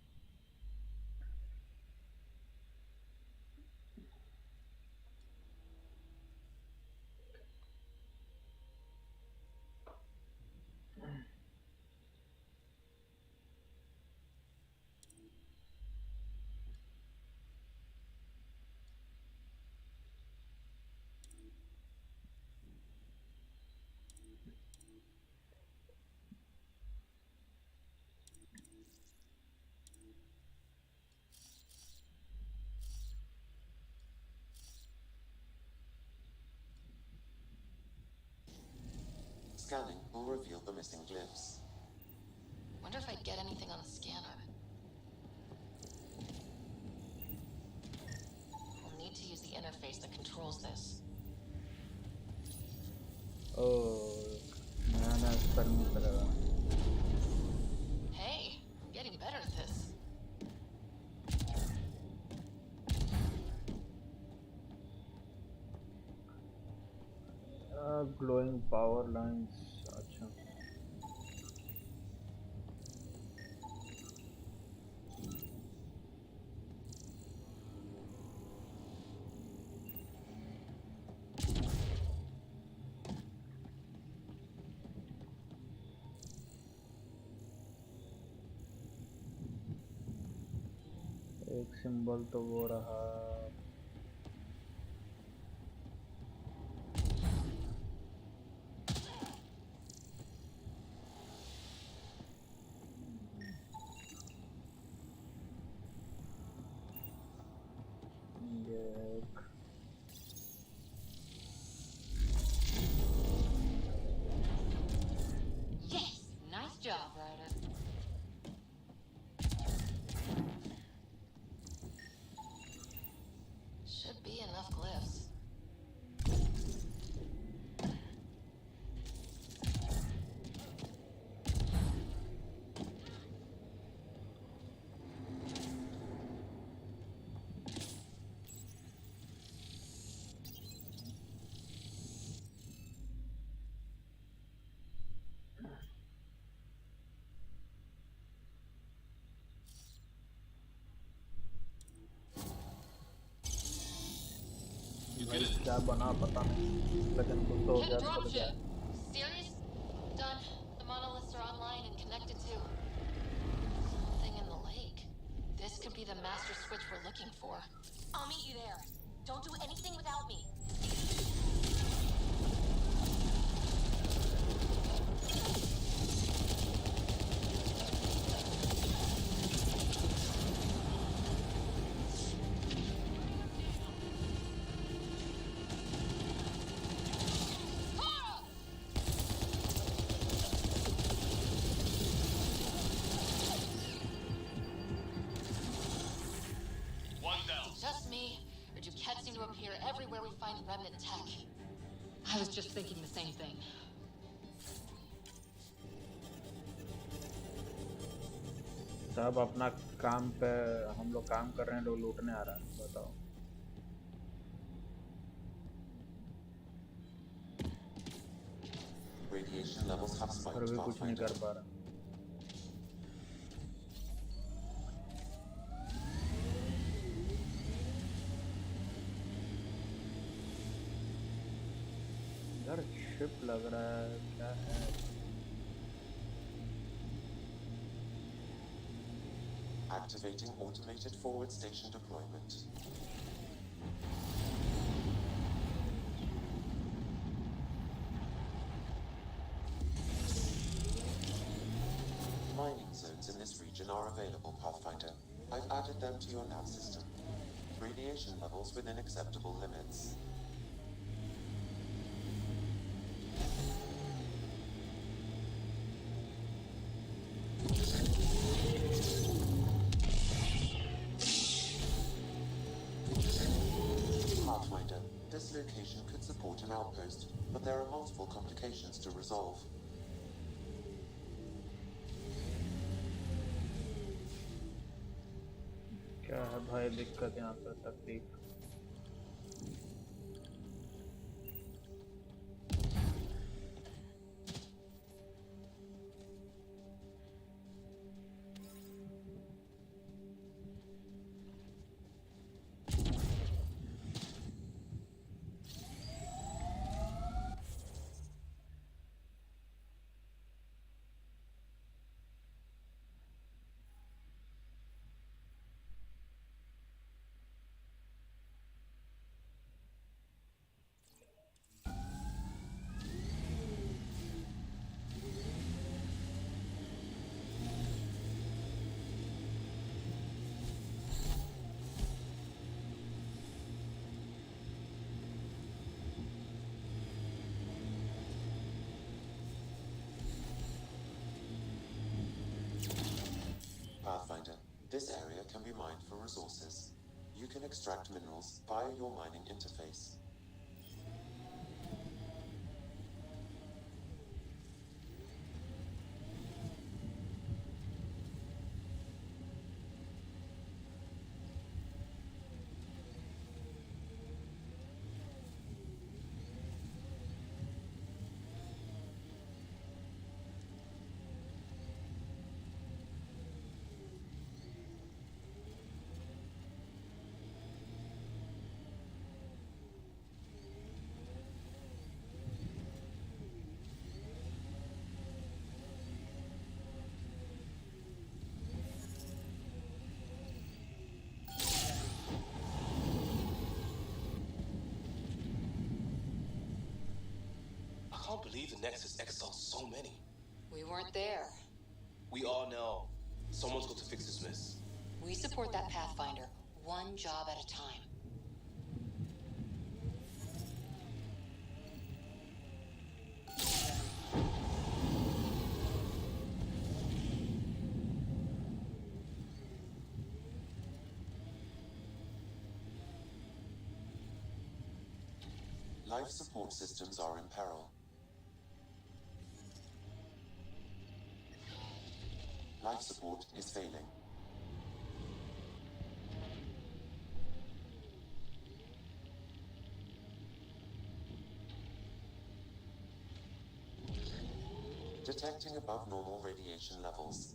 Scanning will reveal the missing glyphs. Wonder if I'd get anything on the scanner. We'll need to use the interface that controls this. नया experiment करेगा। Hey, I'm getting better at this. Glowing power lines. अच्छा एक symbol तो वो रहा। Yes! Nice job, Ryder. Should be enough glyphs. भाई क्या बना पता नहीं, लेकिन कुछ तो हो Hit गया a तो चल गया। dropship! Serious? Done. The monoliths are online and connected to... something in the lake. This could be the master switch we're looking for. I'll meet you there. Don't do anything without me. One down. Is it just me, or do cats seem to appear everywhere we find remnant tech? I was just thinking the same thing. सब अपना काम पे, हम लोग काम कर रहे हैं, लोग लूटने आ रहा है, बताओ। Radiation levels have फिर spiked, भी कुछ नहीं Pathfinder. कर पा रहा। यार शिप लग रहा है, क्या है? Activating automated forward station deployment. Mining zones in this region are available, Pathfinder. I've added them to your nav system. Radiation levels within acceptable limits. Pathfinder, this location could support an outpost, but there are multiple complications to resolve. क्या है भाई दिक्कत यहाँ पे, तकलीफ? Pathfinder, this area can be mined for resources. You can extract minerals via your mining interface. I can't believe the Nexus exiled so many. We weren't there. We are now. Someone's got to fix this mess. We support that Pathfinder, one job at a time. Life support systems are in peril. Life support is failing. Detecting above normal radiation levels.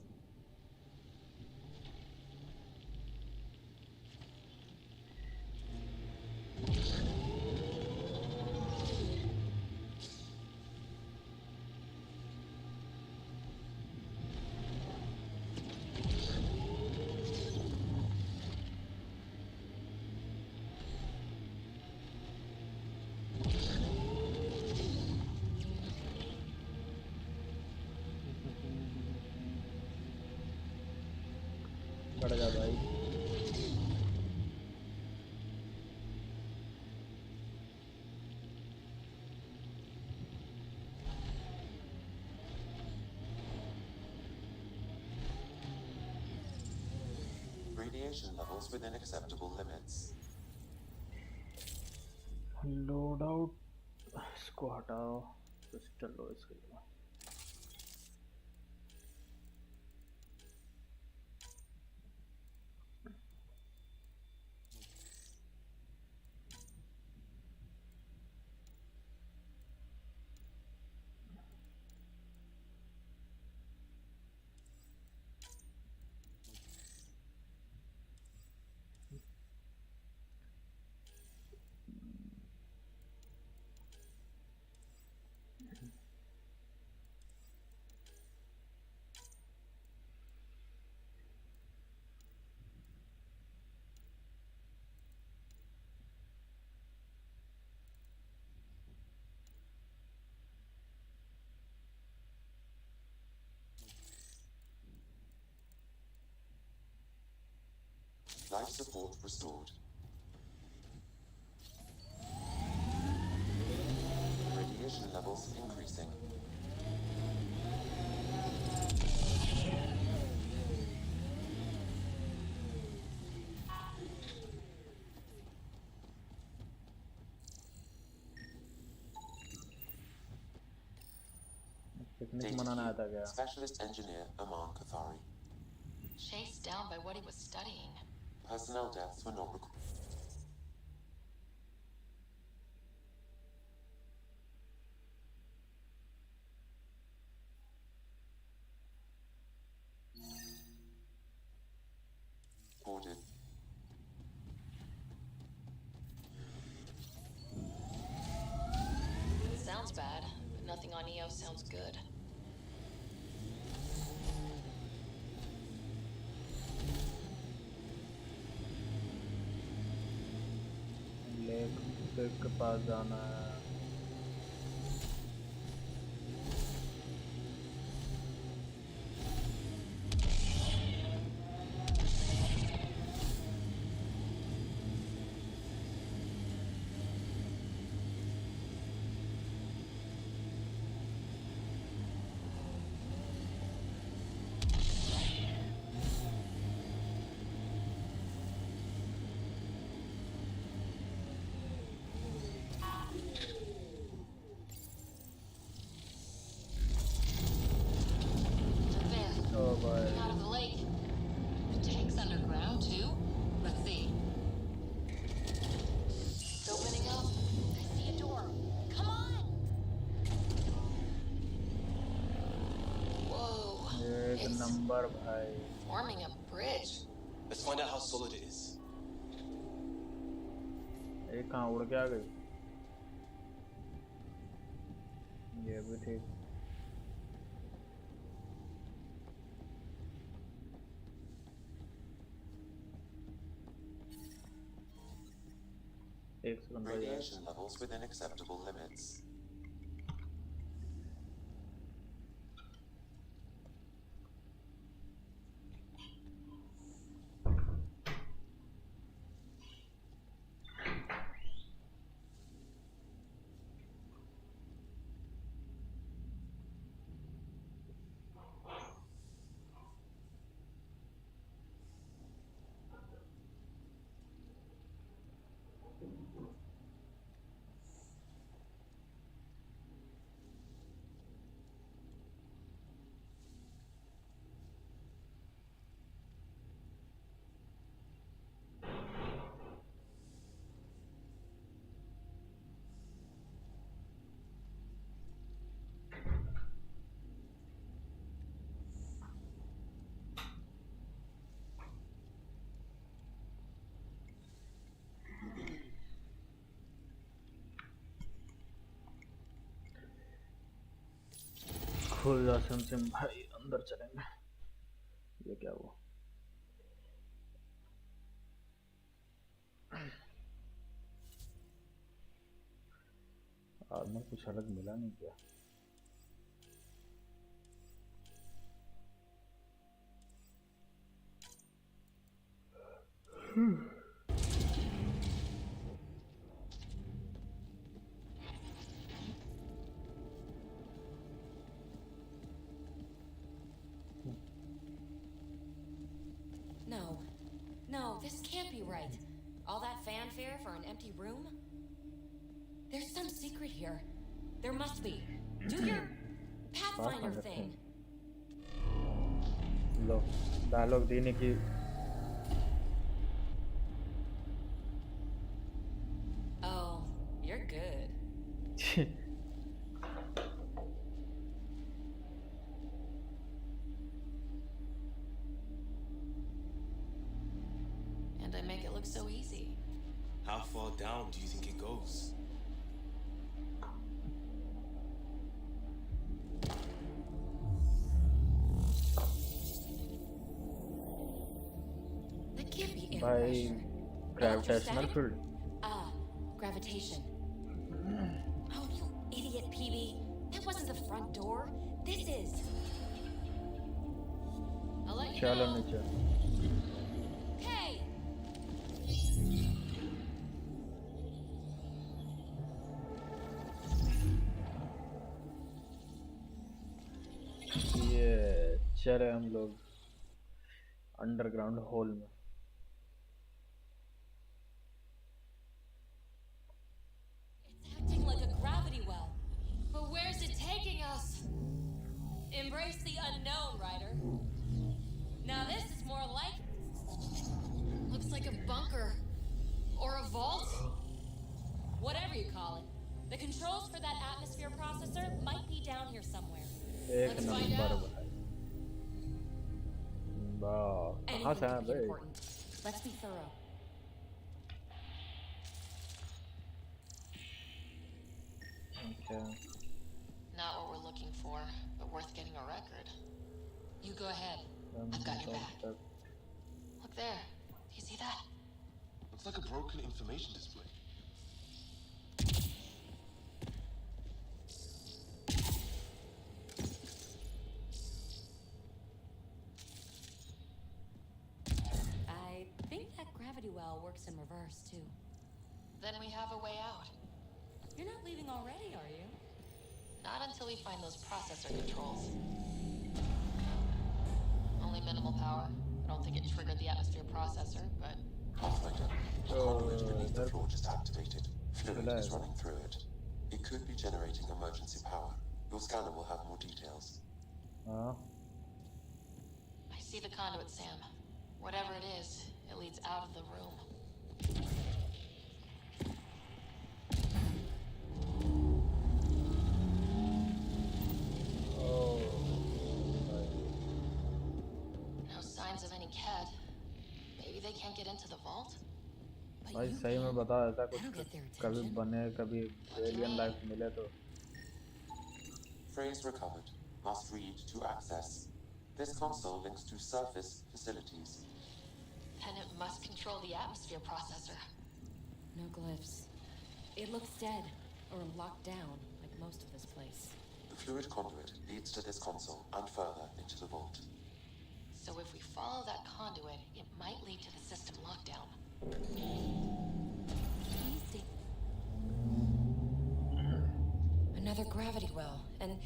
बढ़ जा भाई। Radiation levels within acceptable limits. Load out, इसको हटाओ, pistol लो इसके लिए। Life support restored. Radiation levels increasing. Picnic मनाना आया था क्या? Specialist engineer Aman Kathari. Chased down by what he was studying. Personnel deaths were not recorded. Sounds bad, but nothing on EO sounds good. Lake के पास जाना है। Out of the lake. The tank's underground too? Let's see. It's opening up. I see a door. Come on! Whoa. एक number भाई. Forming a bridge. Let's find out how solid it is. एक कहाँ उड़ के आ गई? ये भी ठीक. Radiation levels within acceptable limits. खुल जा सिम भाई, अंदर चलेंगे. ये क्या हुआ? आज में कुछ अलग मिला नहीं क्या? No, this can't be right. All that fanfare for an empty room? There's some secret here. There must be. Do your Pathfinder thing. लो, डायलॉग देने की. Oh, you're good. And I make it look so easy. How far down do you think it goes? That can't be air By pressure. gravitational field. Gravitation. Oh, you idiot, PB. That wasn't the front door. This is. I'll let you चलो know. नीचे. Hey! चले हम लोग underground whole में। Acting like a gravity well. But where's it taking us? Embrace the unknown, Ryder. Now this is more like... Looks like a bunker. Or a vault. Whatever you call it. The controls for that atmosphere processor might be down here somewhere. एक number भाई। वाह, कहाँ से आया भाई? Let's be thorough. Okay. Not what we're looking for, but worth getting a record. You go ahead. I've got your back. Look there. Do you see that? Looks like a broken information display. I think that gravity well works in reverse, too. Then we have a way out. You're not leaving already, are you? Not until we find those processor controls. Only minimal power. I don't think it triggered the atmosphere processor, but... Pathfinder, the conduit beneath the floor just activated. Fluid is running through it. It could be generating emergency power. Your scanner will have more details. I see the conduit, Sam. Whatever it is, it leads out of the room. No signs of any cat. Maybe they can't get into the vault? भाई सही में बता, ऐसा कुछ कभी बने, कभी alien life मिले तो। Phrase recovered. Must read to access. This console links to surface facilities. Then it must control the atmosphere processor. No glyphs. It looks dead, or locked down, like most of this place. The fluid conduit leads to this console and further into the vault. So if we follow that conduit, it might lead to the system lockdown. Another gravity well, and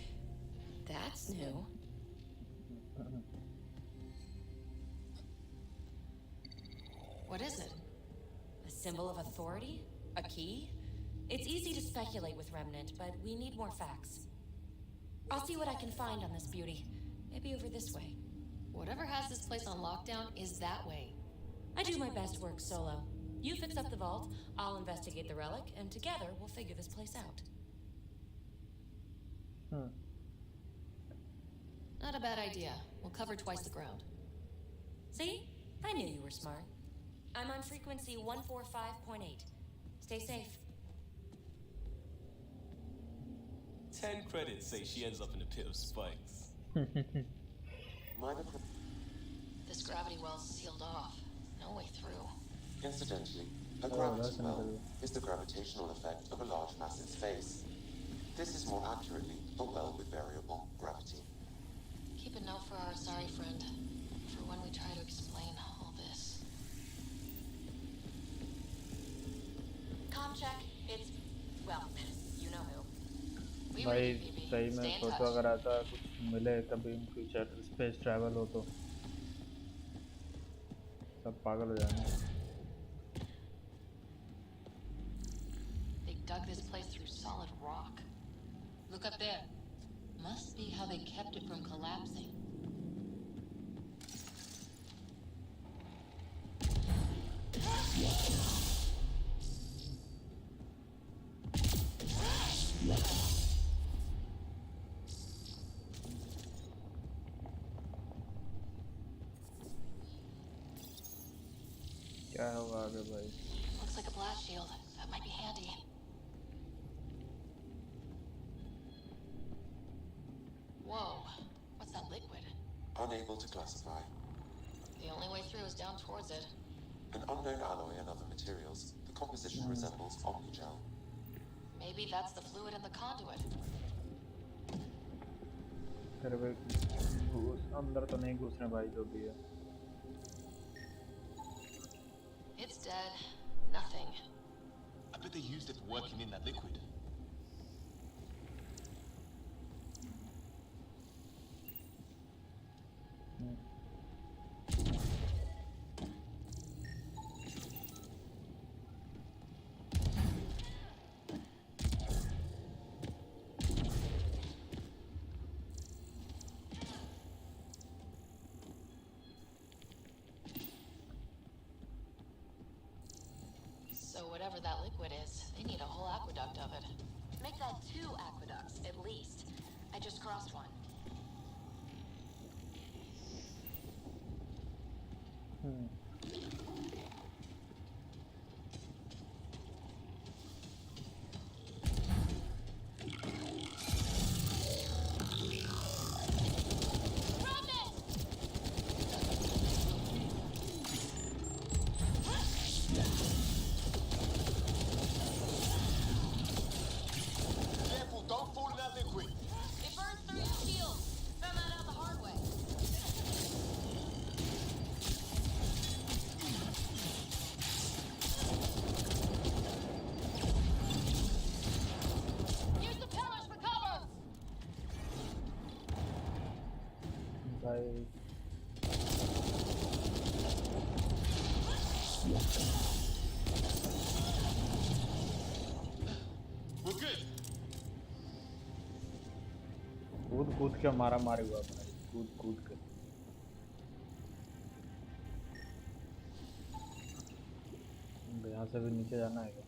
that's new. What is it? A symbol of authority? A key? It's easy to speculate with Remnant, but we need more facts. I'll see what I can find on this beauty. Maybe over this way. Whatever has this place on lockdown is that way. I do my best work solo. You fix up the vault, I'll investigate the relic, and together we'll figure this place out. Not a bad idea. We'll cover twice the ground. See? I knew you were smart. I'm on frequency 145.8. Stay safe. 10 credits say she ends up in a pit of spikes. This gravity well's sealed off. No way through. Incidentally, a gravity well is the gravitational effect of a large mass in space. This is more accurately a well with variable gravity. Keep a note for our sorry friend, for when we try to explain all this. Com check. It's, well, you know who. भाई सही में सोचो, अगर ऐसा कुछ मिले कभी in future space travel हो तो सब पागल हो जाएंगे। They dug this place through solid rock. Look up there. Must be how they kept it from collapsing. क्या होगा आगे भाई? Looks like a blast shield. That might be handy. Whoa. What's that liquid? Unable to classify. The only way through is down towards it. An unknown alloy and other materials. The composition resembles omnigel. Maybe that's the fluid in the conduit. फिर भी अंदर तो नहीं घुसने भाई, जो भी है। It's dead. Nothing. I bet they used it for working in that liquid. whatever that liquid is, they need a whole aqueduct of it. Make that 2 aqueducts, at least. I just crossed one. Careful, don't fall in that liquid. It burns through your shield. Found that out the hard way. Use the pillars for cover! भाई We're good. कूद कूद के मारा मारी हुआ भाई, कूद कूद के। यहाँ से भी नीचे जाना है क्या?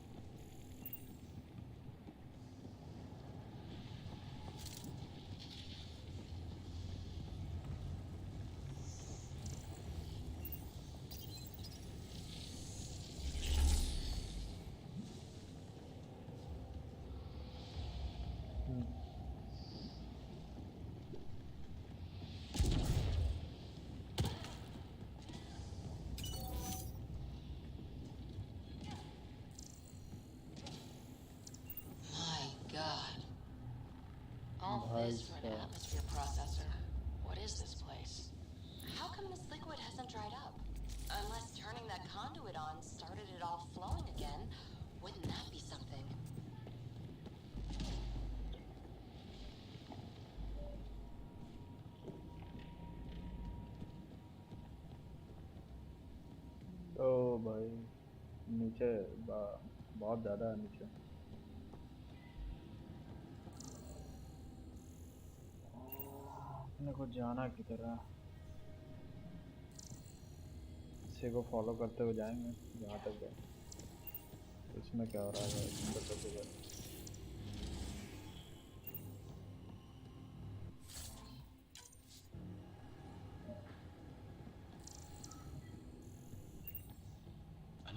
My God. All this for an atmosphere processor. What is this place? How come this liquid hasn't dried up? Unless turning that conduit on started it all flowing again. Wouldn't that be something? ओ भाई नीचे बहुत ज़्यादा है नीचे। अपने को जाना किधर है? इसी को फॉलो करते हुए जाएंगे जहाँ तक गए। इसमें क्या हो रहा है भाई? तुम बता दो भाई।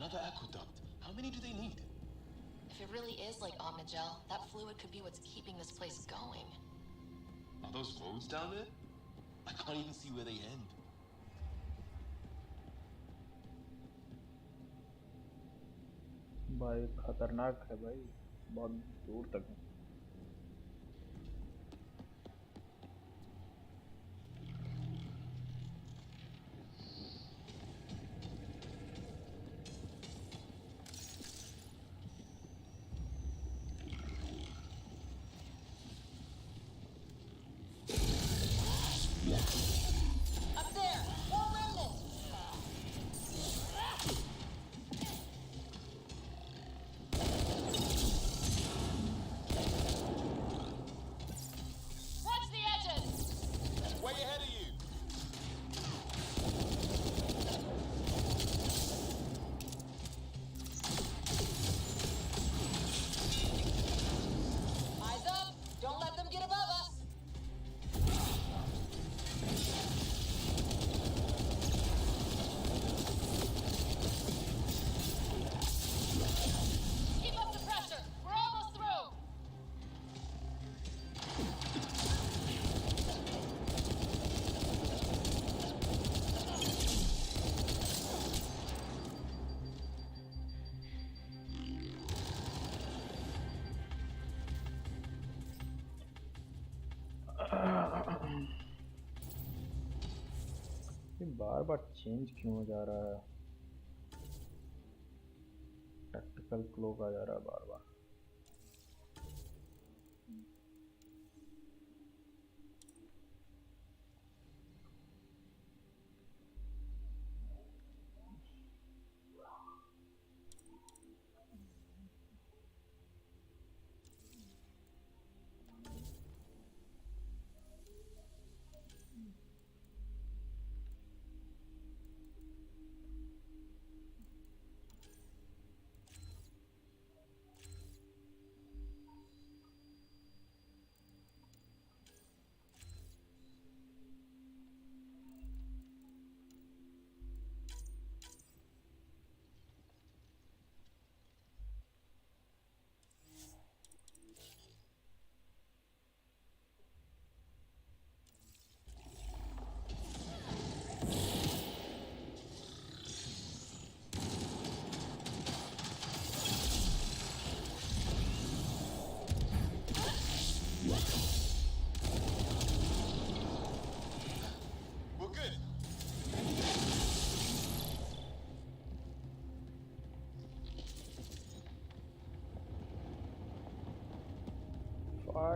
Another aqueduct. How many do they need? If it really is like Omnigel, that fluid could be what's keeping this place going. Are those roads down there? I can't even see where they end. भाई खतरनाक है भाई, बहुत दूर तक है। Up there! More remnant! Watch the edges! Way ahead of you. Eyes up! Don't let them get above us! Keep up the pressure! We're almost through! ये बार बार change क्यों हो जा रहा है? टैक्टिकल क्लोक आ जा रहा है बार बार।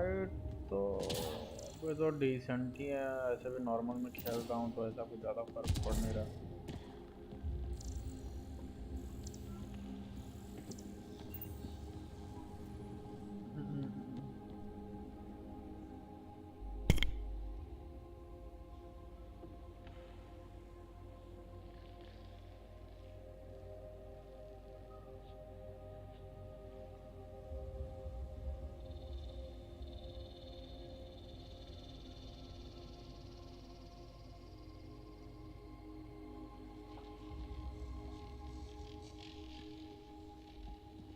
लाइट तो अभी तो डिसेंट ही है, ऐसे भी नॉर्मल में खेल रहा हूँ तो ऐसा कुछ ज़्यादा फर्क पड़ नहीं रहा।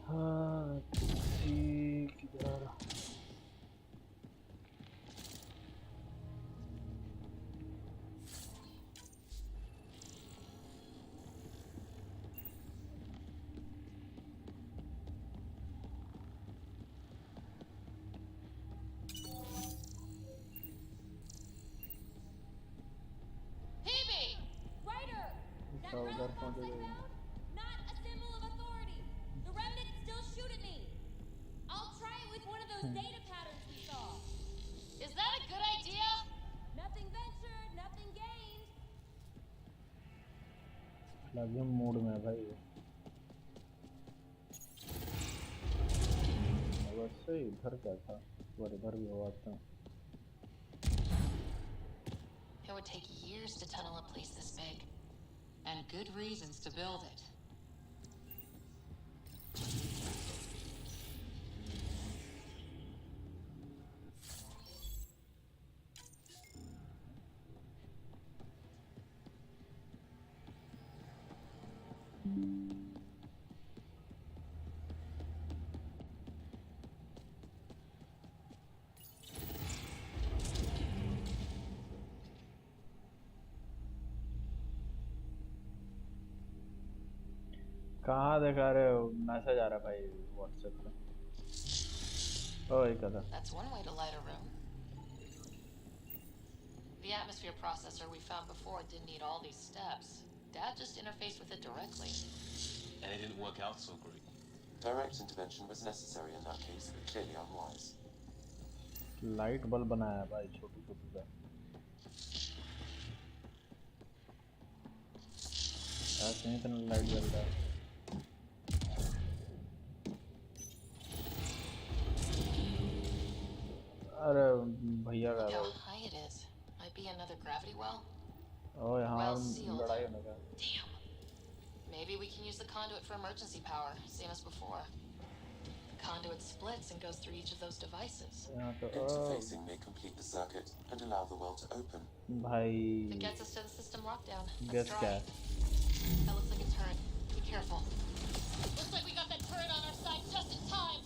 हाँ किधर उधर पहुंच गए। Is that a good idea? लगे मूड में है भाई। वैसे इधर क्या था, और इधर भी हुआ था। It would take years to tunnel a place this big. And good reasons to build it. कहाँ दिखा रहे हो? मैसेज आ रहा भाई व्हाट्सएप पे। ओए कदा। That's one way to light a room. The atmosphere processor we found before didn't need all these steps. Dad just interfaced with it directly. And it didn't work out so great. Direct intervention was necessary in that case, but clearly unwise. Light bulb बनाया भाई छोटू छोटू सा। ऐसे ही तो light जल रहा है। अरे भैया का Look how high it is. Might be another gravity well. ओ यहाँ Well sealed. लड़ाई होने का। Damn. Maybe we can use the conduit for emergency power, same as before. The conduit splits and goes through each of those devices. Interfacing may complete the circuit and allow the well to open. भाई If it gets us to the system lockdown, let's guess try. क्या? That looks like a turret. Be careful. Looks like we got that turret on our side just in time.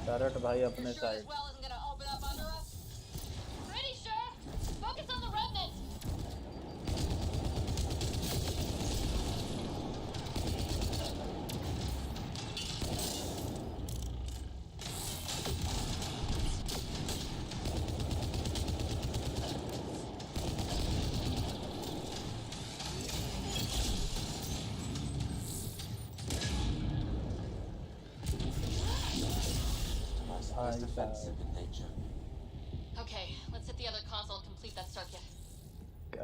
Tarot भाई अपने side. Well isn't gonna open up under us. Pretty sure. Focus on the remnant. Is defensive in nature. Okay, let's hit the other console and complete that circuit.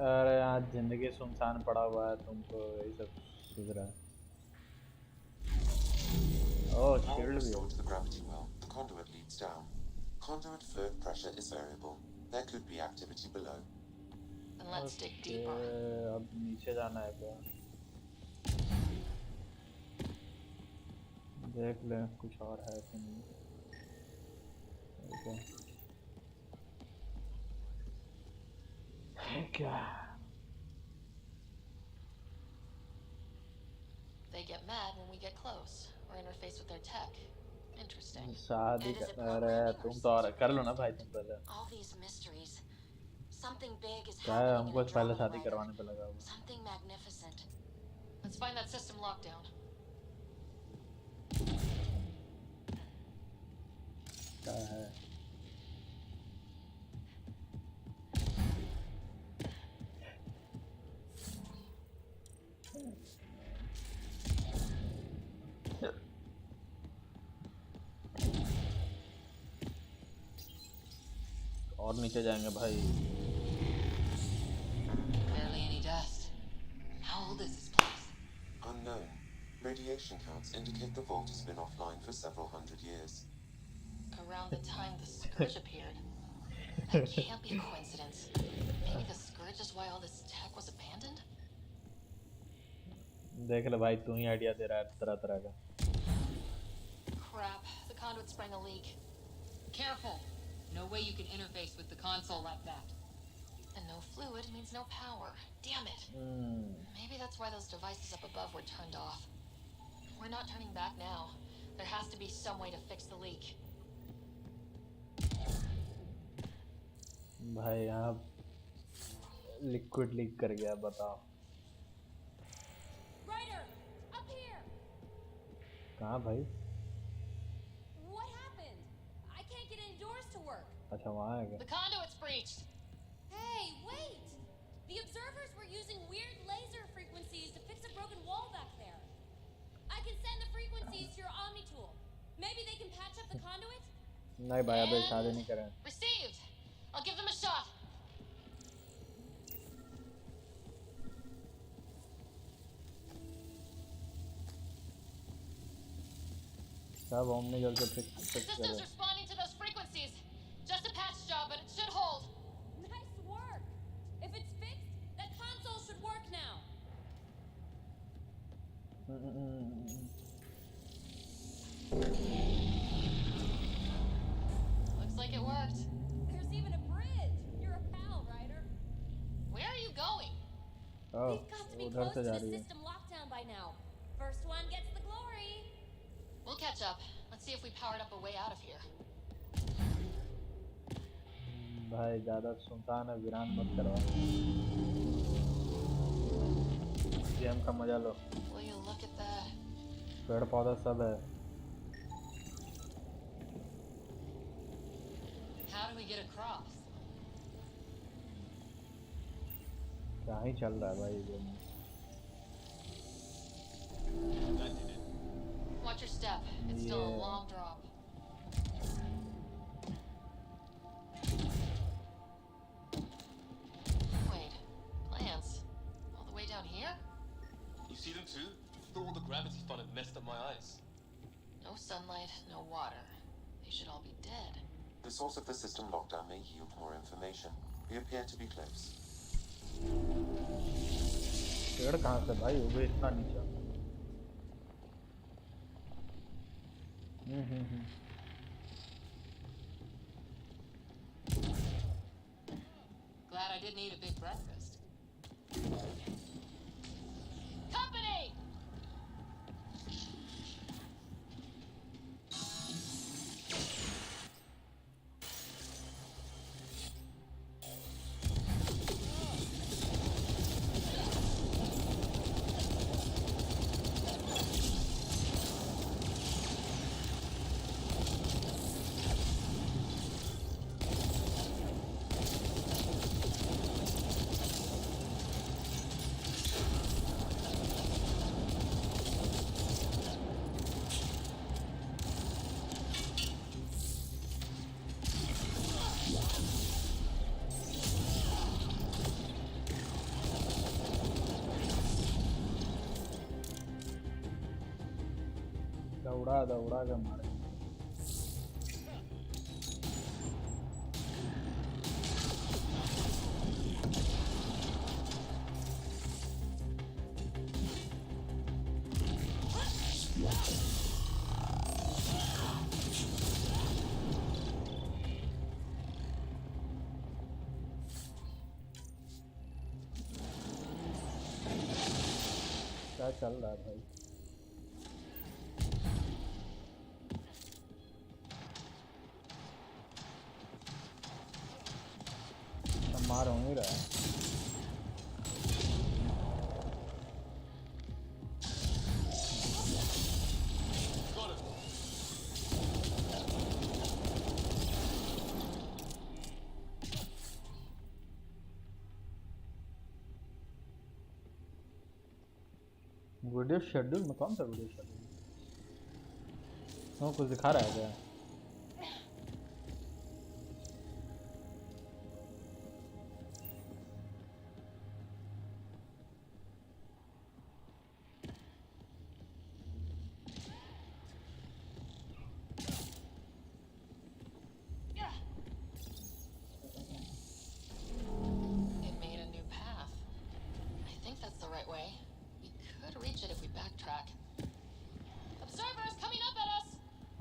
अरे आज जिंदगी सुनसान पड़ा हुआ है, तुमको यही सब सूझ रहा है। ओह शील्ड भी है। To the gravity well, the conduit leads down. Conduit flow pressure is variable. There could be activity below. And let's dig deeper. अब नीचे जाना है क्या? देख ले कुछ और है कि नहीं। क्या? They get mad when we get close or interface with their tech. Interesting. शादी अरे तुम तो और कर लो ना भाई तुम पहले। All these mysteries. Something big is क्या है, happening हमको in पहले Andromeda शादी right करवाने पे लगा हुआ। Something magnificent. Let's find that system lockdown. क्या है? और नीचे जाएंगे भाई। Barely any dust. How old is this place? Unknown. Radiation counts indicate the vault has been offline for several hundred years. Around the time the Scourge appeared. That can't be a coincidence. Maybe the Scourge is why all this tech was abandoned? देख ले भाई, तू ही idea दे रहा है तरह तरह का। Crap, the conduit sprang a leak. Careful. No way you can interface with the console like that. And no fluid means no power. Damn it. Maybe that's why those devices up above were turned off. We're not turning back now. There has to be some way to fix the leak. भाई यहाँ liquid leak कर गया, बताओ। Ryder, up here. कहाँ भाई? What happened? I can't get indoors to work. अच्छा वहाँ है क्या? The conduit's breached. Hey, wait! The observers were using weird laser frequencies to fix a broken wall back there. I can send the frequencies to your Omni tool. Maybe they can patch up the conduit? नहीं भाई, अबे शादी नहीं करें। Received. I'll give them a shot. सब omni जल से fix System's करें। responding to those frequencies. Just a patch job, but it should hold. Nice work! If it's fixed, that console should work now. Looks like it worked. There's even a bridge. You're a pal, Ryder. Where are you going? We've got to be उधर close से to जा the रही है। system lockdown by now. First one gets the glory. We'll catch up. Let's see if we powered up a way out of here. भाई ज़्यादा सुनसान है, वीरान मत करवा। गेम का मजा लो। Will you look at that? पेड़ पौधा सब है। How do we get across? क्या ही चल रहा है भाई गेम में। Watch your step. It's still a long drop. Wait, plants? All the way down here? You see them too? Thought all the gravity fun had messed up my eyes. No sunlight, no water. They should all be dead. The source of the system lockdown may yield more information. We appear to be close. पेड़ कहाँ से भाई, वो भी इतना नीचे। Glad I didn't eat a big breakfast. Company! दौड़ा के मारे। क्या चल रहा है भाई? मार हो नहीं रहा है। वीडियो शेड्यूल में कौन सा वीडियो शेड्यूल? कुछ दिखा रहा है क्या?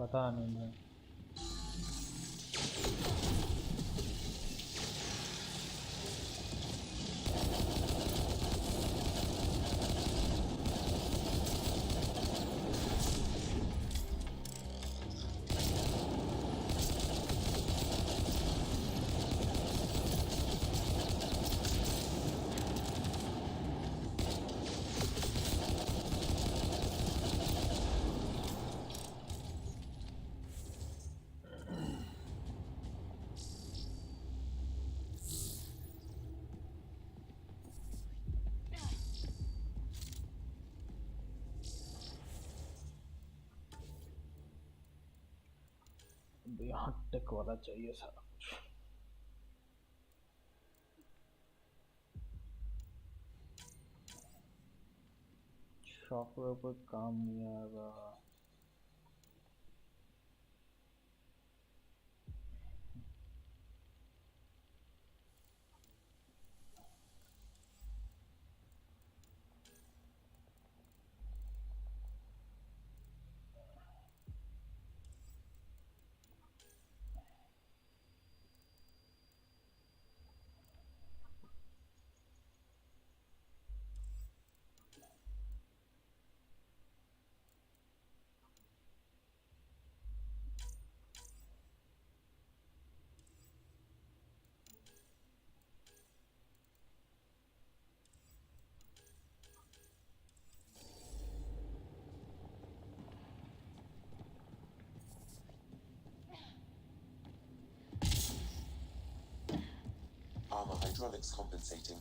पता नहीं भाई। यहाँ टेक वाला चाहिए सारा कुछ। सॉफ्टवेयर पर काम नहीं आएगा। Armor hydraulics compensating.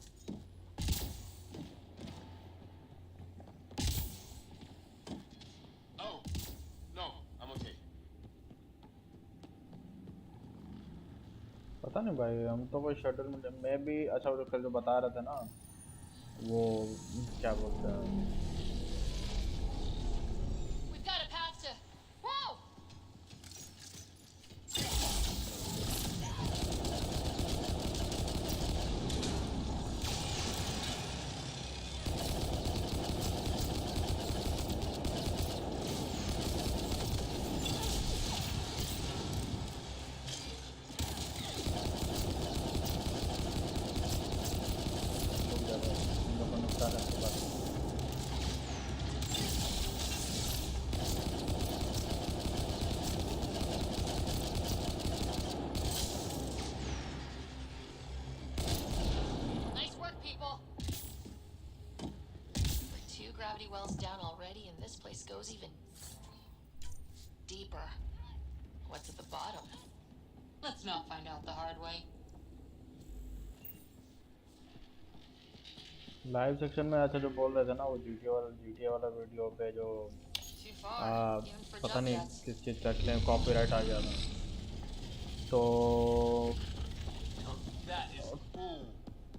Oh, no, I'm okay. पता नहीं भाई, हम तो कोई शेड्यूल में मैं भी। अच्छा, वो जो कल जो बता रहे थे ना, वो क्या बोलते हैं, We've got a path to. Whoa! लोग जा रहे हैं, इन लोगों को नुकसान है इसके बाद। Nice work, people. With 2 gravity wells down already, and this place goes even deeper. What's at the bottom? Let's not find out the hard way. Live section में अच्छा जो बोल रहे थे ना, वो GTA वाला वीडियो पे जो Too far, even for पता jump नहीं jets. किस चीज़ का क्लेम कॉपीराइट आ गया था, तो That is cool.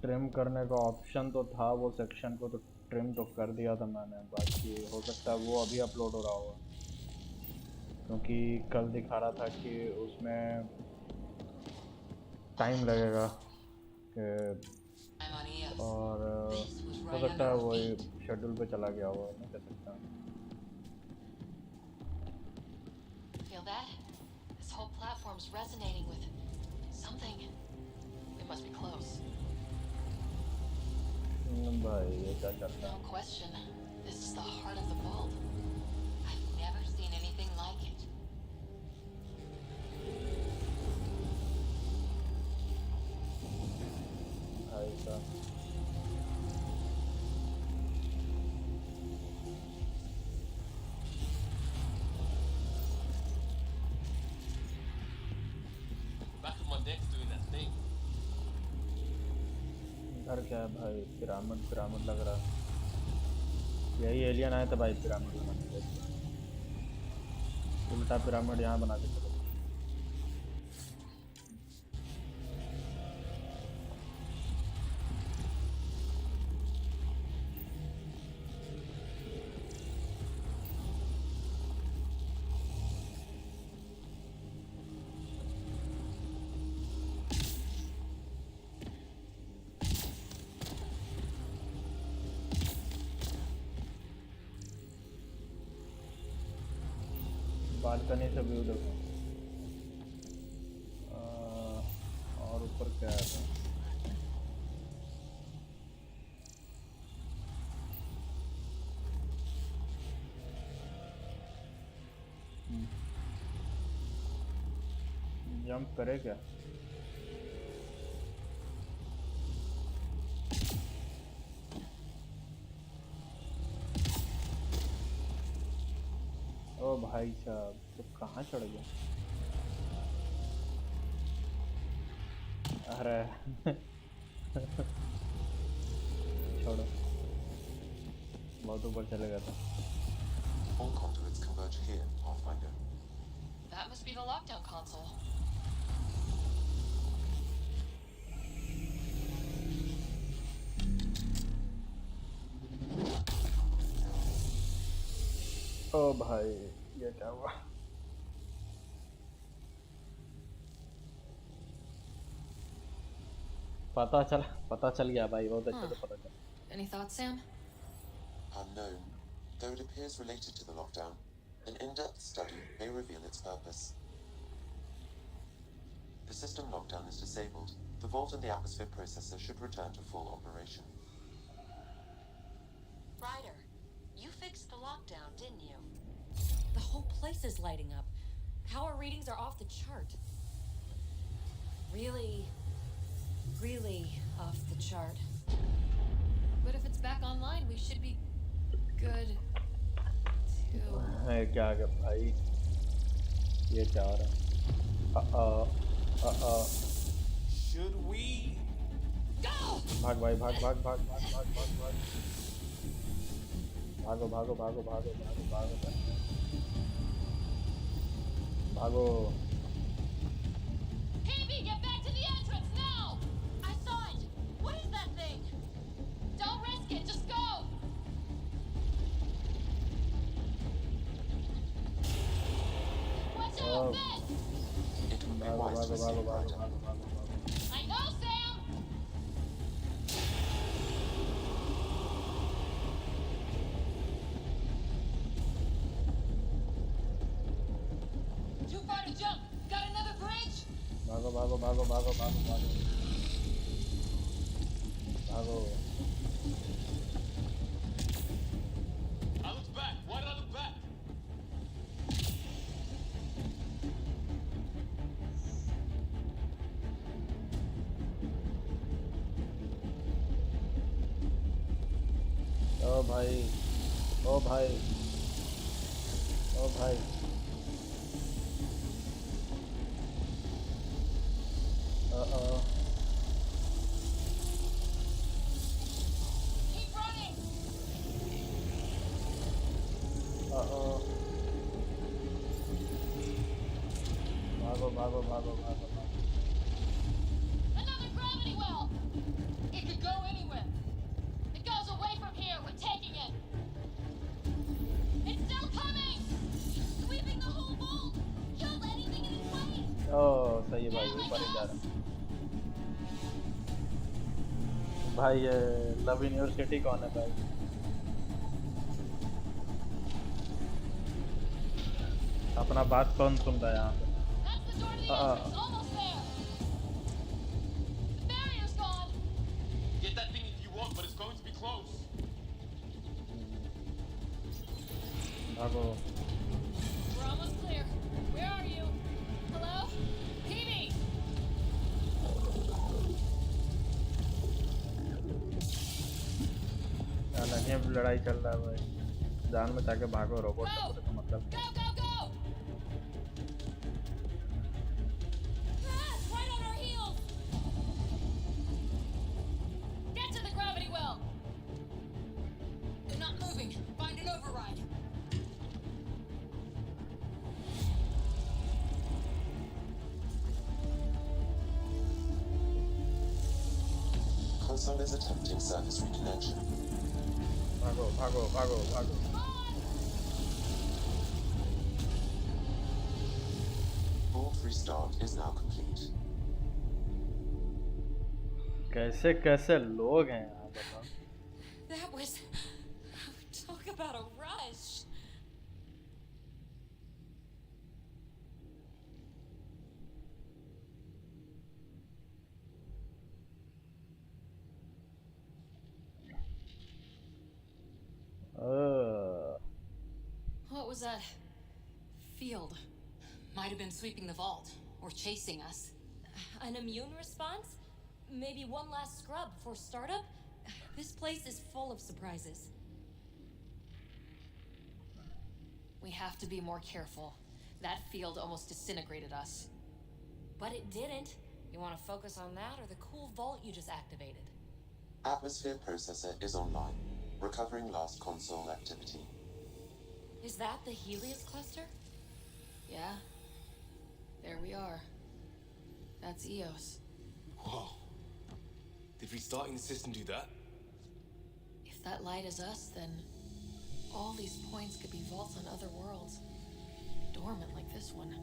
ट्रिम करने का ऑप्शन तो था वो सेक्शन को, तो ट्रिम तो कर दिया था मैंने। बाकी हो सकता है वो अभी अपलोड हो रहा होगा, क्योंकि कल दिखा रहा था कि उसमें टाइम लगेगा कि, I'm on EOS. और This was हो right सकता under है our वो feet. शेड्यूल पे चला गया होगा, नहीं कह सकता। Feel that? This whole platform's resonating with something. We must be close. भाई ये क्या चल रहा No है? question. This is the heart of the vault. I've never seen anything like it. भाई साहब, Back of my neck's doing that thing. इधर क्या है भाई? पिरामिड पिरामिड लग रहा है। यही एलियन आया था भाई पिरामिड बनाने के लिए। उल्टा पिरामिड यहाँ बना के चलो। बालकनी से व्यू देखो। और ऊपर क्या है? जंप करे क्या? ओ भाई साहब, तो कहाँ चढ़ गया? अरे छोड़ो, बहुत ऊपर चले गया था। All conduits converge here, Pathfinder. That must be the lockdown console. ओ भाई, ये क्या हुआ? पता चल गया भाई, बहुत अच्छे से पता चला। Any thoughts, Sam? Unknown, though it appears related to the lockdown, an in-depth study may reveal its purpose. The system lockdown is disabled. The vault and the atmosphere processor should return to full operation. Ryder, you fixed the lockdown, didn't you? The whole place is lighting up. Power readings are off the chart. Really off the chart. But if it's back online, we should be good to... क्या आ गया भाई? ये क्या हो रहा है? Should we? Go! भाग भाई, भाग भाग भाग भाग भाग भाग भाग। भागो भागो भागो भागो भागो भागो भागो। Phoebe, get back to the entrance now! I saw it! What is that thing? Don't risk it, just go! Watch out, Ben! It would be भागो wise to भागो भागो escape, भागो Ryder. भागो भागो। I know, Sam! Too far to jump! Got another bridge? भागो भागो भागो भागो भागो भागो भागो। I looked back. Why did I look back? ओ भाई, ओ भाई, ओ भाई। Keep running! भागो भागो भागो भागो भागो। Another gravity well! It could go anywhere. It goes away from here. We're taking it. It's still coming! Sweeping the whole vault! Killed anything in its way! ओ सही है भाई, ऊपर ही जा रहा। भाई ये लव यूनिवर्सिटी कौन है भाई? अपना बात कौन सुन रहा है यहाँ पे? That's the door to the entrance. Almost there. The barrier's gone. Get that thing if you want, but it's going to be close. भागो। We're almost clear. Where are you? Hello? Phoebe! नहीं, अब लड़ाई चल रहा है भाई। जान बचा के भागो, रोबोट का पूरे का मतलब। Go, go, go! Ah, right on our heels! Get to the gravity well! They're not moving. Find an override. Console is attempting surface reconnection. भागो भागो भागो भागो। Vault restart is now complete. कैसे कैसे लोग हैं यहाँ बताओ? That was... Talk about a rush. was that field? Might have been sweeping the vault, or chasing us. An immune response? Maybe one last scrub before startup? This place is full of surprises. We have to be more careful. That field almost disintegrated us. But it didn't. You want to focus on that or the cool vault you just activated? Atmosphere processor is online, recovering last console activity. Is that the Helios cluster? Yeah. There we are. That's Eos. Whoa. Did restarting the system do that? If that light is us, then all these points could be vaults on other worlds. Dormant like this one.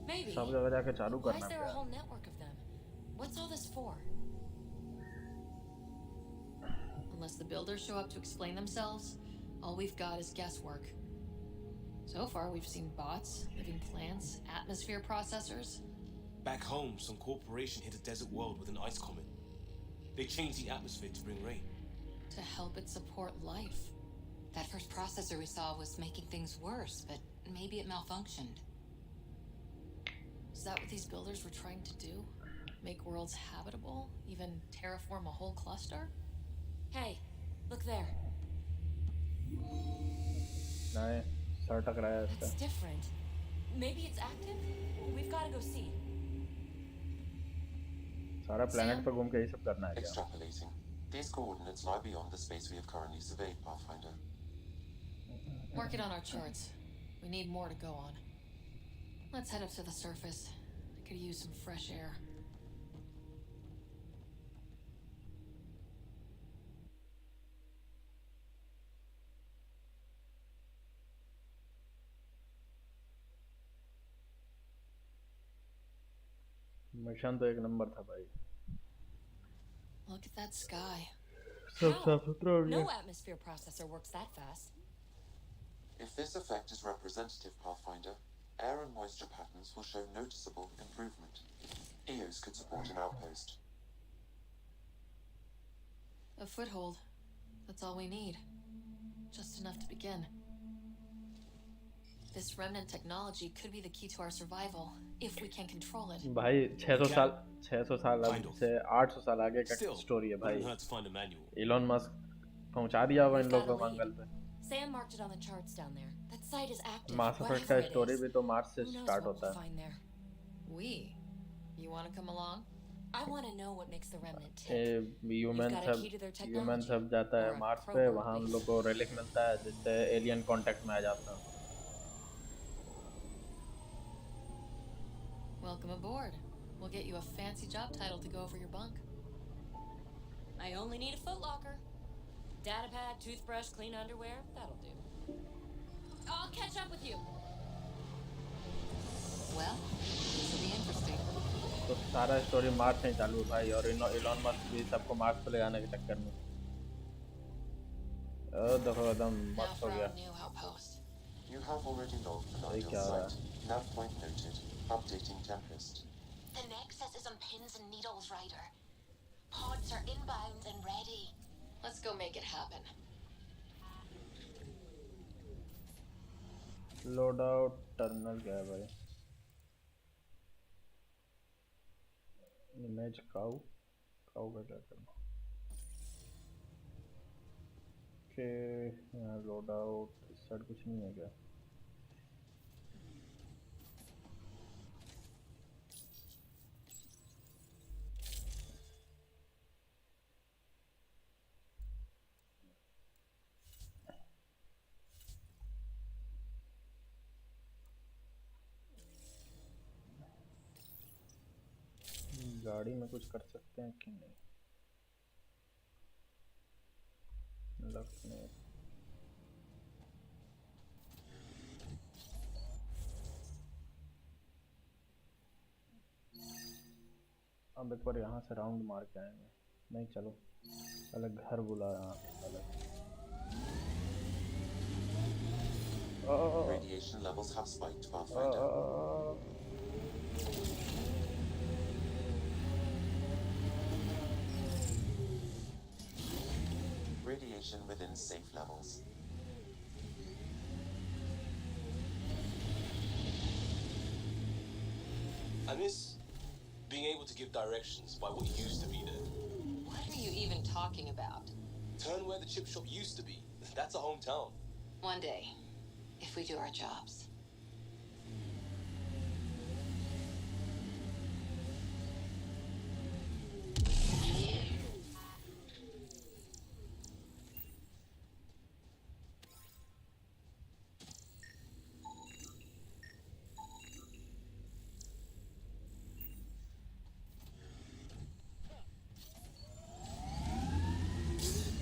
Maybe. सब जगह जाके चालू Why करना is there a पड़ा। whole network of them? What's all this for? Unless the builders show up to explain themselves, all we've got is guesswork. So far, we've seen bots, living plants, atmosphere processors. Back home, some corporation hit a desert world with an ice comet. They changed the atmosphere to bring rain. To help it support life. That first processor we saw was making things worse, but maybe it malfunctioned. Is that what these builders were trying to do? Make worlds habitable? Even terraform a whole cluster? Hey, look there. नहीं, sir टकराया है इसका। That's different. Maybe it's active? We've got to go see. सारा planet पे घूम के यही सब करना है क्या? Extrapolating. These coordinates lie beyond the space we have currently surveyed, Pathfinder. Mark it on our charts. We need more to go on. Let's head up to the surface. I could use some fresh air. Mission तो एक number था भाई। Look at that sky. सब साफ सुथरा हो No गया। atmosphere processor works that fast. If this effect is representative, Pathfinder, air and moisture patterns will show noticeable improvement. Eos could support an outpost. A foothold. That's all we need. Just enough to begin. This remnant technology could be the key to our survival, if we can control it. भाई 600 साल अब से 800 साल आगे का story है भाई। Wouldn't hurt to find a manual. Elon Musk पहुंचा दिया होगा इन लोगों को मंगल पे। Sam marked it on the charts down there. That site is active. Mass effect का स्टोरी भी तो मार्स से स्टार्ट होता है। We? You want to come along? I want to know what makes the remnant tick. Human सब जाता है Mars पे, वहाँ हम लोग को रेलिक मिलता है जिससे एलियन कांटेक्ट में आ जाता है। Welcome aboard. We'll get you a fancy job title to go over your bunk. I only need a footlocker. Data pad, toothbrush, clean underwear. That'll do. I'll catch up with you. Well, this will be interesting. तो सारा story Mars से ही चालू है भाई, और Elon Musk भी सबको Mars पे ले जाने के चक्कर में। देखो एकदम मस्त हो गया। You have already logged an ideal site. Nav point noted. Updating Tempest. The Nexus is on pins and needles, Ryder. Pods are inbound and ready. Let's go make it happen. Load out terminal क्या है भाई? Image cow का क्या करना? Okay, यहाँ load out इस side कुछ नहीं है क्या? गाड़ी में कुछ कर सकते हैं कि नहीं? लेफ्ट में अब एक बार यहाँ से राउंड मार के आएंगे। नहीं चलो पहले घर बुला यहाँ पहले। Radiation levels have spiked, Pathfinder. Radiation within safe levels. I miss being able to give directions by what used to be there. What are you even talking about? Turn where the chip shop used to be. That's a hometown. One day, if we do our jobs.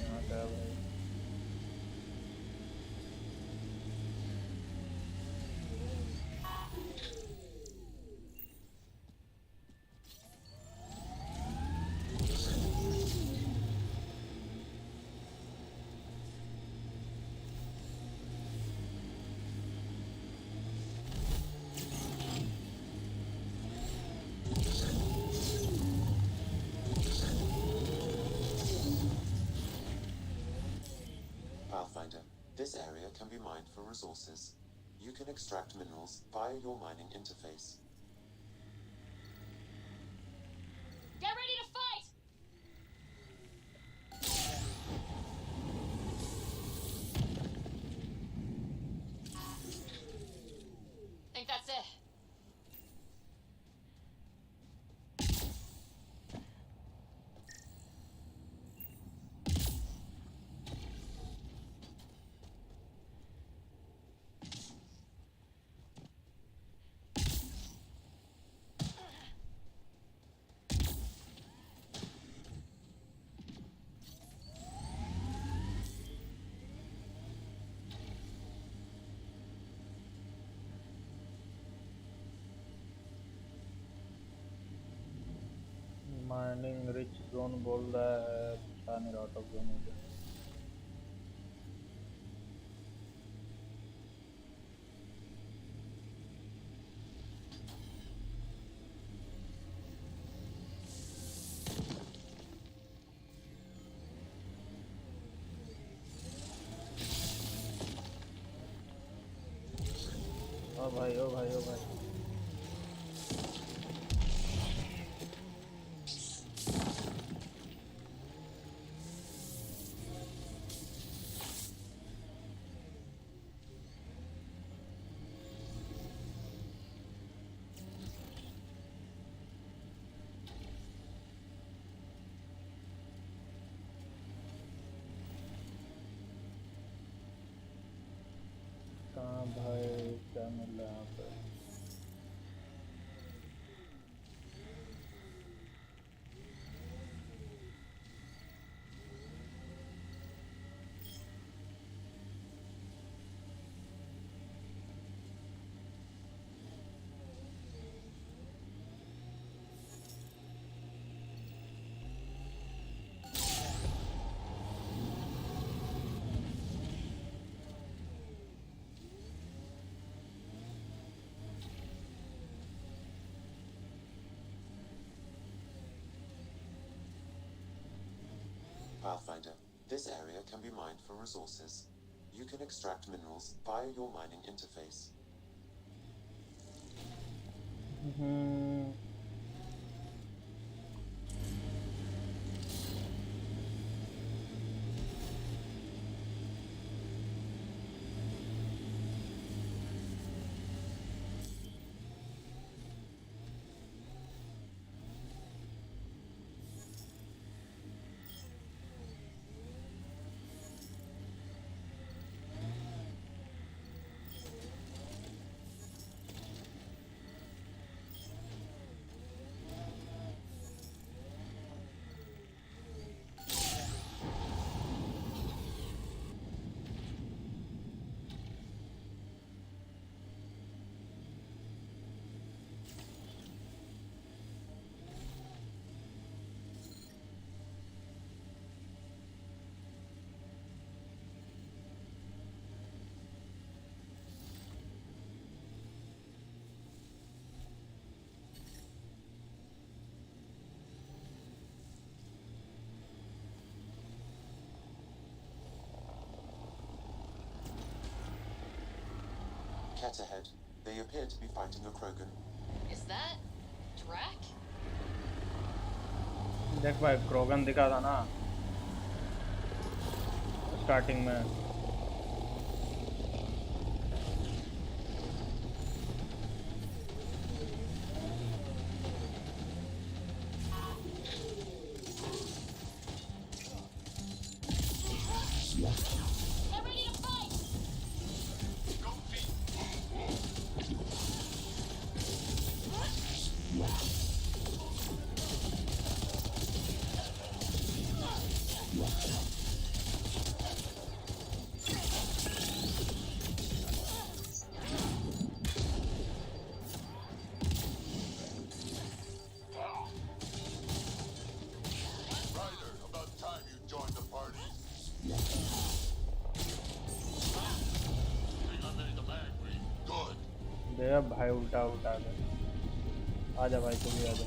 यहाँ क्या है भाई? Pathfinder, this area can be mined for resources. You can extract minerals via your mining interface. Get ready to fight! Think that's it. Mining rich zone बोल रहा है, बता नहीं रहा आउट ऑफ जोन हो गया। ओ भाई ओ भाई ओ भाई, कहाँ भाई, क्या मिल रहा है यहाँ पे? Pathfinder, this area can be mined for resources. You can extract minerals via your mining interface. Cat ahead. They appear to be fighting a Krogan. Is that wreck? देख भाई क्रोगन दिखा था ना स्टार्टिंग में। Ryder, about time you joined the party. Think I made them angry. Good. दे भाई उल्टा उल्टा दे। आजा भाई तू भी आजा।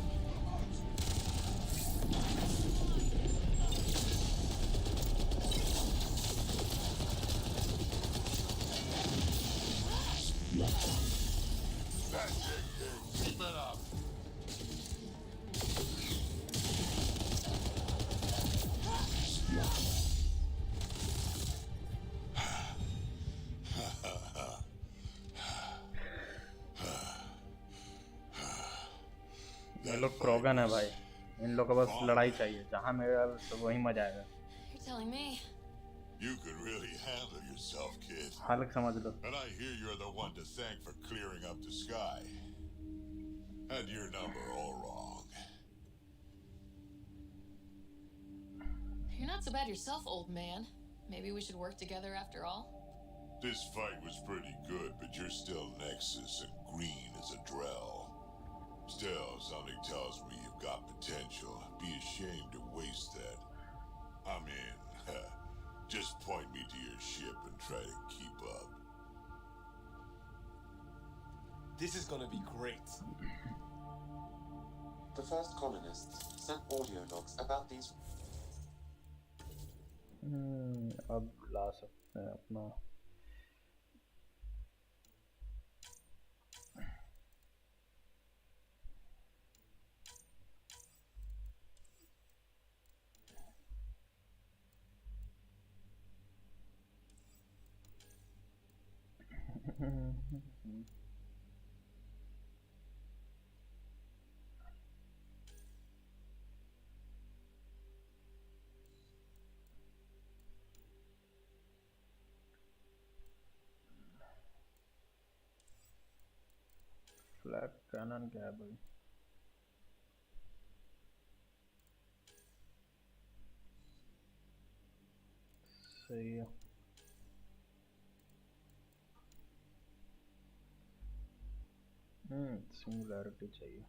That's it, kid. Keep it up. ये लोग क्रोगन है भाई, इन लोग को बस लड़ाई चाहिए, जहाँ मिले तो वहीं मजा आएगा। You're telling me. You could really handle yourself, kid. हालत समझ लो। And I hear you're the one to thank for clearing up the sky. Had your number all wrong. You're not so bad yourself, old man. Maybe we should work together after all. This fight was pretty good, but you're still Nexus and green as a Drell. Still, something tells me you've got potential. Be ashamed to waste that. I mean, just point me to your ship and try to keep up. This is gonna be great. The first colonists sent audio logs about these. अब ला सकते हैं अपना। Flag cannon क्या है भाई? सही है। Singularity चाहिए।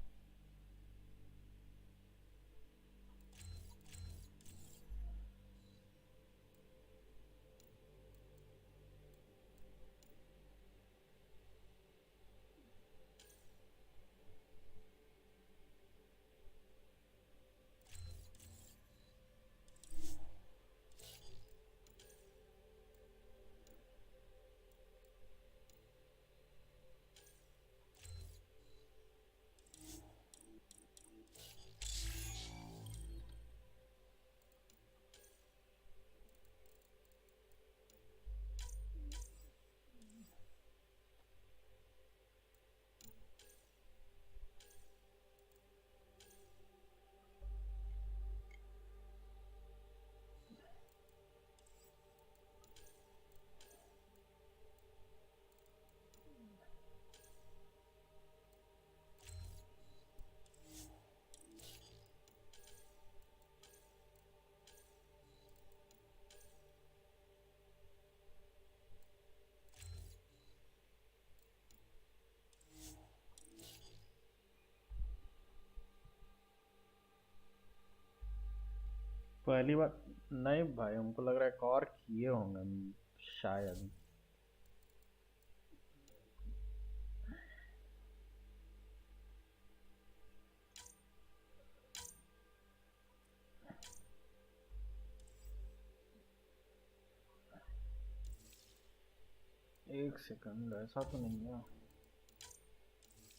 पहली बार नहीं भाई, हमको लग रहा है एक और किए होंगे शायद। एक सेकंड, ऐसा तो नहीं है।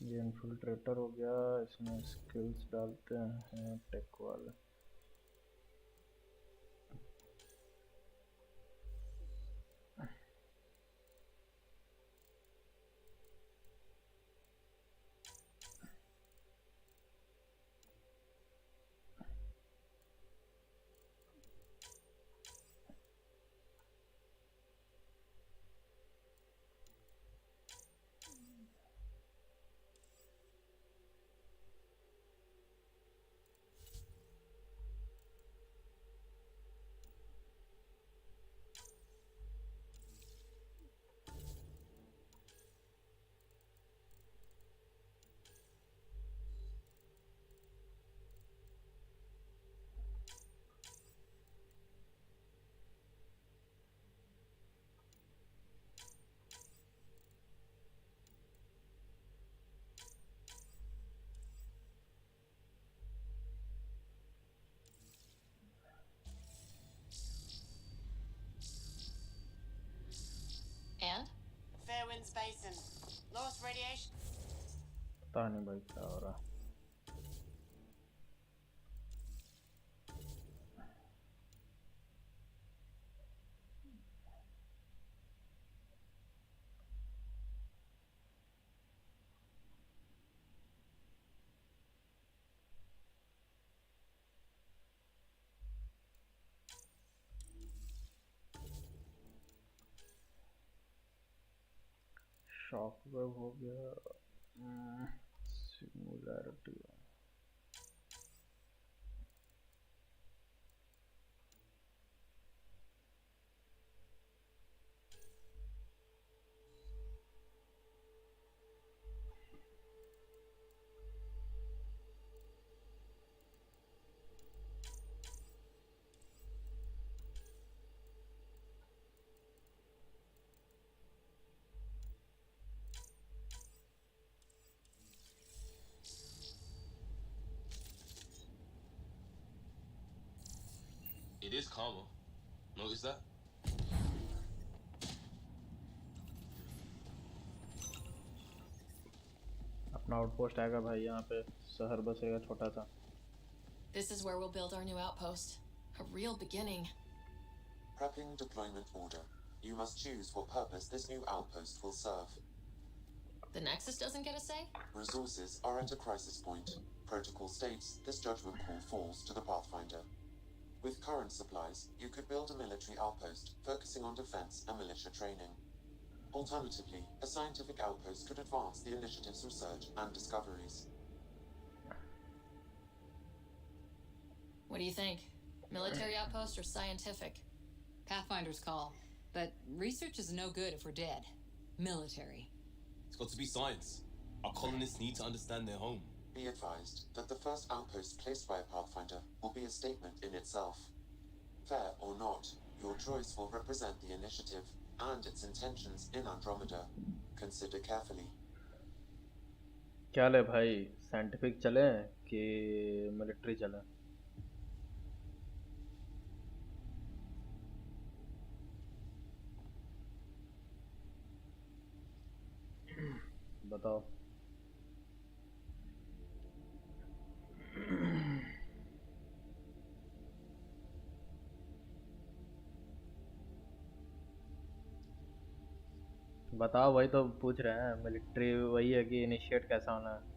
ये इन्फिल्ट्रेटर हो गया, इसमें स्किल्स डालते हैं टेक वाले। And? Fairwinds Basin. Lost radiation. पता नहीं भाई क्या हो रहा। शॉकवेव हो गया, singularity. It is calmer. Notice that? अपना आउटपोस्ट आएगा भाई, यहाँ पे शहर बसेगा छोटा सा। This is where we'll build our new outpost. A real beginning. Prepping deployment order. You must choose what purpose this new outpost will serve. The Nexus doesn't get a say? Resources are at a crisis point. Protocol states this judgment call falls to the Pathfinder. With current supplies, you could build a military outpost focusing on defense and militia training. Alternatively, a scientific outpost could advance the initiative's research and discoveries. What do you think? Military outpost or scientific? Pathfinder's call. But research is no good if we're dead. Military. It's got to be science. Our colonists need to understand their home. Be advised that the first outpost placed by a Pathfinder will be a statement in itself. Fair or not, your choice will represent the initiative and its intentions in Andromeda. Consider carefully. क्या ले भाई, scientific चले कि military चले? बताओ। बताओ, वही तो पूछ रहे हैं। मिलिट्री वही है कि इनिशिएट कैसा होना है?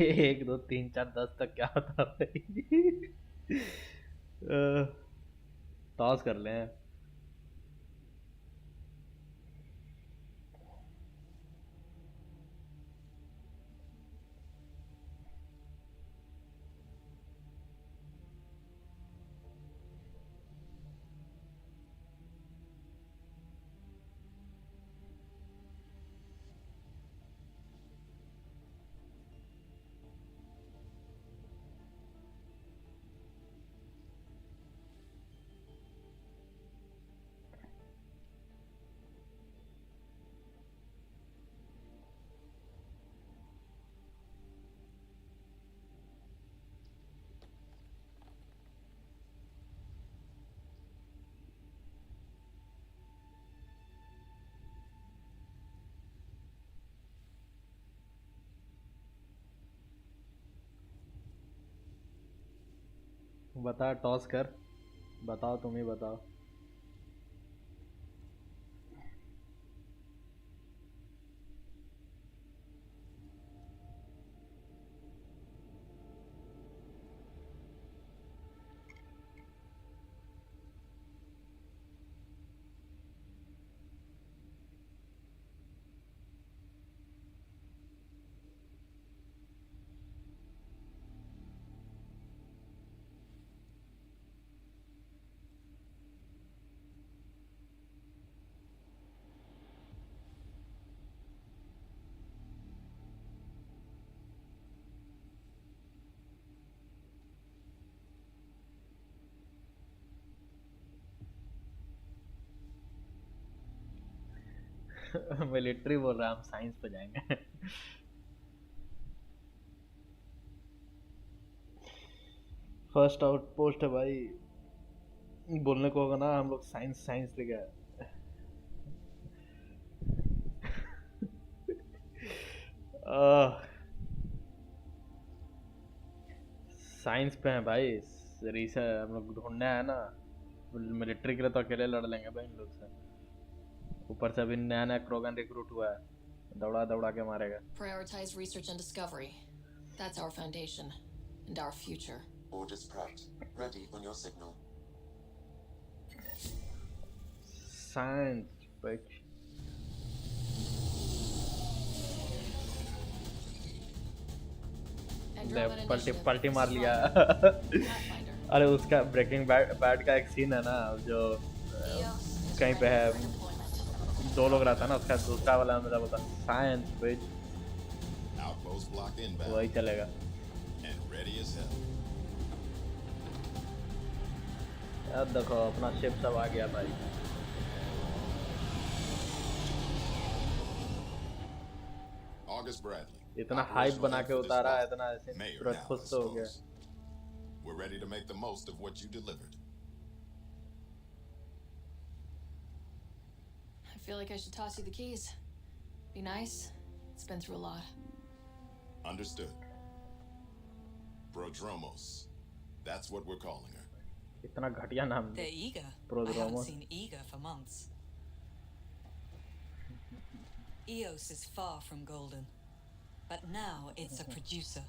एक दो तीन चार 10 तक क्या होता भाई? टॉस कर लें। बता, टॉस कर, बताओ, तुम ही बताओ। मिलिट्री बोल रहा है, हम साइंस पे जाएंगे। फर्स्ट आउट पोस्ट है भाई, बोलने को होगा ना हम लोग साइंस साइंस ले गए। साइंस पे है भाई, रिसर्च हम लोग ढूंढने आए ना, मिलिट्री के लिए तो अकेले लड़ लेंगे भाई इन लोग से, ऊपर से अभी नया नया क्रोगन रिक्रूट हुआ है, दौड़ा दौड़ा के मारेगा। Prioritize research and discovery. That's our foundation and our future. Orders prepped. Ready on your signal. Science, bitch. पलटी मार लिया। अरे उसका ब्रेकिंग बैड का एक सीन है ना, जो कहीं पे है, दो लोग रहता है ना, उसका दूसरा वाला मतलब होता साइंस बिच, वही चलेगा। यार देखो अपना शिप सब आ गया भाई। इतना हाइप बना के उतारा है, इतना ऐसे तुरंत खुश तो हो गया। We're ready to make the most of what you delivered. I feel like I should toss you the keys. Be nice. It's been through a lot. Understood. Prodromos. That's what we're calling her. इतना घटिया नाम। They're eager. Prodromos. I haven't seen eager for months. EOS is far from golden. But now it's a producer.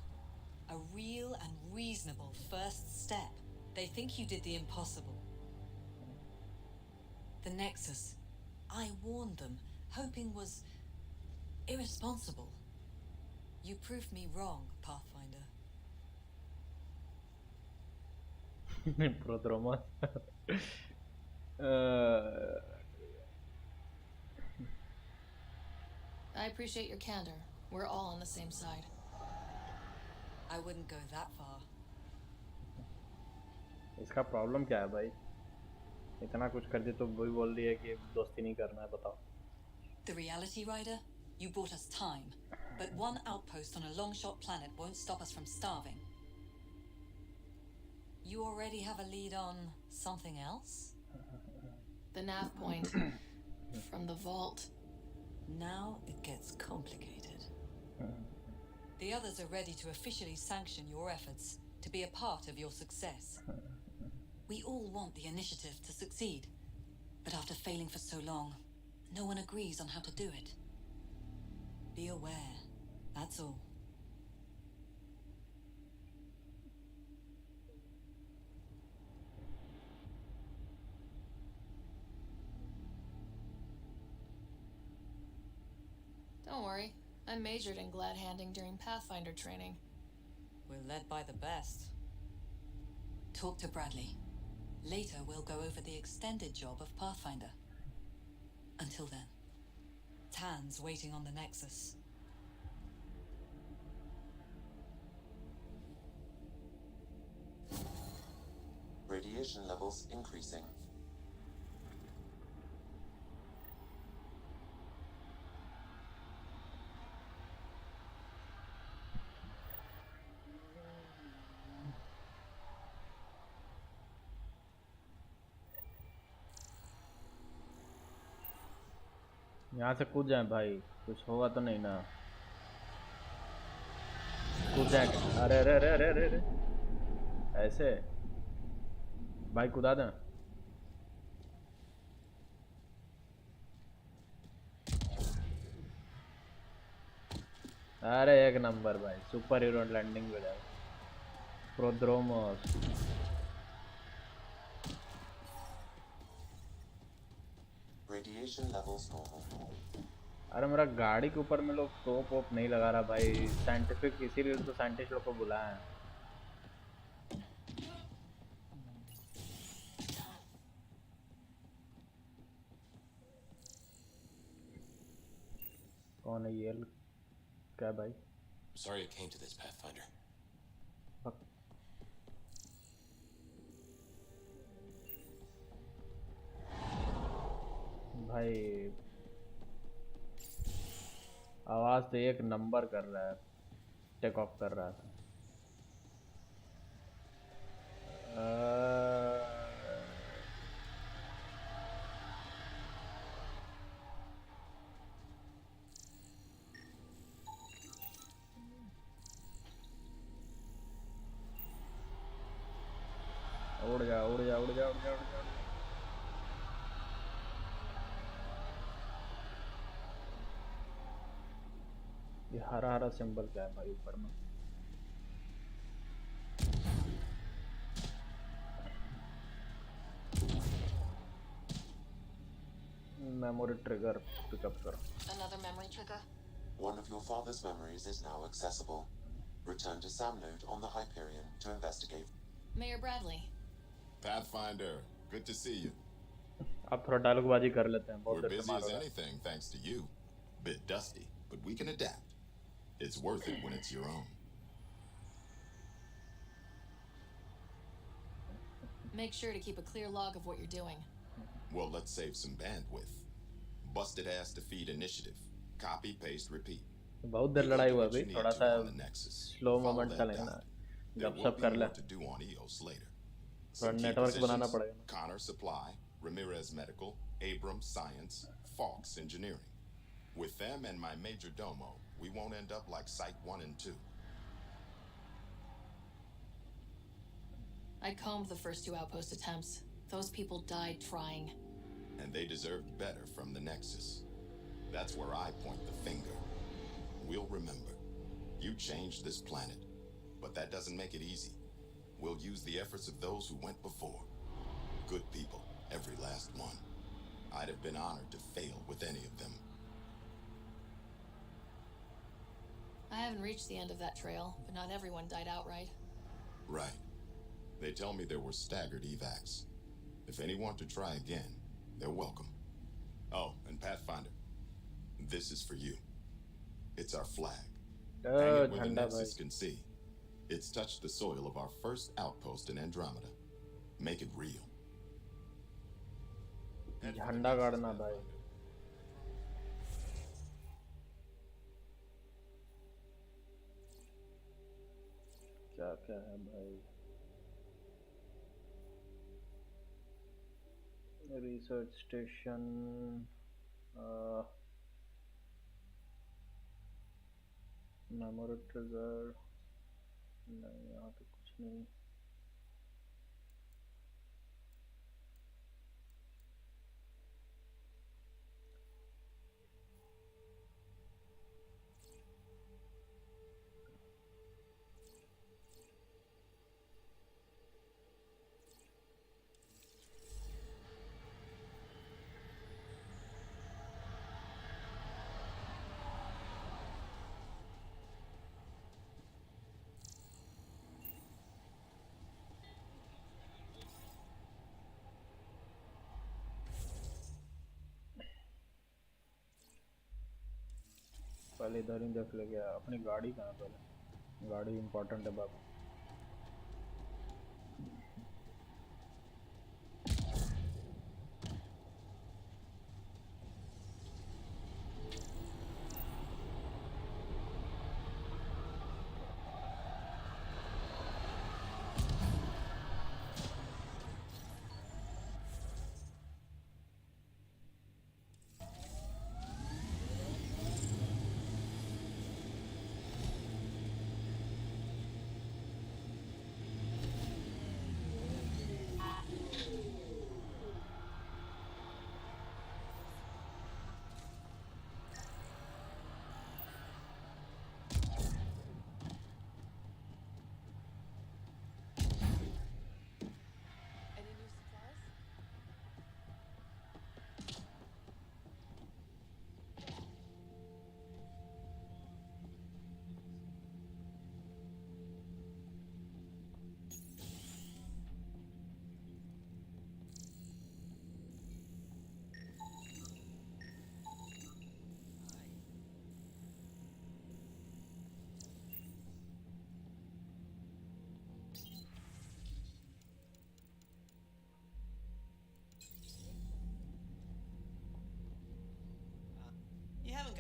A real and reasonable first step. They think you did the impossible. The Nexus. I warned them, hoping was irresponsible. You proved me wrong, Pathfinder. Prodromos. I appreciate your candor. We're all on the same side. I wouldn't go that far. इसका problem क्या है भाई? इतना कुछ कर दिया तो वही बोल रही है कि दोस्ती नहीं करना है, बताओ। The reality rider, you bought us time, but one outpost on a long-shot planet won't stop us from starving. You already have a lead on something else? The nav point from the vault. Now it gets complicated. The others are ready to officially sanction your efforts, to be a part of your success. We all want the initiative to succeed, but after failing for so long, no one agrees on how to do it. Be aware, that's all. Don't worry. I majored in glad handing during Pathfinder training. We're led by the best. Talk to Bradley. Later, we'll go over the extended job of Pathfinder. Until then, Tan's waiting on the Nexus. Radiation levels increasing. यहाँ से कूद जाए भाई, कुछ होगा तो नहीं ना? कूद जाए। अरे अरे अरे अरे अरे ऐसे भाई कुदा दें। अरे एक नंबर भाई, सुपर हीरो लैंडिंग हो जाएगा। प्रोद्रोमोस। Radiation levels normal. अरे मेरा गाड़ी के ऊपर में लोग तोप वोप नहीं लगा रहा भाई, साइंटिफिक, इसीलिए तो साइंटिस्ट लोग को बुलाया है। कौन है ये? क्या भाई? Sorry it came to this, Pathfinder. भाई आवाज तो एक नंबर कर रहा है, टेक ऑफ कर रहा था। उड़ जा उड़ जा उड़ जा उड़ जा उड़ जा। ये हरा हरा सिंबल क्या है भाई ऊपर में? मेमोरी ट्रिगर पिकअप करो। Another memory trigger? One of your father's memories is now accessible. Return to Sam Node on the Hyperion to investigate. Mayor Bradley. Pathfinder, good to see you. अब थोड़ा डायलॉगबाजी कर लेते हैं, बहुत We're देर से busy मार as रहा है। anything thanks to you. Bit dusty, but we can adapt. It's worth it when it's your own. Make sure to keep a clear log of what you're doing. Well, let's save some bandwidth. Busted ass defeat initiative. Copy, paste, repeat. बहुत देर लड़ाई हुआ अभी, थोड़ा सा slow moment चलेगा ना, गपशप कर ले। थोड़ा नेटवर्क बनाना पड़ेगा। Connor Supply, Ramirez Medical, Abrams Science, Fox Engineering. With them and my major domo, we won't end up like Site 1 and 2. I combed the first 2 outpost attempts. Those people died trying. And they deserved better from the Nexus. That's where I point the finger. We'll remember. You changed this planet, but that doesn't make it easy. We'll use the efforts of those who went before. Good people, every last one. I'd have been honored to fail with any of them. I haven't reached the end of that trail, but not everyone died outright. Right. They tell me there were staggered evacs. If any want to try again, they're welcome. Oh, and Pathfinder, this is for you. It's our flag. Hang it where the Nexus can see. It's touched the soil of our first outpost in Andromeda. Make it real. झंडा गाड़ना भाई। क्या क्या है भाई? Research station, memory trigger, नहीं यहाँ पे कुछ नहीं। पहले इधर ही देख ले गया। अपनी गाड़ी कहाँ? पहले गाड़ी इम्पोर्टेंट है बाबू।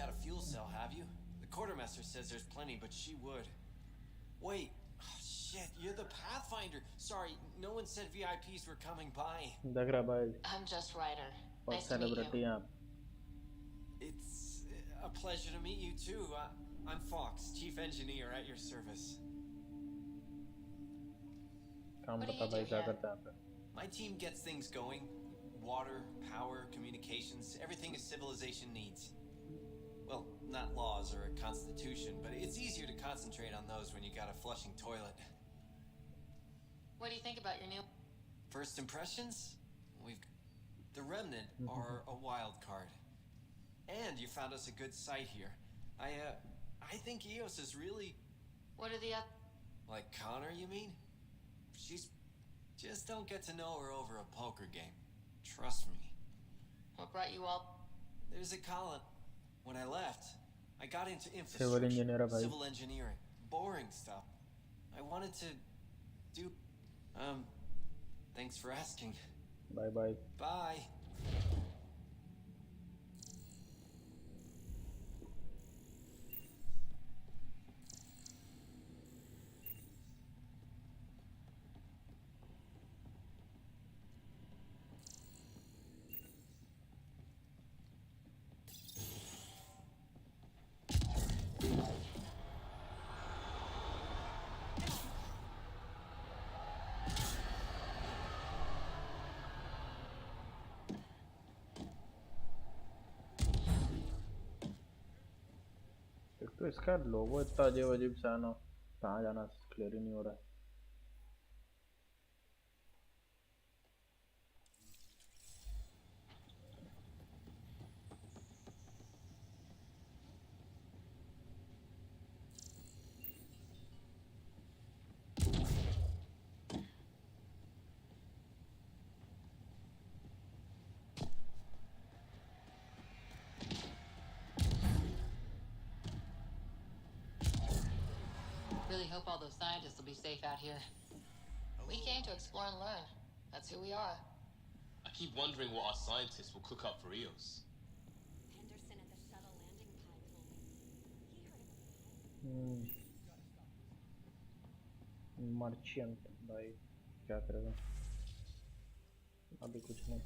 got a fuel cell, have you? The quartermaster says there's plenty, but she would. Wait. Oh, shit, you're the Pathfinder. Sorry, no one said VIPs were coming by. देख रहा भाई I'm just Ryder. और Nice to meet celebrity you. हैं आप It's a pleasure to meet you too. I'm Fox, chief engineer at your service. काम What do बता you भाई do क्या here? करते हैं आप My team gets things going. Water, power, communications, everything a civilization needs. Well, not laws or a constitution, but it's easier to concentrate on those when you got a flushing toilet. What do you think about your new... First impressions? The Remnant are a wild card. And you found us a good site here. I think Eos is really... What are the Like Connor, you mean? She's... Just don't get to know her over a poker game. Trust me. What brought you all... There's a column. When I left, I got into Civil infrastructure, engineer भाई civil engineering, boring stuff. I wanted to do... Thanks for asking. Bye bye Bye. एक तो इसका लोगो इतना अजीब अजीब सा है ना कहाँ जाना क्लियर ही नहीं हो रहा है Really hope all those scientists will be safe out here. We came to explore and learn. That's who we are. I keep wondering what our scientists will cook up for Eos. Henderson at the shuttle landing pad told me. He heard of merchant भाई क्या करेगा अभी कुछ नहीं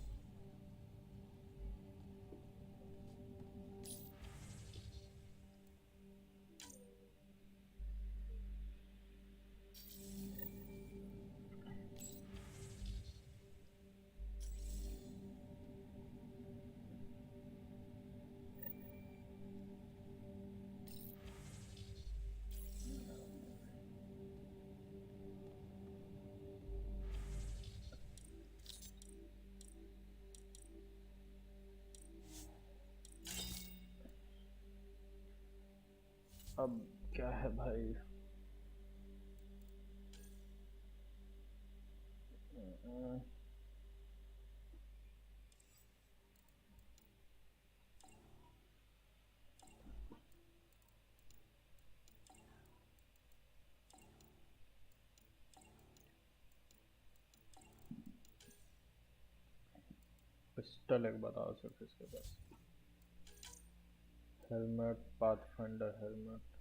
अब क्या है भाई पिस्टल एक बताओ सिर्फ इसके पास हेलमेट पाथफाइंडर हेलमेट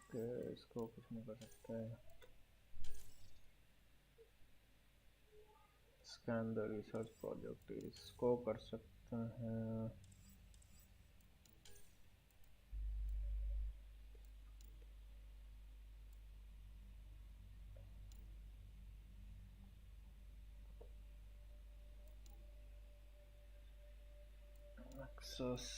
ओके इसको कुछ नहीं कर सकते स्कैन द रिसर्च प्रोजेक्ट, इसको कर सकते हैं। एक्सेस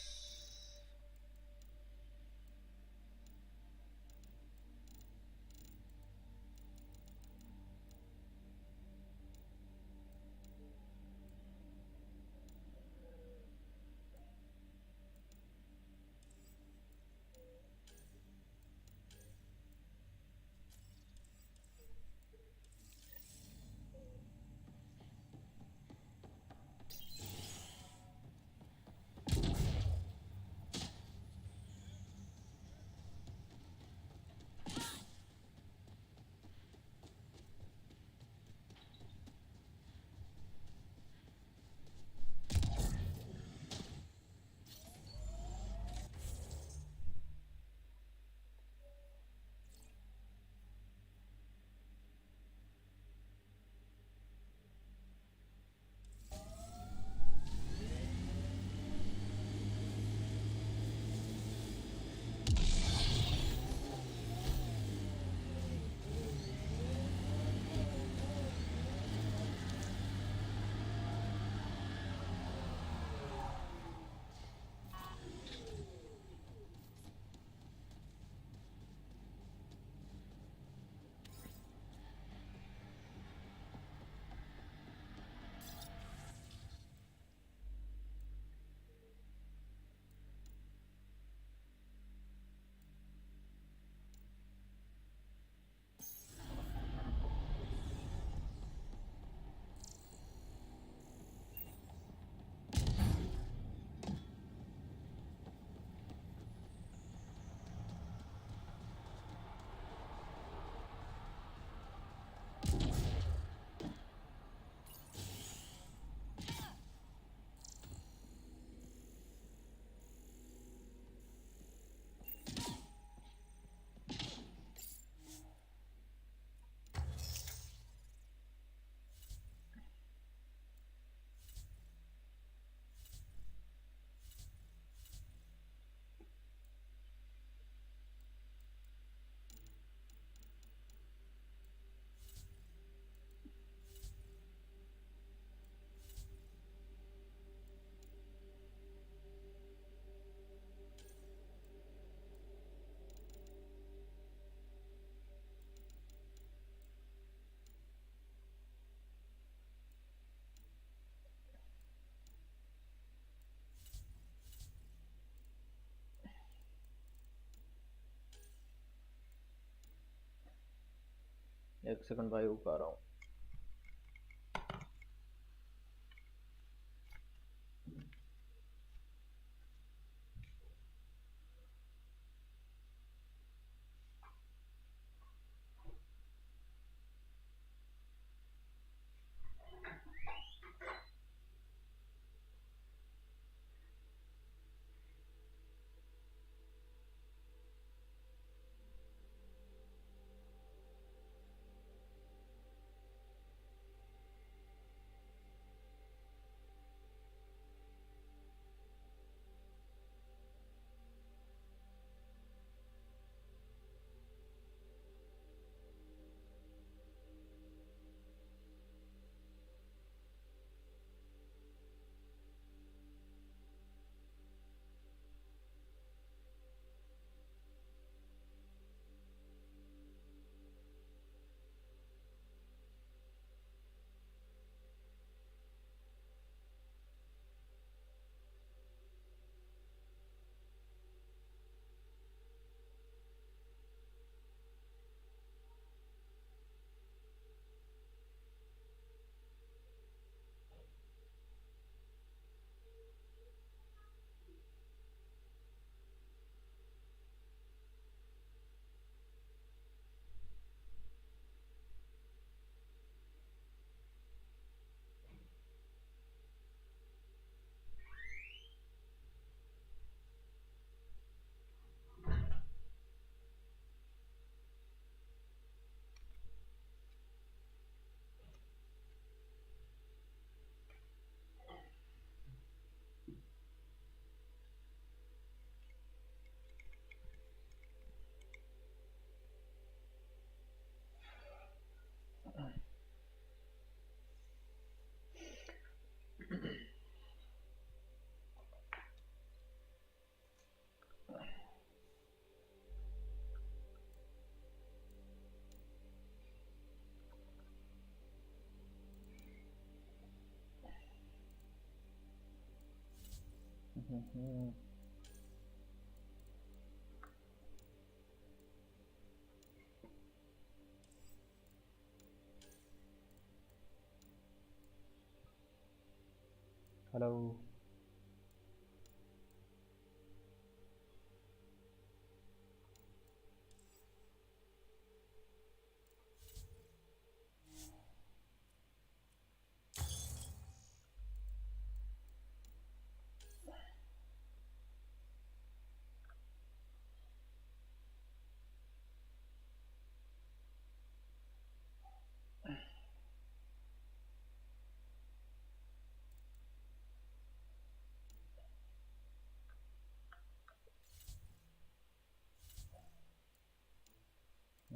एक सेकंड भाई उठा रहा हूँ। हेलो।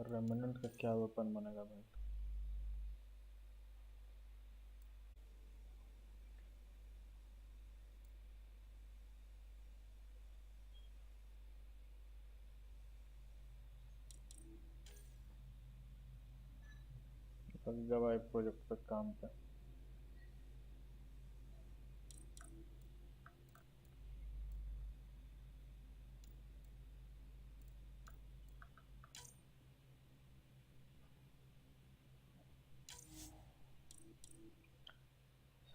रेमिनेंट का क्या वेपन बनेगा भाई? लग जा भाई प्रोजेक्ट पे काम पे।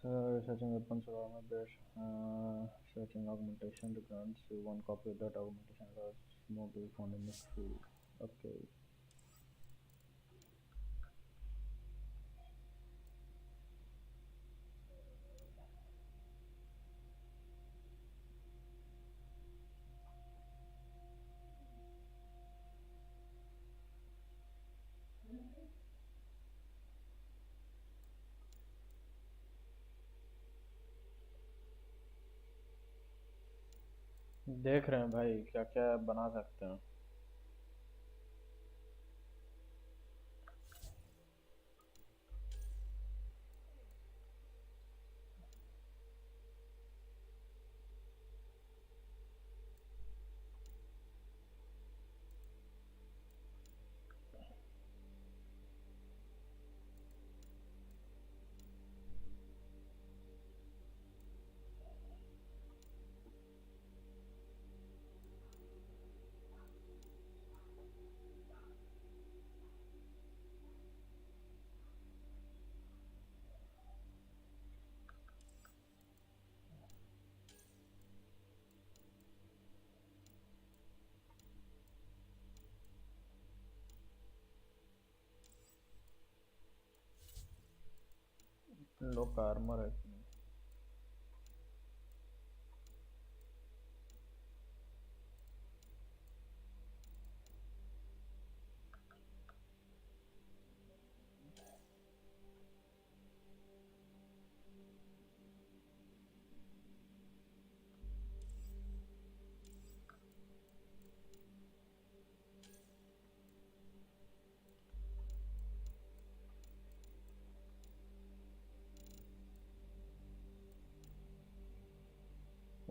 So researching weapons or armor based searching augmentation to guns. One copy of that augmentation was more to be found in the field. Okay. देख रहे हैं भाई क्या क्या बना सकते हैं। लोग आर्मर है कि नहीं?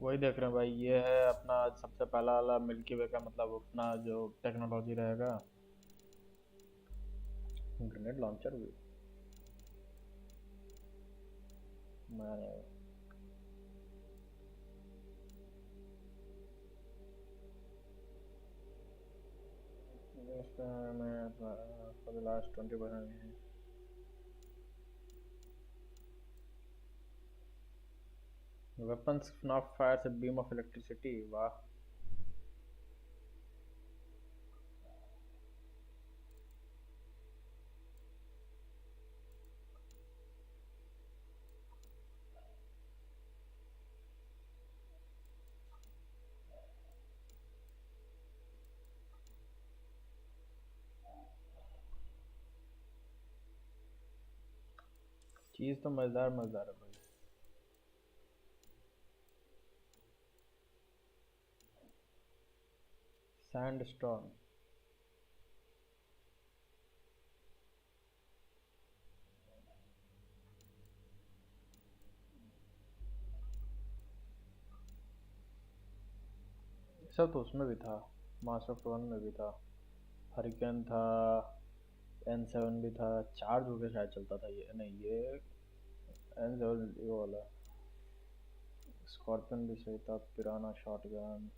वही देख रहे हैं भाई। ये है अपना सबसे पहला वाला मिल्की वे का मतलब अपना जो टेक्नोलॉजी रहेगा। ग्रेनेड लॉन्चर भी मैंने मैं for the last 20%। Weapons now fires a beam of electricity। वाह। चीज तो मजेदार मजेदार है भाई। सैंडस्टॉर्म। सब तो उसमें भी था। मास ऑफ वन में भी था। हरिकेन था। N7 भी था। चार्ज होके शायद चलता था ये। नहीं ये N7 ये वाला स्कॉर्पियन भी सही था, पिराना शॉटगन।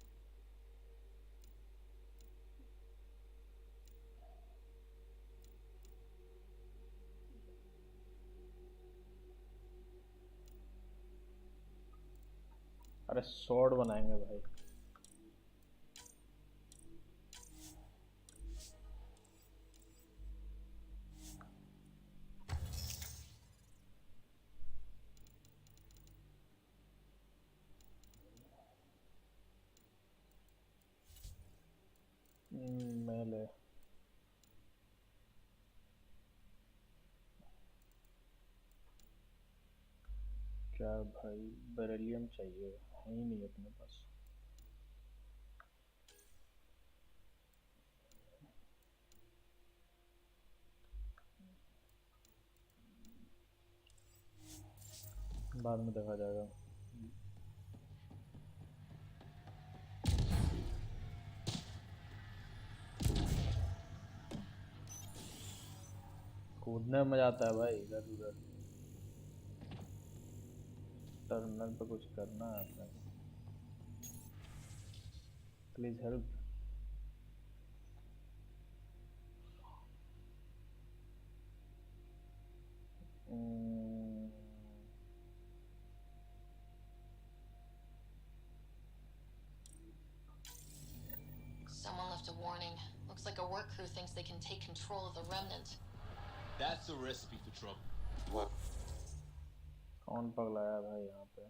अरे स्वॉर्ड बनाएंगे भाई। मेले क्या भाई, बेरिलियम चाहिए, है ही नहीं अपने पास। बाद में देखा जाएगा। कूदने में मजा आता है भाई, इधर उधर। टर्मिनल पे कुछ करना है अपने को। Please help. Someone left a warning. Looks like a work crew thinks they can take control of the remnant. That's a recipe for trouble. What? कौन पगलाया भाई यहाँ पे?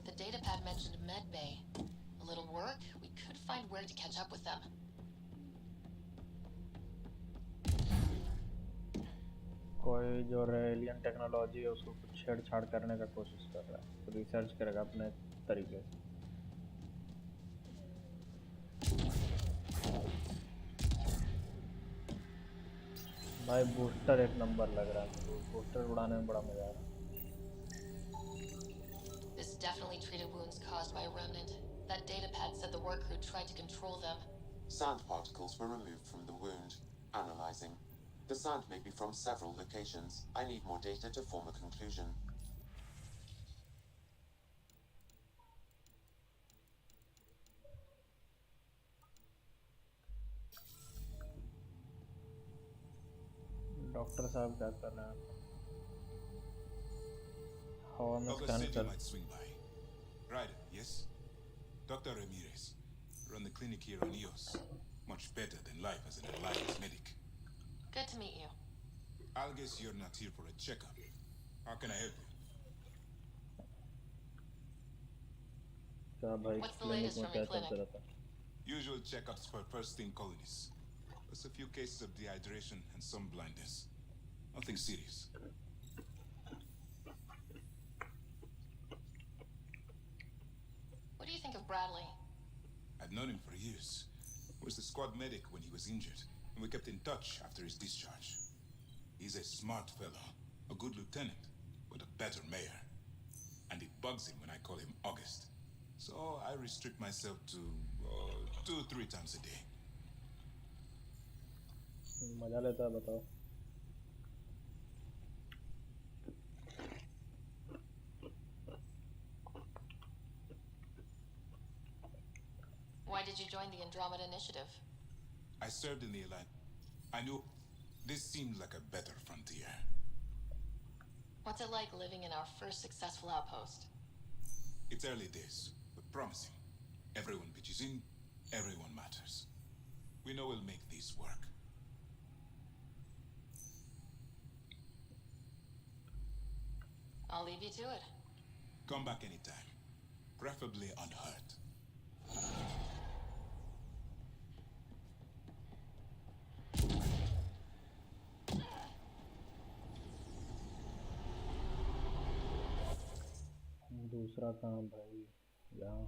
The datapad mentioned medbay. A little work, we could find where to catch up with them. कोई जो alien technology है उसको कुछ छेड़छाड़ करने का कोशिश कर रहा है, रिसर्च करेगा अपने तरीके से। भाई बूस्टर एक नंबर लग रहा है मुझे, बूस्टर उड़ाने में बड़ा मजा आ रहा है। This definitely treated wounds caused by a remnant. That datapad said the work crew tried to control them. Sand particles were removed from the wound. Analyzing. The sand may be from several locations. I need more data to form a conclusion. Doctor साहब क्या कर रहे हैं? हवा में Dr. Scan said you कर। might swing by. Right, yes? Dr. Ramirez. Run the clinic here on EOS. Much better than life as an alliance medic. Good to meet you. I'll guess you're not here for a checkup. How can I help you? क्या भाई, What's the clinic latest में from क्या your चलता clinic? रहता है? Usual checkups for first-team colonists. Plus a few cases of dehydration and some blindness. Nothing serious. What do you think of Bradley? I'd known him for years. Was the squad medic when he was injured, and we kept in touch after his discharge. He's a smart fellow, a good lieutenant, but a better mayor. And it bugs him when I call him August. So I restrict myself to 2-3 times a day. मजा लेता है बताओ। Why did you join the Andromeda Initiative? I served in the Alliance. I knew this seemed like a better frontier. What's it like living in our first successful outpost? It's early days, but promising. Everyone pitches in, everyone matters. We know we'll make this work. I'll leave you to it. Come back anytime, preferably unhurt. दूसरा काम भाई यहाँ।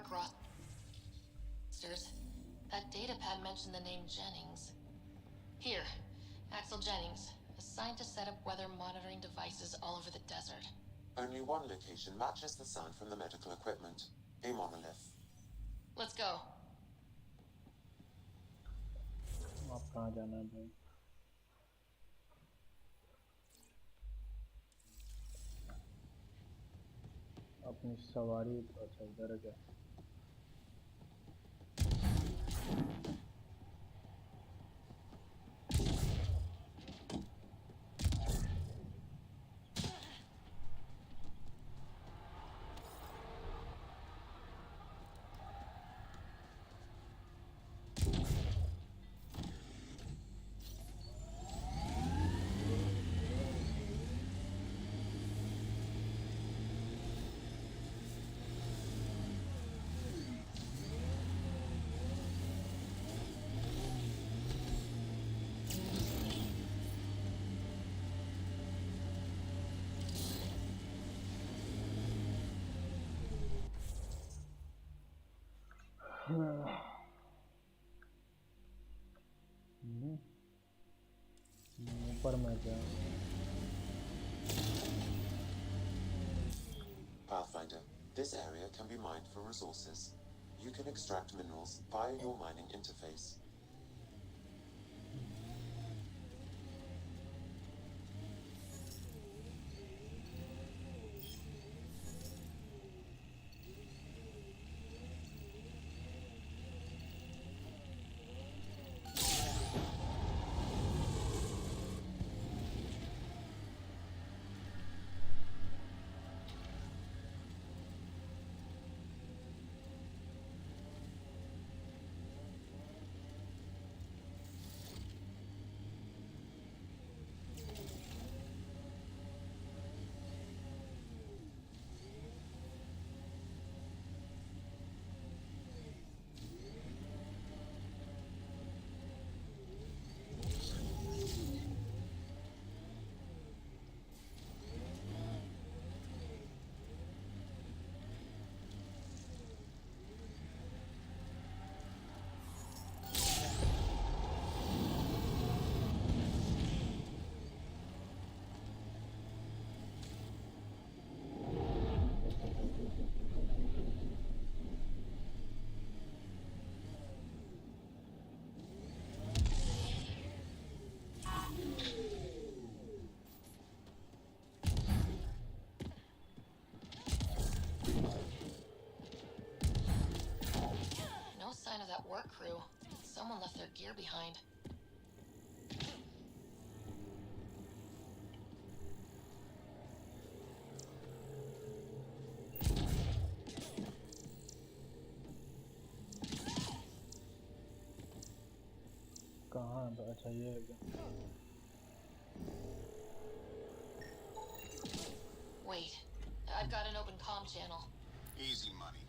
Grosters. That datapad mentioned the name Jennings. Here, Axel Jennings, assigned to set up weather monitoring devices all over the desert. Only one location matches the sound from the medical equipment. A monolith. Let's go. आप कहाँ जाना है भाई? अपनी सवारी तो अच्छा इधर है क्या? ऊपर में क्या? Pathfinder, this area can be mined for resources. You can extract minerals via your mining interface. Sign of that work crew. Someone left their gear behind. कहाँ? अच्छा ये है क्या? Wait, I've got an open comm channel. Easy money.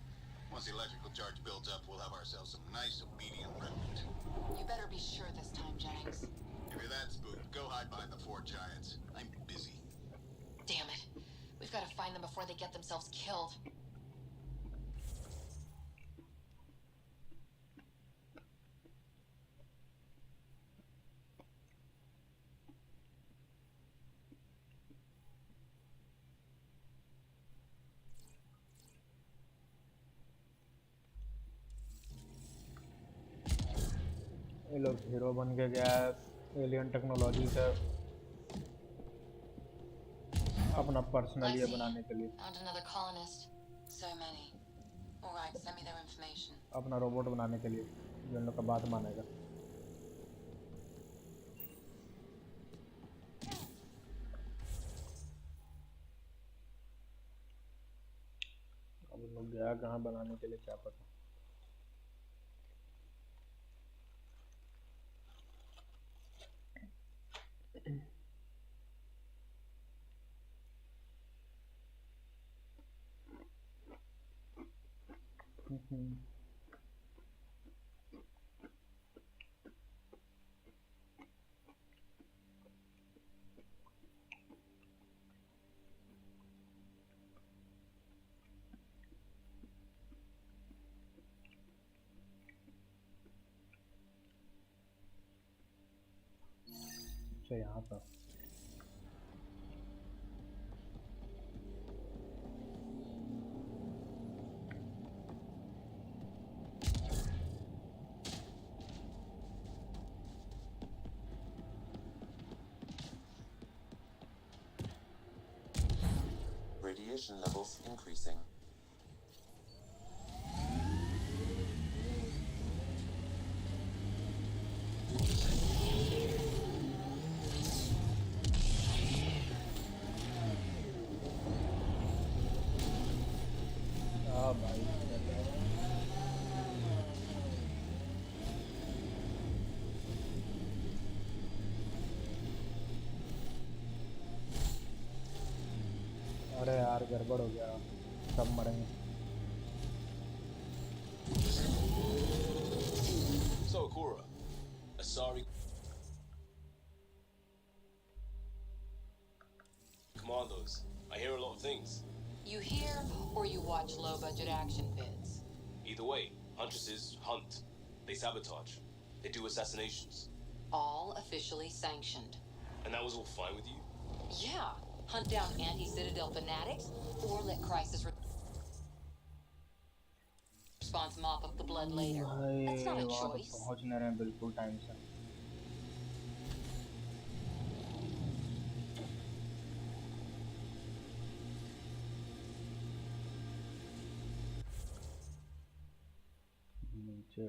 Once the electrical charge builds up, we'll have ourselves some nice, obedient remnant. You better be sure this time, Jennings. If you're that spooked, go hide behind the four giants. I'm busy. Damn it. We've got to find them before they get themselves killed. ये लोग hero बन के गया alien technology से अपना personal ये बनाने के लिए Found another colonist. So many. All right, send me their information. अपना रोबोट बनाने के लिए जो इन लोग का बात मानेगा। अब इन लोग गया कहाँ बनाने के लिए क्या पता। अच्छा यहाँ पर Radiation levels increasing. भाई अरे यार गड़बड़ हो गया, सब मरेंगे। So, Cora, sorry. Commandos, I hear a lot of things. You hear or you watch low-budget action vids? Either way, Huntresses hunt. They sabotage. They do assassinations. All officially sanctioned. And that was all fine with you? Yeah. Hunt down anti-Citadel fanatics or let crisis response mop up the blood later. That's not a choice. पहुंच नहीं रहे हैं बिल्कुल time से। नीचे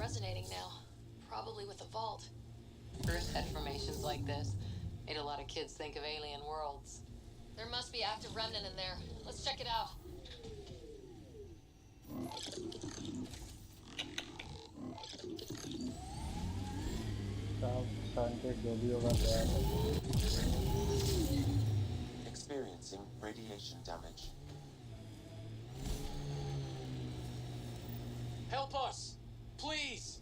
Resonating now. Probably with the vault. Earth head formations like this made a lot of kids think of alien worlds. There must be active remnant in there. Let's check it out. Experiencing radiation damage. Help us! Please!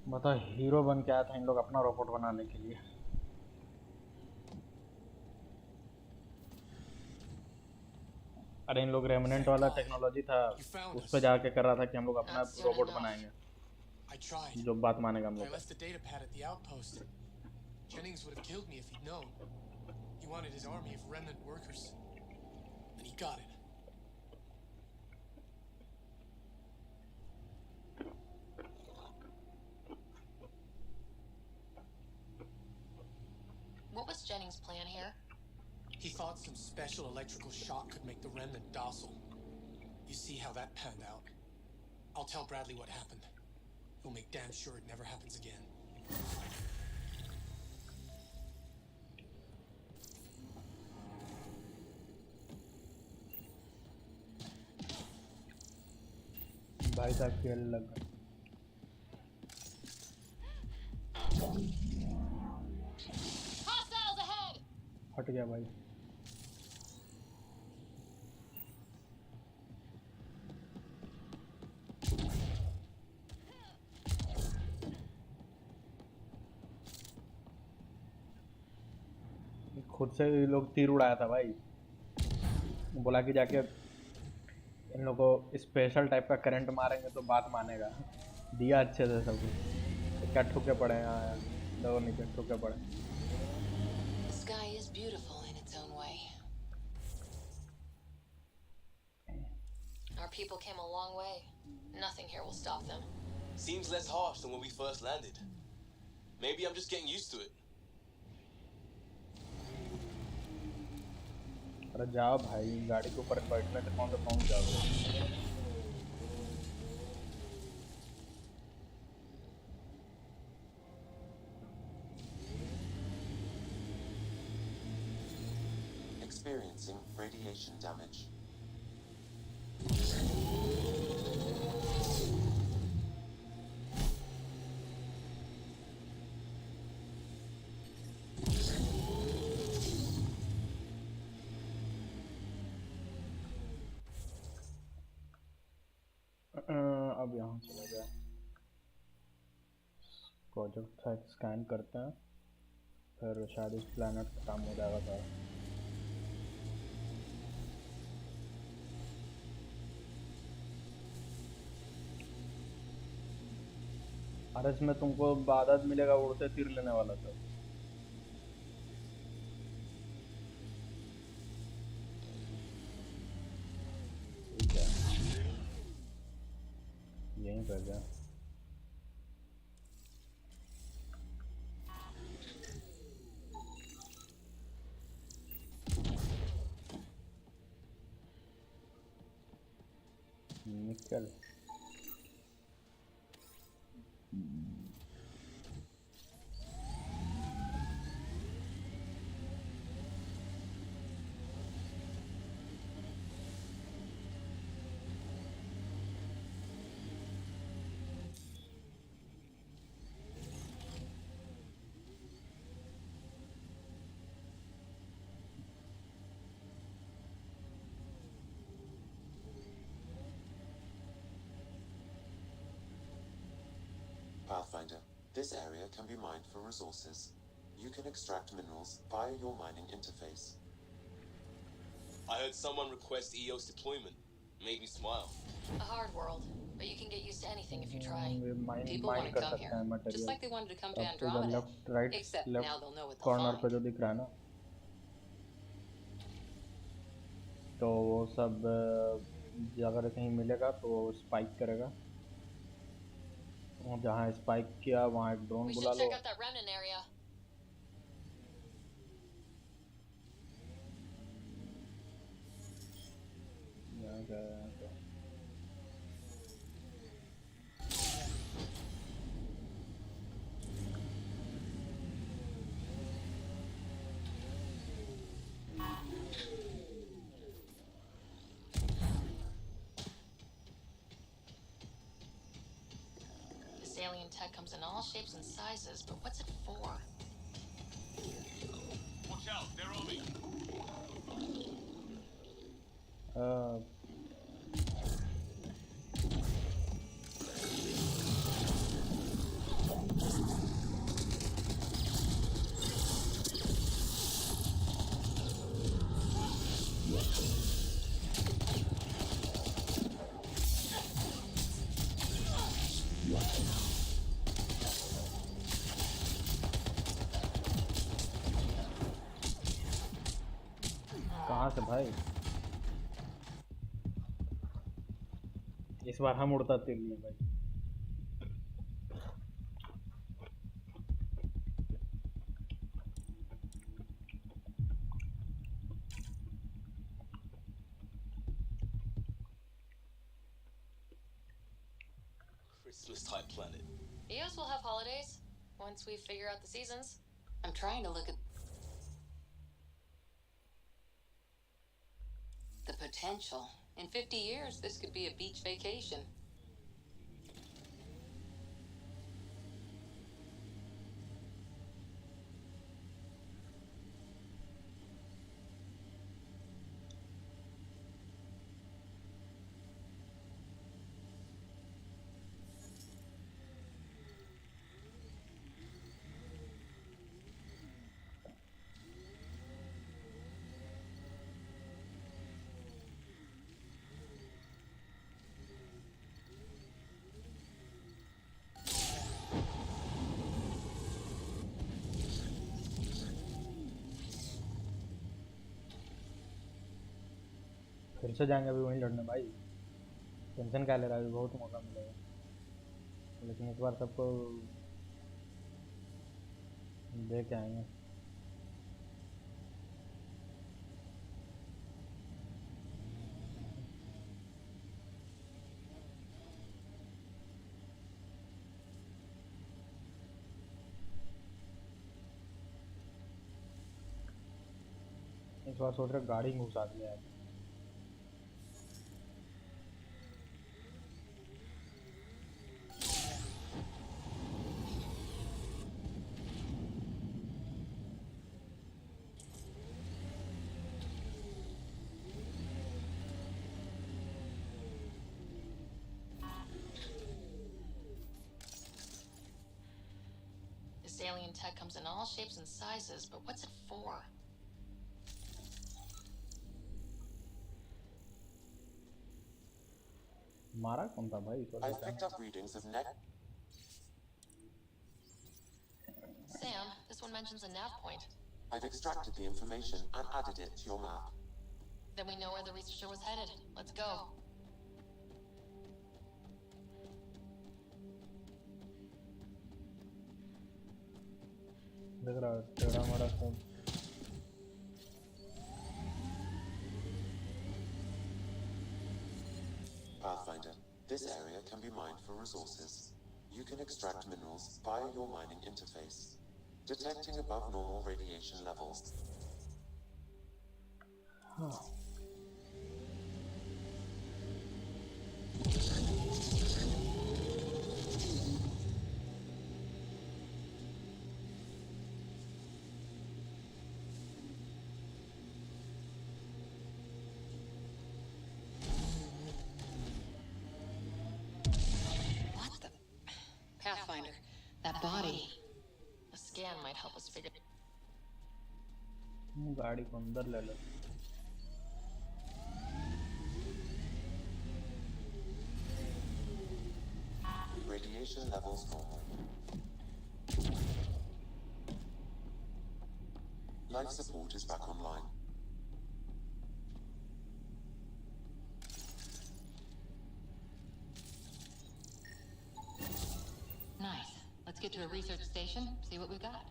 बता hero बन के आया था इन लोग अपना robot बनाने के लिए। अरे इन लोग रेमिनेंट वाला टेक्नोलॉजी था उस पे जाके कर रहा था कि हम लोग अपना रोबोट बनाएंगे जो बात मानेगा हम लोग। Jennings would have killed me if he'd known. He wanted his army of remnant workers. And he got it. What was Jennings' plan here? He thought some special electrical shock could make the remnant docile. You see how that panned out. I'll tell Bradley what happened. He'll make damn sure it never happens again. भाई साहब खेल लग गए। Hostiles ahead! हट गया भाई। खुद से ये लोग तीर उड़ाया था भाई, बोला कि जाके इन लोगों को स्पेशल टाइप का करंट मारेंगे तो बात मानेगा। दिया अच्छे से सब कुछ। क्या ठुके पड़े हैं यहाँ, देखो नीचे ठुके पड़े। The sky is beautiful in its own way. Our people came a long way. Nothing here will stop them. Seems less harsh than when we first landed. Maybe I'm just getting used to it. अरे जाओ भाई, गाड़ी के ऊपर बैठने से कौन से पहुंच जाओगे। Experiencing radiation damage. अब यहाँ चला गया, प्रोजेक्ट था स्कैन करते हैं, फिर शायद इस प्लैनेट का काम हो जाएगा सारा। अरे इसमें तुमको आदत मिलेगा उड़ते तीर लेने वाला था। ठीक है, यहीं पर गया। निकल। Pathfinder, this area can be mined for resources. You can extract minerals via your mining interface. I heard someone request EOS deployment. Made me smile. A hard world, but you can get used to anything if you try. People mine want to कर come सकते हैं here, just material. like they wanted to come to अब उधर Andromeda. Left right Except now left they'll know what they'll corner पे find. जो दिख रहा है ना, तो वो सब अगर कहीं मिलेगा तो स्पाइक करेगा। जहाँ स्पाइक किया वहाँ एक ड्रोन We बुला should low. check out that remnant area. यहाँ क्या है, यहाँ क्या? This alien tech comes in all shapes and sizes, but what's it for? Watch out, they're on me. कहाँ से भाई? इस बार हम उड़ता तीर लिए भाई। Christmas type planet. EOS will have holidays once we figure out the seasons. I'm trying to look at the potential. In 50 years, this could be a beach vacation. फिर से जाएंगे अभी वहीं लड़ने भाई, टेंशन क्या ले रहा है, अभी बहुत मौका मिलेगा, लेकिन इस बार सबको दे के आएंगे। इस बार सोच रहे गाड़ी में घुसा दिया है। This alien tech comes in all shapes and sizes, but what's it for? मारा कौन था भाई? I've picked up readings of neck. Sam, this one mentions a nav point. I've extracted the information and added it to your map. Then we know where the researcher was headed. Let's go. देख रहा है टेढ़ा मारा सब। Pathfinder, this area can be mined for resources. You can extract minerals via your mining interface, detecting above normal radiation levels. Pathfinder, that body. A scan might help us figure. गाड़ी को अंदर ले लो। Radiation levels normal. Life support is back online. Nice. Let's get to a research station, see what we've got.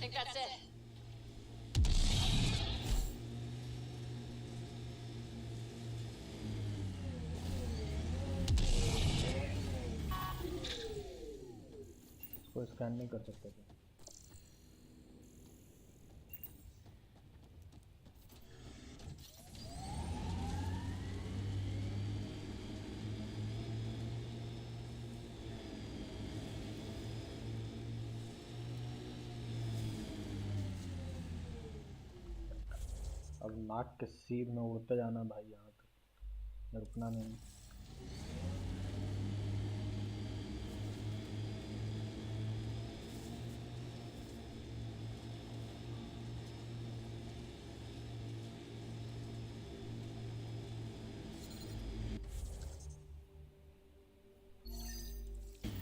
Think that's it. इसको scan नहीं कर सकते थे। अब नाक के सीध में उड़ते जाना भाई, यहाँ तक रुकना नहीं।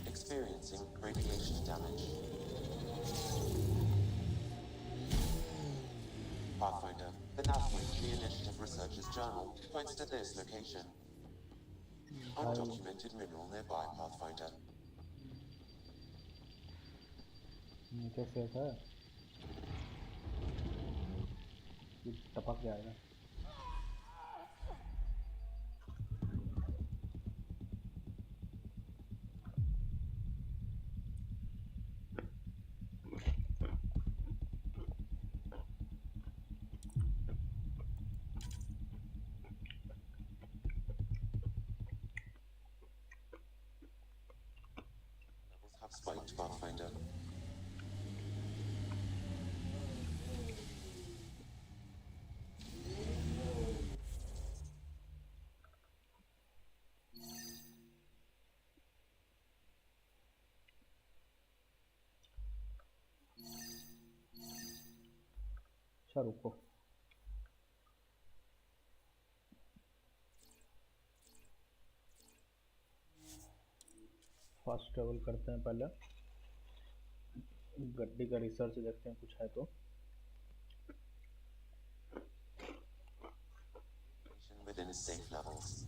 Experiencing radiation damage. Pathfinder, the nav point in the Initiative Researcher's Journal points to this location. Undocumented mineral nearby, Pathfinder. नीचे सेफ है कि टपक जाएगा? Have spiked, Pathfinder. अच्छा रुको, फास्ट ट्रेवल करते हैं पहले, गड्डी का रिसर्च देखते हैं कुछ है तो। Within safe levels.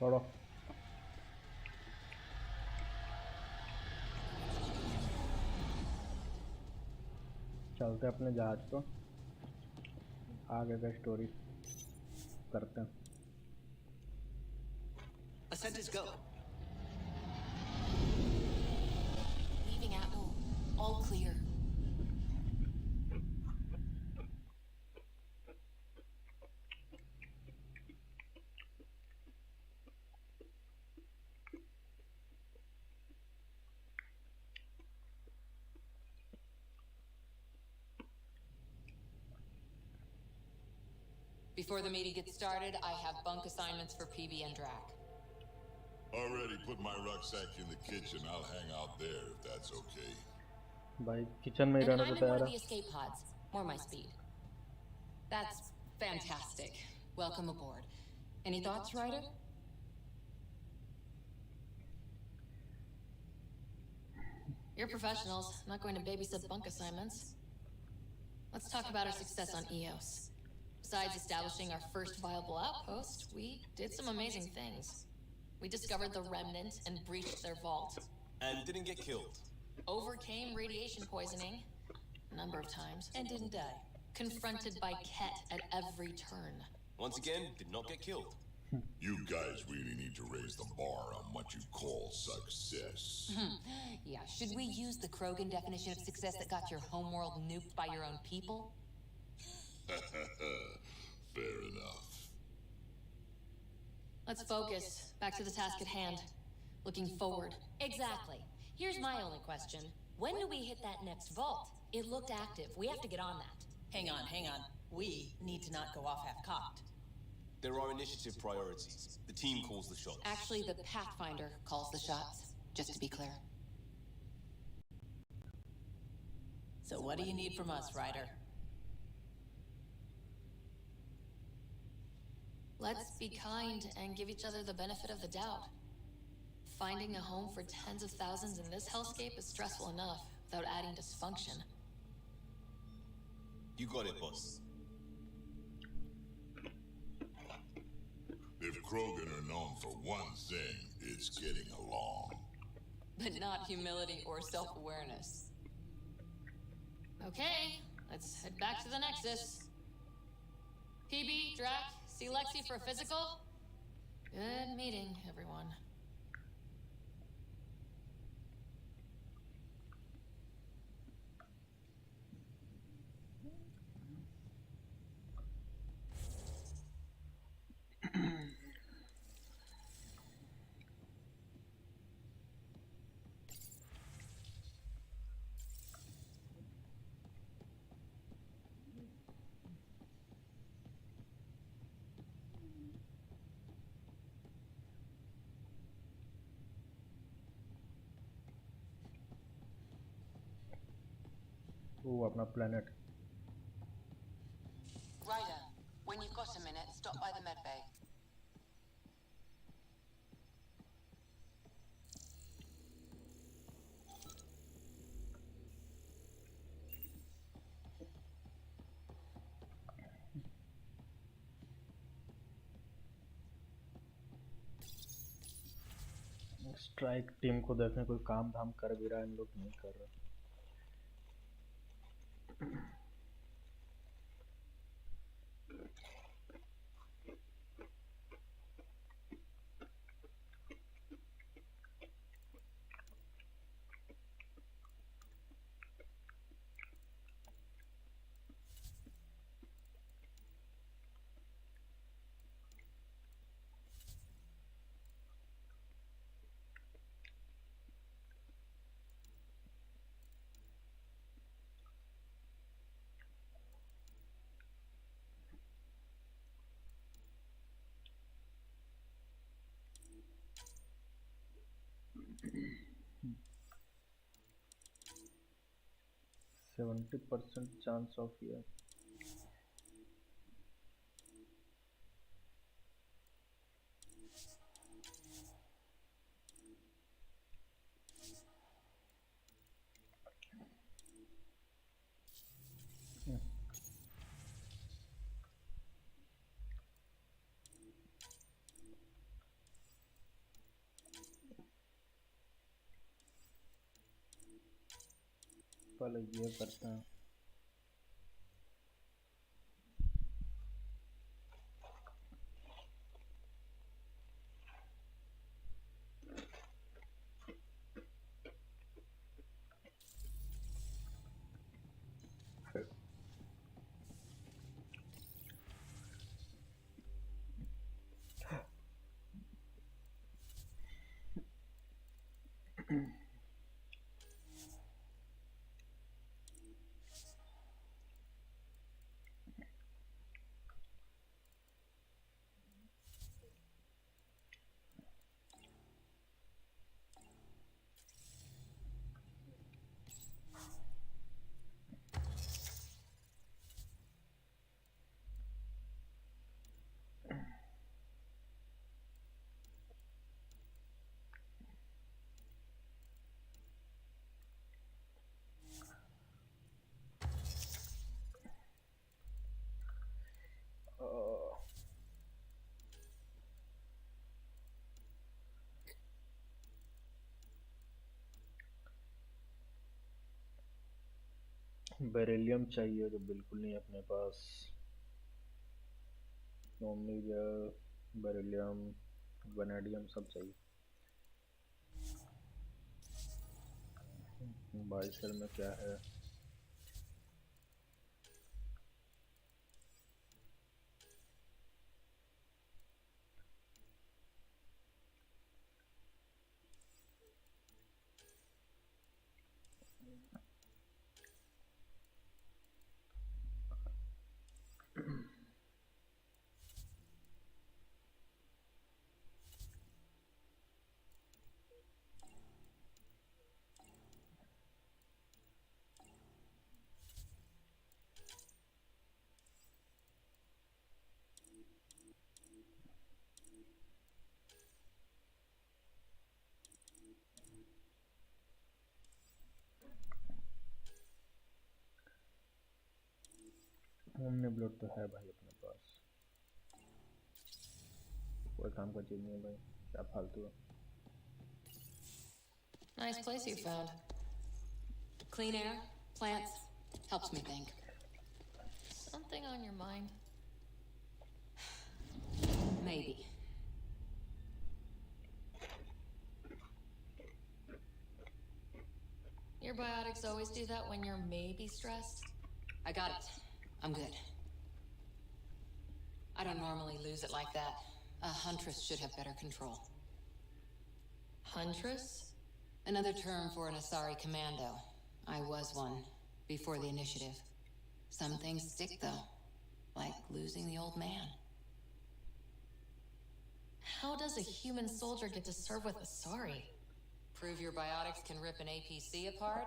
छोड़ो, चलते अपने जहाज को, आगे का स्टोरी करते हैं। Ascent is go. Leaving Atmo. All clear. Before the meeting gets started, I have bunk assignments for PB and Drac. Already put my rucksack in the kitchen. I'll hang out there if that's okay. भाई kitchen में ही And रहने I'm को in one तैयार of है। the escape pods. More my speed. That's fantastic. Welcome aboard. Any thoughts, Ryder? You're professionals, not going to babysit bunk assignments. Let's talk about our success on EOS. Besides establishing our first viable outpost, we did some amazing things. We discovered the Remnant and breached their vault. And didn't get killed. Overcame radiation poisoning a number of times. And didn't die. Confronted by Ket at every turn. Once again, did not get killed. You guys really need to raise the bar on what you call success. Yeah, should we use the Krogan definition of success that got your homeworld nuked by your own people? Fair enough. Let's focus. Back to the task at hand. Looking forward. Exactly. Here's my only question. When do we hit that next vault? It looked active. We have to get on that. Hang on. We need to not go off half-cocked. There are initiative priorities. The team calls the shots. Actually, the Pathfinder calls the shots, just to be clear. So what do you need from us, Ryder? Let's be kind and give each other the benefit of the doubt. Finding a home for tens of thousands in this hellscape is stressful enough without adding dysfunction. You got it, boss. If Krogan are known for one thing, it's getting along. But not humility or self-awareness. Okay, let's head back to the Nexus. PB, Drac, see Lexi for a physical? Good meeting, everyone. वो अपना planet. Ryder, when you've got a minute, stop by the med bay. Strike team को देखें कोई काम धाम कर भी रहा है, इन लोग नहीं कर रहे. %70% chance of here. पहले ये करते हैं. बेरिलियम चाहिए जो बिल्कुल नहीं अपने पास. ओमनीजा, बेरिलियम, वैनेडियम सब चाहिए. बाइसर में क्या है? ओमनी ब्लड तो है भाई अपने पास. कोई काम का चीज नहीं है भाई, क्या फालतू है. Nice place you found. Clean air, plants, helps me think. Something on your mind? biotics always do that when you're maybe stressed? I got it. I'm good. I don't normally lose it like that. A huntress should have better control. Huntress? Another term for an Asari commando. I was one, before the initiative. Some things stick, though. Like losing the old man. How does a human soldier get to serve with Asari? Prove your biotics can rip an APC apart,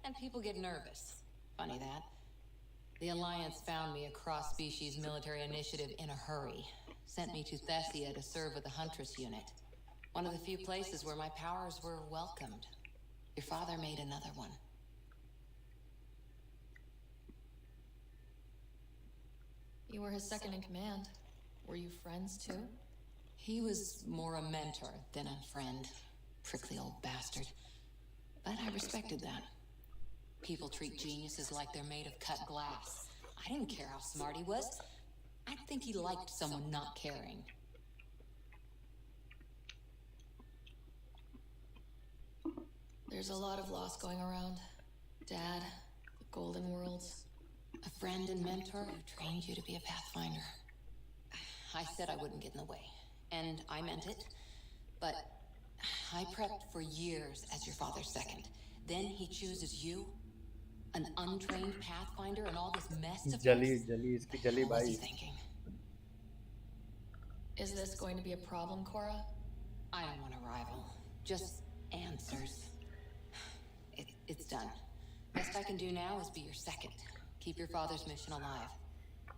and people get nervous. Funny that. The Alliance found me a cross-species military initiative in a hurry. Sent me to Thessia to serve with the Huntress unit. One of the few places where my powers were welcomed. Your father made another one. You were his second in command. Were you friends, too? He was more a mentor than a friend. Prickly old bastard. But I respected that. People treat geniuses like they're made of cut glass. I didn't care how smart he was. I'd think he liked someone not caring. There's a lot of loss going around. Dad, the Golden Worlds. A friend and mentor who trained you to be a Pathfinder. I said I wouldn't get in the way. And I meant it. But I prepped for years as your father's second. Then he chooses you? An untrained Pathfinder and all this mess to fix? Jali What was he bhai. thinking? Is this going to be a problem, Cora? I don't want a rival. Just answers. It's done. Best I can do now is be your second. Keep your father's mission alive.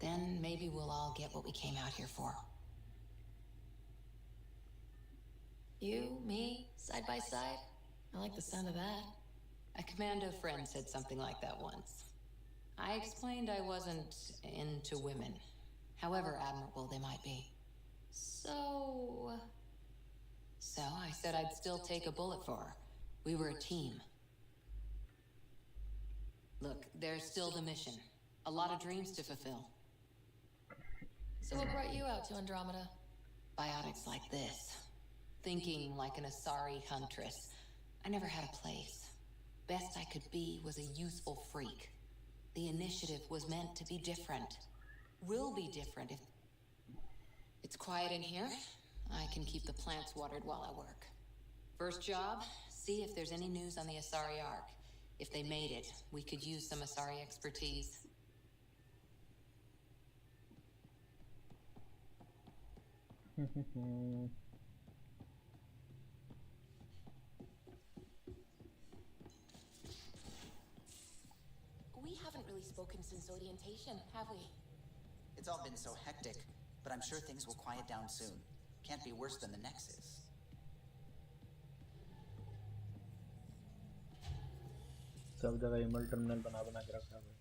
Then maybe we'll all get what we came out here for. You, me, side by side? I like the sound of that. A commando friend said something like that once. I explained I wasn't into women, however admirable they might be. So I said I'd still take a bullet for her. We were a team. Look, there's still the mission. A lot of dreams to fulfill. So what brought you out to Andromeda? Biotics like this. Thinking like an Asari huntress. I never had a place. Best I could be was a useful freak. The initiative was meant to be different. Will be different if... It's quiet in here. I can keep the plants watered while I work. First job, see if there's any news on the Asari Ark. If they made it, we could use some Asari expertise. We haven't really spoken since orientation, have we? It's all been so hectic, but I'm sure things will quiet down soon. Can't be worse than the Nexus. सब जगह email terminal बना बना के रखा है।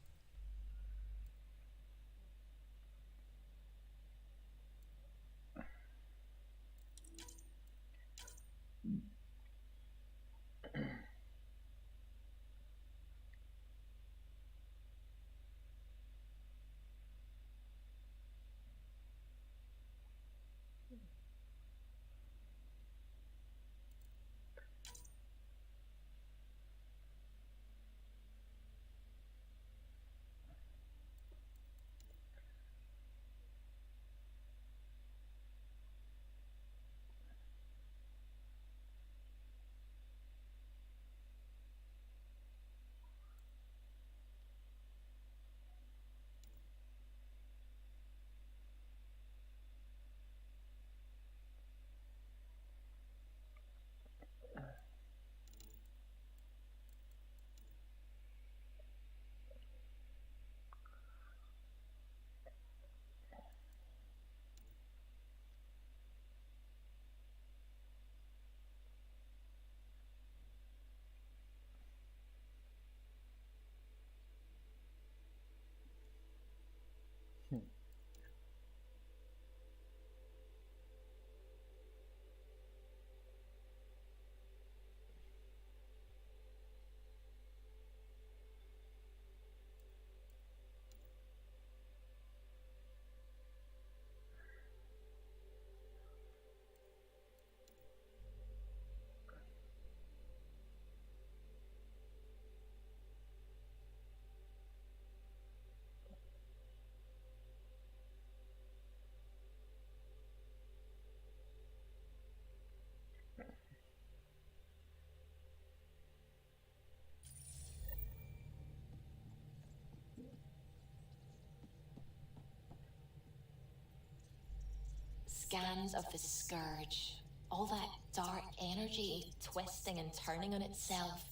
scans of the Scourge. All that dark energy twisting and turning on itself.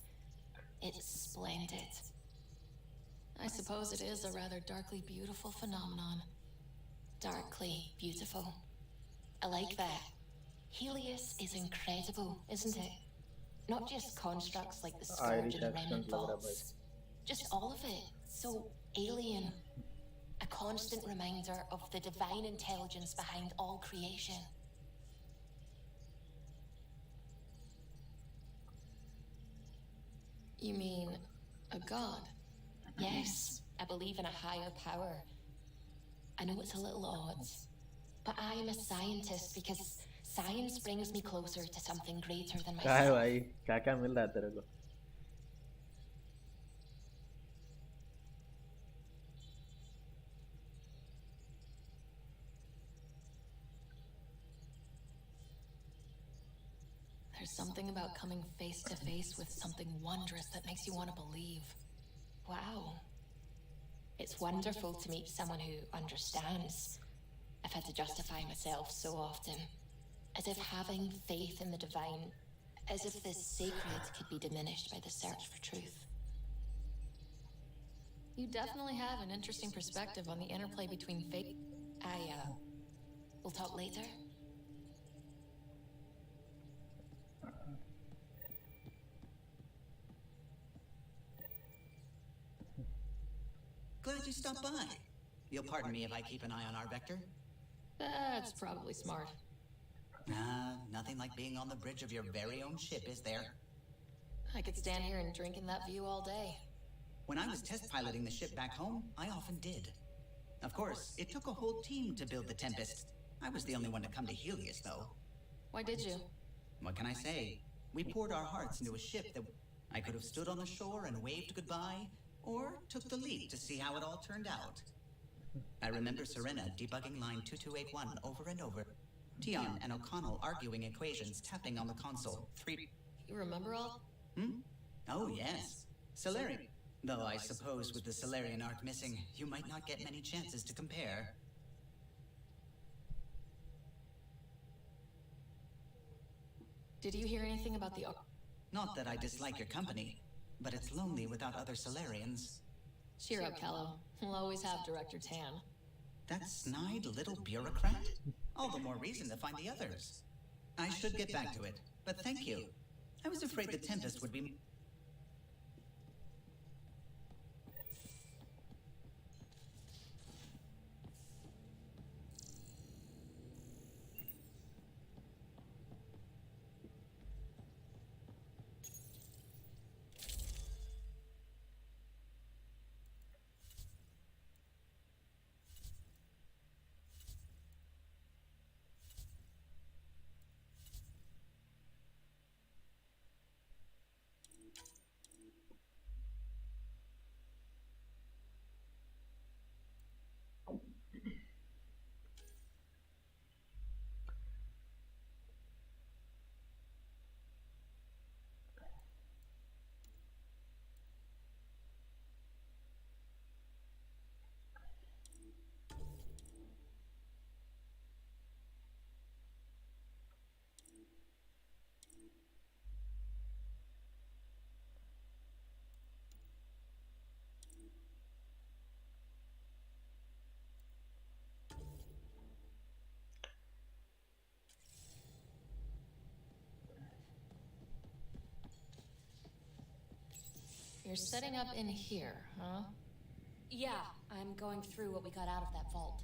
It's splendid. I suppose it is a rather darkly beautiful phenomenon. Darkly beautiful. I like that. Helios is incredible, isn't it? Not just constructs like the Scourge Irish and the Remnant accent लग रहा है भाई. Vaults. Just all of it. So alien. A constant reminder of the divine intelligence behind all creation. You mean a god? Yes, I believe in a higher power. I know it's a little odd, but I am a scientist because science brings me closer to something greater than क्या है myself. भाई, क्या क्या मिल रहा है तेरे को? There's something about coming face to face with something wondrous that makes you want to believe. Wow. It's wonderful to meet someone who understands. I've had to justify myself so often. As if having faith in the divine, as if the sacred could be diminished by the search for truth. You definitely have an interesting perspective on the interplay between fate. We'll talk later. Glad you stopped by. You'll pardon me if I keep an eye on our vector? That's probably smart. Nothing like being on the bridge of your very own ship, is there? I could stand here and drink in that view all day. When I was test piloting the ship back home, I often did. Of course, it took a whole team to build the Tempest. I was the only one to come to Helios, though. Why did you? What can I say? We poured our hearts into a ship that I could have stood on the shore and waved goodbye, or took the leap to see how it all turned out. I remember Serena debugging line 2281 over and over. Tion and O'Connell arguing equations, tapping on the console. You remember all? Oh, yes. Solarian. Though I suppose with the Solarian arc missing, you might not get many chances to compare. Did you hear anything about the... Not that I dislike your company, but it's lonely without other Solarians. Cheer up, Callow. We'll always have Director Tan. That snide little bureaucrat? All the more reason to find the others. I should get back to it, but thank you. I was afraid the Tempest would be... You're setting up in here, huh? Yeah, I'm going through what we got out of that vault.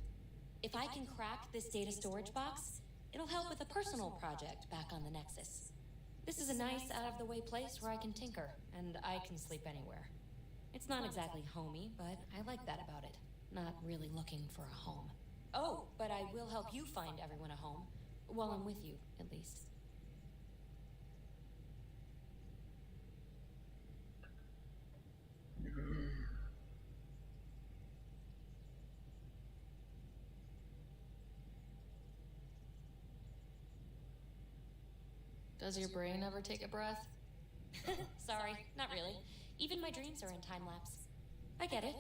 If I can crack this data storage box, it'll help with a personal project back on the Nexus. This is a nice, out-of-the-way place where I can tinker, and I can sleep anywhere. It's not exactly homey, but I like that about it. Not really looking for a home. Oh, but I will help you find everyone a home. While I'm with you, at least. Does your brain ever take a breath? Sorry, not really. Even my dreams are in time-lapse. I get it.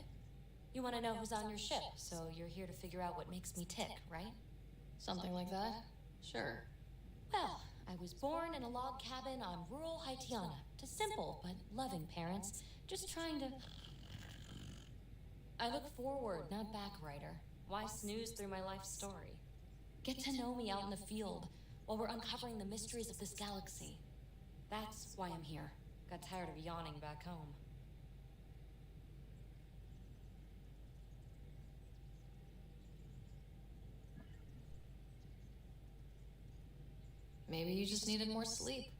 You want to know who's on your ship, so you're here to figure out what makes me tick, right? Something like that? Sure. Well, I was born in a log cabin on rural Haitiana to simple but loving parents, just trying to... I look forward, not back, Ryder. Why snooze through my life story? Get to know me out in the field while we're uncovering the mysteries of this galaxy. That's why I'm here. Got tired of yawning back home. Maybe you just needed more sleep.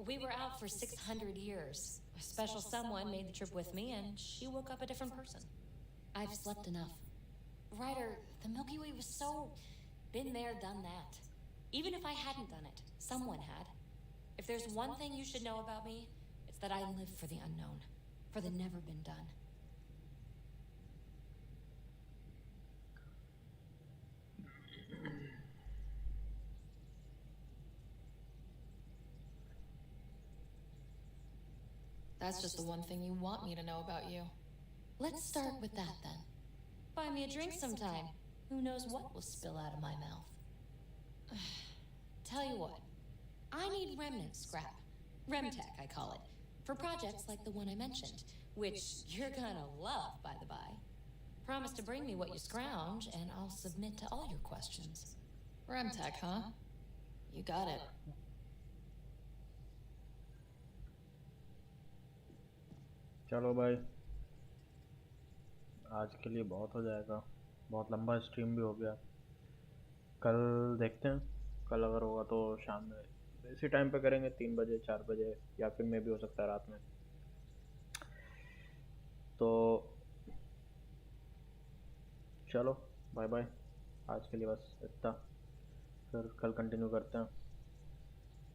We were out for 600 years. A special someone made the trip with me, and she woke up a different person. I've slept enough. Ryder, the Milky Way was so... been there, done that. Even if I hadn't done it, someone had. If there's one thing you should know about me, it's that I live for the unknown, for the never been done. That's just the one thing you want me to know about you. Let's start with that then. Buy me a drink sometime. Who knows what will spill out of my mouth. Tell you what, I need remnant scrap. Remtech, I call it. For projects like the one I mentioned, which you're gonna love, by the by. Promise to bring me what you scrounge, and I'll submit to all your questions. Remtech, huh? You got it. चलो भाई, आज के लिए बहुत हो जाएगा, बहुत लंबा स्ट्रीम भी हो गया। कल देखते हैं, कल अगर होगा तो शाम में इसी टाइम पे करेंगे, 3 बजे 4 बजे, या फिर में भी हो सकता है रात में। तो चलो बाय बाय, आज के लिए बस इतना, फिर कल कंटिन्यू करते हैं।